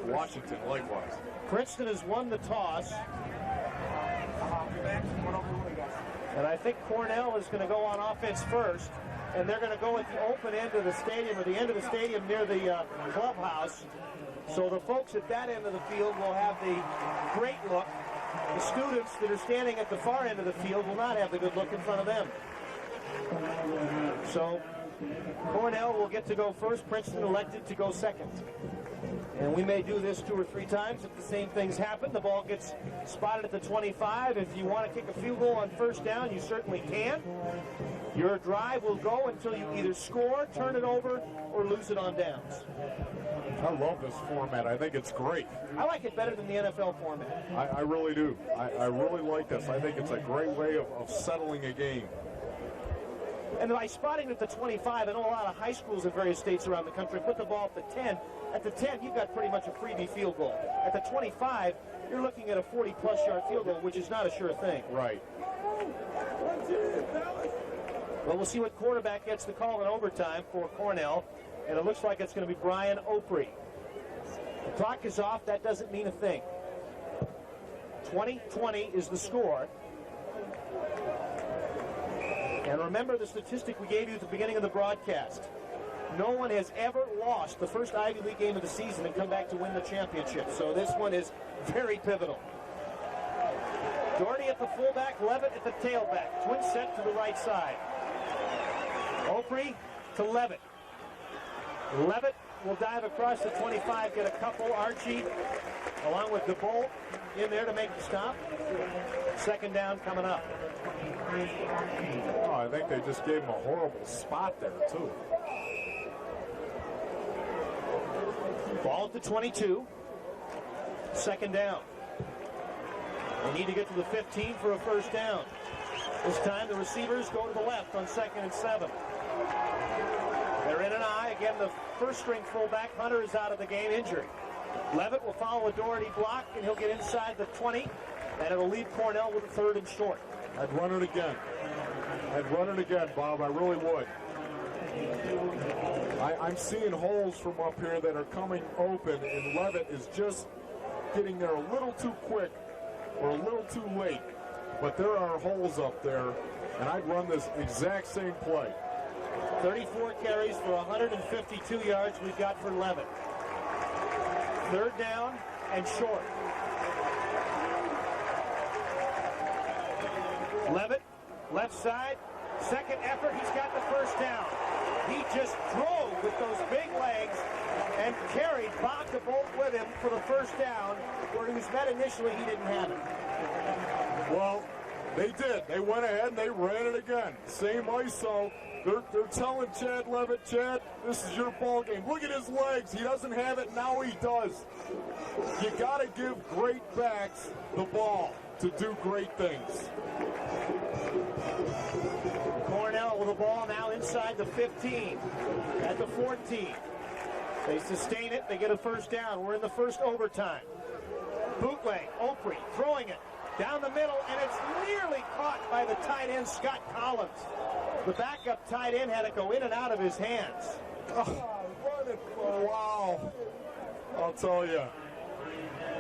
Washington likewise. Princeton has won the toss. And I think Cornell is going to go on offense first. And they're going to go at the open end of the stadium, or the end of the stadium near the clubhouse. So the folks at that end of the field will have the great look. The students that are standing at the far end of the field will not have the good look in front of them. So Cornell will get to go first. Princeton elected to go second. And we may do this 2 or 3 times if the same things happen. The ball gets spotted at the 25. If you want to kick a field goal on first down, you certainly can. Your drive will go until you either score, turn it over, or lose it on downs. I love this format. I think it's great. I like it better than the NFL format. I really do. I really like this. I think it's a great way of settling a game. And by spotting at the 25, I know a lot of high schools in various states around the country put the ball at the 10. At the 10, you've got pretty much a freebie field goal. At the 25, you're looking at a 40-plus yard field goal, which is not a sure thing. Right. Well, we'll see what quarterback gets the call in overtime for Cornell, and it looks like it's going to be Brian Opre. The clock is off. That doesn't mean a thing. 20-20 is the score. And remember the statistic we gave you at the beginning of the broadcast. No one has ever lost the first Ivy League game of the season and come back to win the championship. So this one is very pivotal. Doherty at the fullback, Levitt at the tailback. Twin set to the right side. Opre to Levitt. Levitt will dive across the 25, get a couple. Archie, along with DeBolt, in there to make the stop. Second down coming up. Oh, I think they just gave him a horrible spot there, too. Ball at the 22. Second down. They need to get to the 15 for a first down. This time the receivers go to the left on 2nd and 7. They're in an eye. Again, the first-string fullback, Hunter, is out of the game, injured. Levitt will follow a Doherty block, and he'll get inside the 20, and it'll leave Cornell with a 3rd and short. I'd run it again. I'd run it again, Bob. I really would. I'm seeing holes from up here that are coming open, and Levitt is just getting there a little too quick or a little too late. But there are holes up there, and I'd run this exact same play. 34 carries for 152 yards we've got for Levitt. 3rd down and short. Levitt, left side, second effort, he's got the 1st down. He just drove with those big legs and carried Bach to bolt with him for the 1st down, where he was met initially, he didn't have it. Well, they did. They went ahead and they ran it again. Same ISO. They're telling Chad Levitt, Chad, this is your ball game. Look at his legs. He doesn't have it. Now he does. You got to give great backs the ball to do great things. Cornell with the ball now inside the 15, at the 14. They sustain it. They get a 1st down. We're in the 1st overtime. Bootleg, Opre throwing it down the middle, and it's nearly caught by the tight end, Scott Collins. The backup tight end had to go in and out of his hands. Wow. I'll tell you,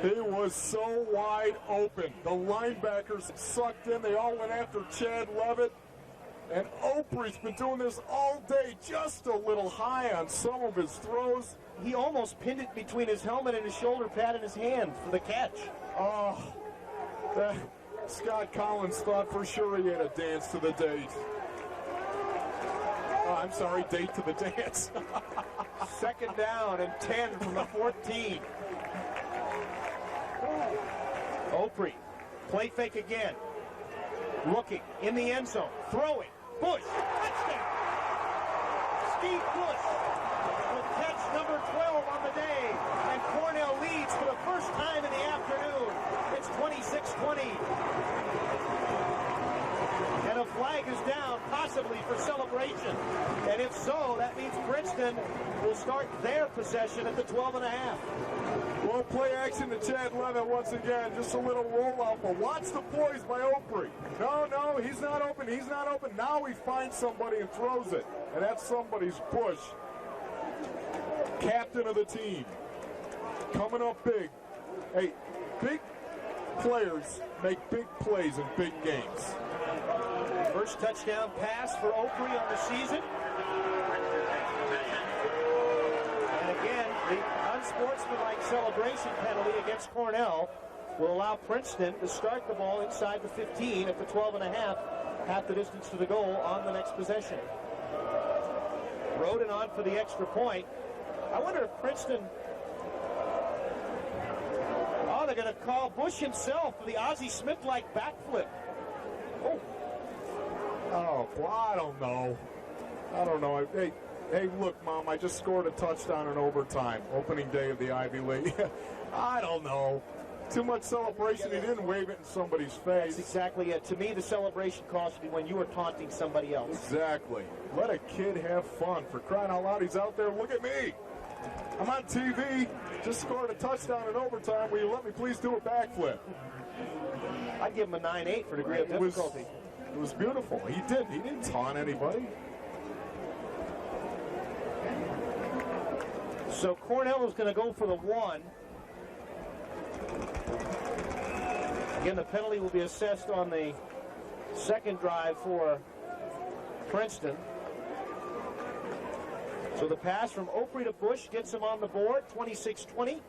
he was so wide open. The linebackers sucked in. They all went after Chad Levitt. And Opre's been doing this all day, just a little high on some of his throws. He almost pinned it between his helmet and his shoulder pad in his hand for the catch. Oh, Scott Collins thought for sure he had a dance to the date. Oh, I'm sorry, date to the dance. 2nd down and 10 from the 14. Opre, play fake again. Looking in the end zone, throwing. Bush, touchdown! Steve Bush with catch number 12 on the day, and Cornell leads for the 1st time in the afternoon. It's 26-20. And a flag is down, possibly for celebration. And if so, that means Princeton will start their possession at the 12.5. Well, play action to Chad Levitt once again. Just a little rollout, but watch the poise by Opre. No, he's not open. He's not open. Now he finds somebody and throws it. And that's somebody's Bush. Captain of the team. Coming up big. Hey, big players make big plays in big games. First touchdown pass for Opre on the season. And again, the unsportsmanlike celebration penalty against Cornell will allow Princeton to start the ball inside the 15 at the 12.5, half the distance to the goal on the next possession. Roden on for the extra point. I wonder if Princeton... Oh, they're going to call Bush himself for the Ozzie Smith-like backflip. Oh, well, I don't know. Hey, look, Mom, I just scored a touchdown in overtime, opening day of the Ivy League. I don't know. Too much celebration. He didn't wave it in somebody's face. That's exactly it. To me, the celebration cause would be when you are taunting somebody else. Exactly. Let a kid have fun. For crying out loud, he's out there. Look at me. I'm on TV. Just scored a touchdown in overtime. Will you let me please do a backflip? I'd give him a 9-8 for degree of difficulty. It was beautiful. He didn't taunt anybody. So Cornell is going to go for the 1. Again, the penalty will be assessed on the second drive for Princeton. So the pass from Opre to Bush gets him on the board, 26-20.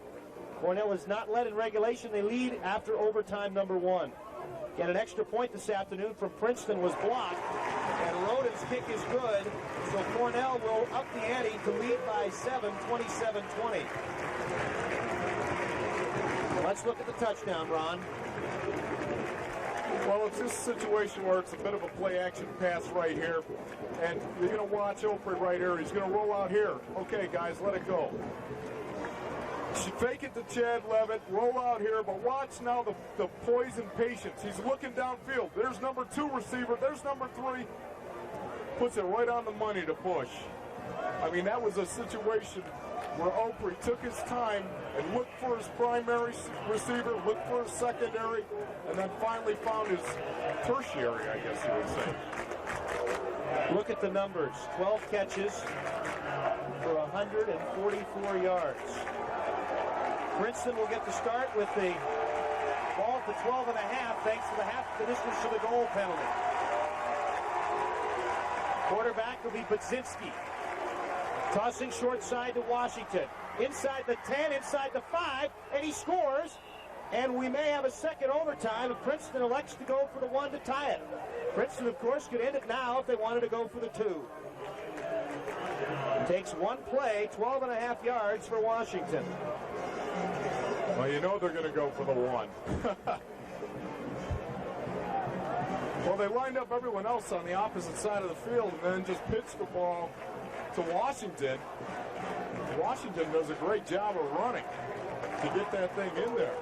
Cornell is not led in regulation. They lead after overtime number 1. Get an extra point this afternoon from Princeton was blocked, and Roden's kick is good, so Cornell will up the ante to lead by 7, 27-20. Let's look at the touchdown, Ron. Well, it's this situation where it's a bit of a play-action pass right here, and you're going to watch Opre right here. He's going to roll out here. Okay, guys, let it go. Fake it to Chad Levitt, roll out here, but watch now the poise and patience. He's looking downfield. There's number 2 receiver. There's number 3. Puts it right on the money to Bush. I mean, that was a situation where Opre took his time and looked for his primary receiver, looked for his secondary, and then finally found his tertiary, I guess you would say. Look at the numbers. 12 catches for 144 yards. Princeton will get the start with the ball at the 12.5 thanks to the distance to the goal penalty. Quarterback will be Budzinski. Tossing short side to Washington. Inside the 10, inside the 5, and he scores. And we may have a second overtime if Princeton elects to go for the 1 to tie it. Princeton, of course, could end it now if they wanted to go for the 2. It takes one play, 12.5 yards for Washington. Well, you know they're going to go for the 1. Well, they lined up everyone else on the opposite side of the field and then just pitched the ball to Washington. Washington does a great job of running to get that thing in there.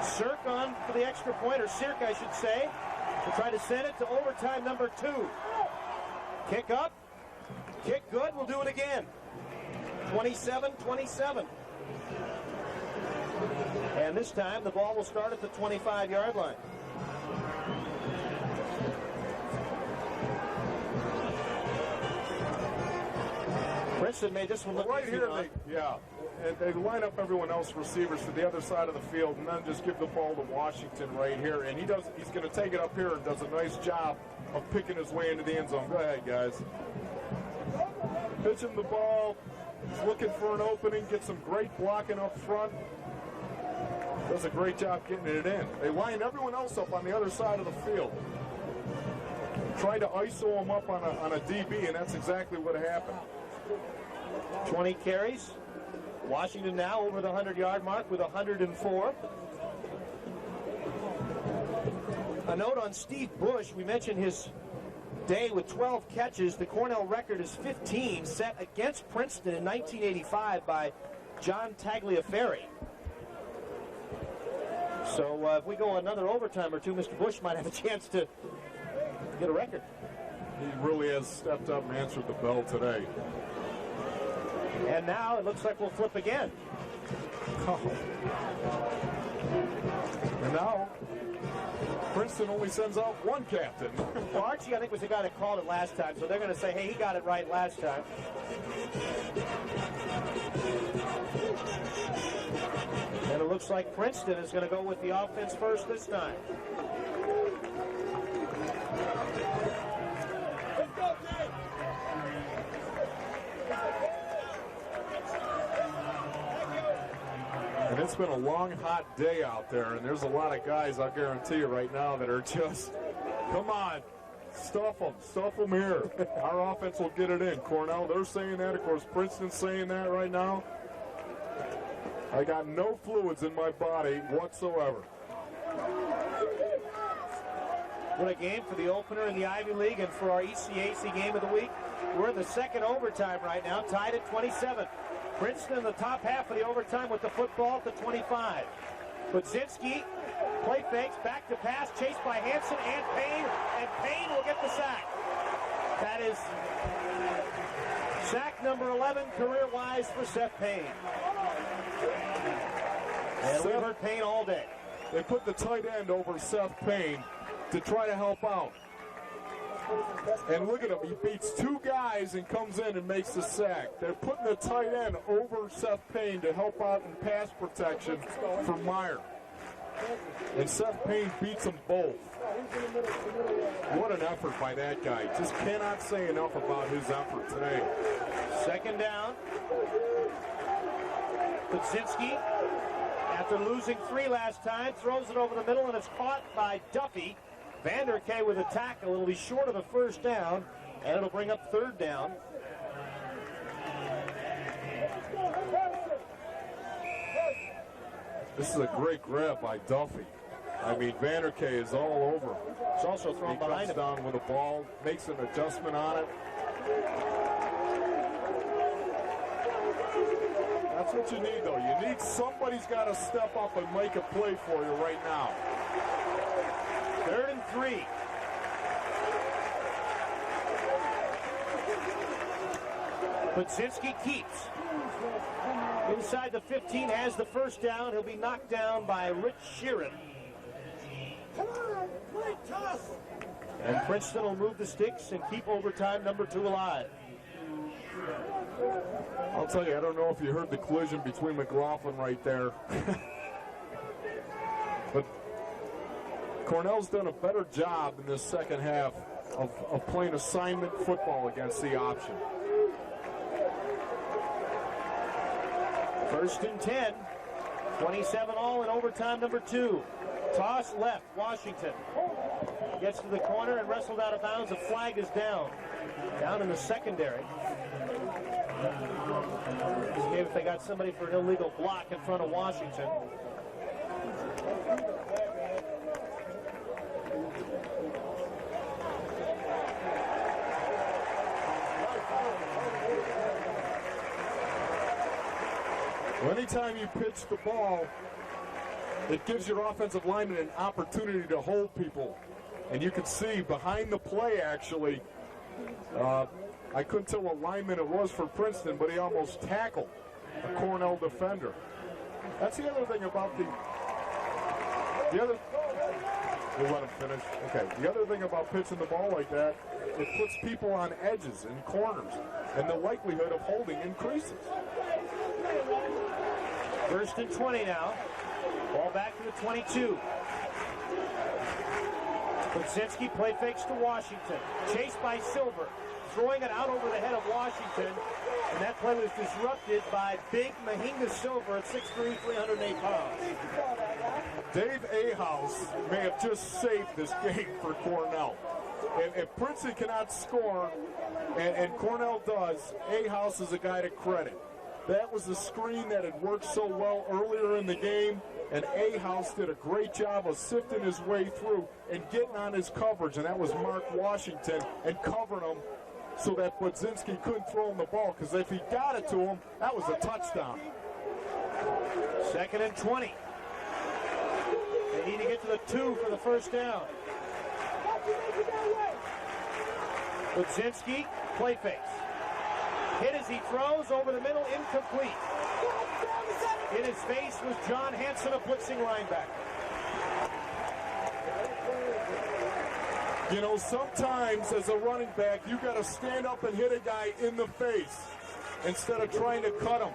Sirk on for the extra point, or Sirk, I should say, to try to send it to overtime number 2. Kick up, kick good, we'll do it again. 27-27. And this time the ball will start at the 25-yard line. Princeton made this one look right easy, here. huh? And they line up everyone else receivers to the other side of the field, and then just give the ball to Washington right here. And he's going to take it up here and does a nice job of picking his way into the end zone. Go ahead, guys. Pitch him the ball. He's looking for an opening. Gets some great blocking up front. Does a great job getting it in. They line everyone else up on the other side of the field. Try to ISO him up on a DB, and that's exactly what happened. 20 carries. Washington now over the 100-yard mark with 104. A note on Steve Bush. We mentioned his day with 12 catches. The Cornell record is 15, set against Princeton in 1985 by John Tagliaferri. So if we go another overtime or two, Mr. Bush might have a chance to get a record. He really has stepped up and answered the bell today. And now it looks like we'll flip again. Oh. And now Princeton only sends out one captain. Well, Archie, I think, was the guy that called it last time, so they're going to say, hey, he got it right last time. And it looks like Princeton is going to go with the offense first this time. And it's been a long, hot day out there, and there's a lot of guys, I'll guarantee you right now, that are just, come on, stuff them here. Our offense will get it in. Cornell, they're saying that. Of course, Princeton's saying that right now. I got no fluids in my body whatsoever. What a game for the opener in the Ivy League and for our ECAC game of the week. We're in the second overtime right now, tied at 27. Princeton in the top half of the overtime with the football at the 25. Budzinski, play fakes, back to pass, chased by Hansen and Payne will get the sack. That is sack number 11 career-wise for Seth Payne. And we've heard Payne all day. They put the tight end over Seth Payne to try to help out. And look at him, he beats two guys and comes in and makes the sack. They're putting the tight end over Seth Payne to help out in pass protection for Meyer. And Seth Payne beats them both. What an effort by that guy. Just cannot say enough about his effort today. Second down. Budzinski, after losing 3 last time, throws it over the middle and it's caught by Duffy. Vanderkay with a tackle. It'll be short of a first down, and it'll bring up third down. This is a great grab by Duffy. I mean, Vanderkay is all over. It's also thrown behind him. He comes down with a ball, makes an adjustment on it. That's what you need, though. You need somebody's got to step up and make a play for you right now. 3rd and 3. Budzinski keeps. Inside the 15, has the first down. He'll be knocked down by Rich Sheeran. Come on, play tough. And Princeton will move the sticks and keep overtime number 2 alive. I'll tell you, I don't know if you heard the collision between McLaughlin right there. But Cornell's done a better job in this second half of playing assignment football against the option. 1st and 10. 27 all in overtime number 2. Toss left, Washington. Gets to the corner and wrestled out of bounds. The flag is down. Down in the secondary. Maybe if they got somebody for an illegal block in front of Washington. Well, anytime you pitch the ball, it gives your offensive lineman an opportunity to hold people. And you can see behind the play, actually, I couldn't tell what lineman it was for Princeton, but he almost tackled a Cornell defender. That's the other thing about we'll let him finish. Okay, the other thing about pitching the ball like that, it puts people on edges and corners, and the likelihood of holding increases. 1st and 20 now. Ball back to the 22. Budzinski play fakes to Washington. Chased by Silver. Throwing it out over the head of Washington. And that play was disrupted by big Mahinga Silver at 6'3", 308 pounds. Dave Ahaus may have just saved this game for Cornell. If Princeton cannot score, and Cornell does, Ahaus is a guy to credit. That was the screen that had worked so well earlier in the game, and Ahaus did a great job of sifting his way through and getting on his coverage, and that was Mark Washington, and covering him so that Budzinski couldn't throw him the ball, because if he got it to him, that was a touchdown. 2nd and 20. They need to get to the 2 for the first down. Budzinski, play fakes. Hit as he throws over the middle, incomplete. In his face was John Hanson, a blitzing linebacker. You know, sometimes as a running back, you got to stand up and hit a guy in the face instead of trying to cut him.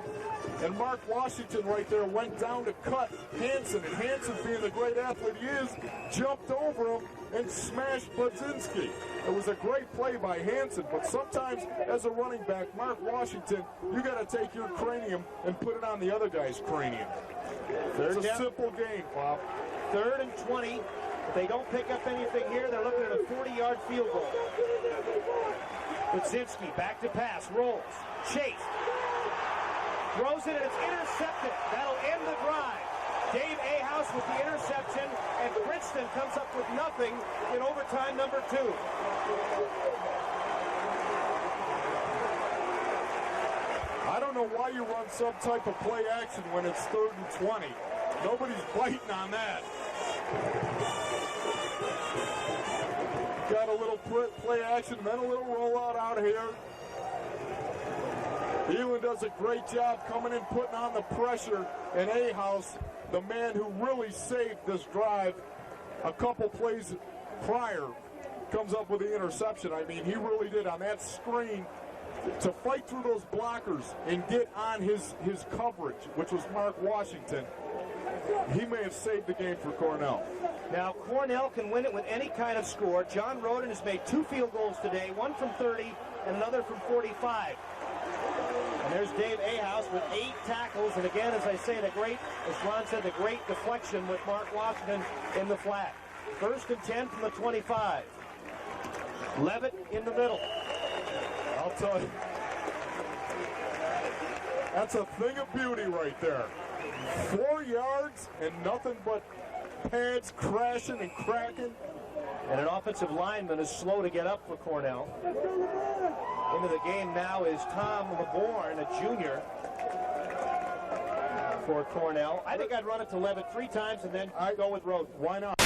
And Mark Washington right there went down to cut Hanson, and Hanson, being the great athlete he is, jumped over him and smashed Budzinski. It was a great play by Hanson, but sometimes as a running back, Mark Washington, you got to take your cranium and put it on the other guy's cranium. It's a simple game, Bob. 3rd and 20. If they don't pick up anything here, they're looking at a 40-yard field goal. Budzinski back to pass, rolls, chase, throws it, and it's intercepted. That'll end the drive. Dave Ahaus with the interception, and Princeton comes up with nothing in overtime number 2. I don't know why you run some type of play action when it's 3rd and 20. Nobody's biting on that. Got a little play action, then a little rollout out here. Ewan does a great job coming in, putting on the pressure, and Ahaus, the man who really saved this drive a couple plays prior, comes up with the interception. I mean, he really did on that screen to fight through those blockers and get on his coverage, which was Mark Washington. He may have saved the game for Cornell. Now, Cornell can win it with any kind of score. John Roden has made 2 field goals today, one from 30 and another from 45. And there's Dave Ahaus with 8 tackles. And again, as I say, as Ron said, the great deflection with Mark Washington in the flat. 1st and 10 from the 25. Levitt in the middle. I'll tell you, that's a thing of beauty right there. 4 yards and nothing but pads crashing and cracking. And an offensive lineman is slow to get up for Cornell. Into the game now is Tom LeBourne, a junior for Cornell. I think I'd run it to Levitt 3 times and then go with Roden. Why not?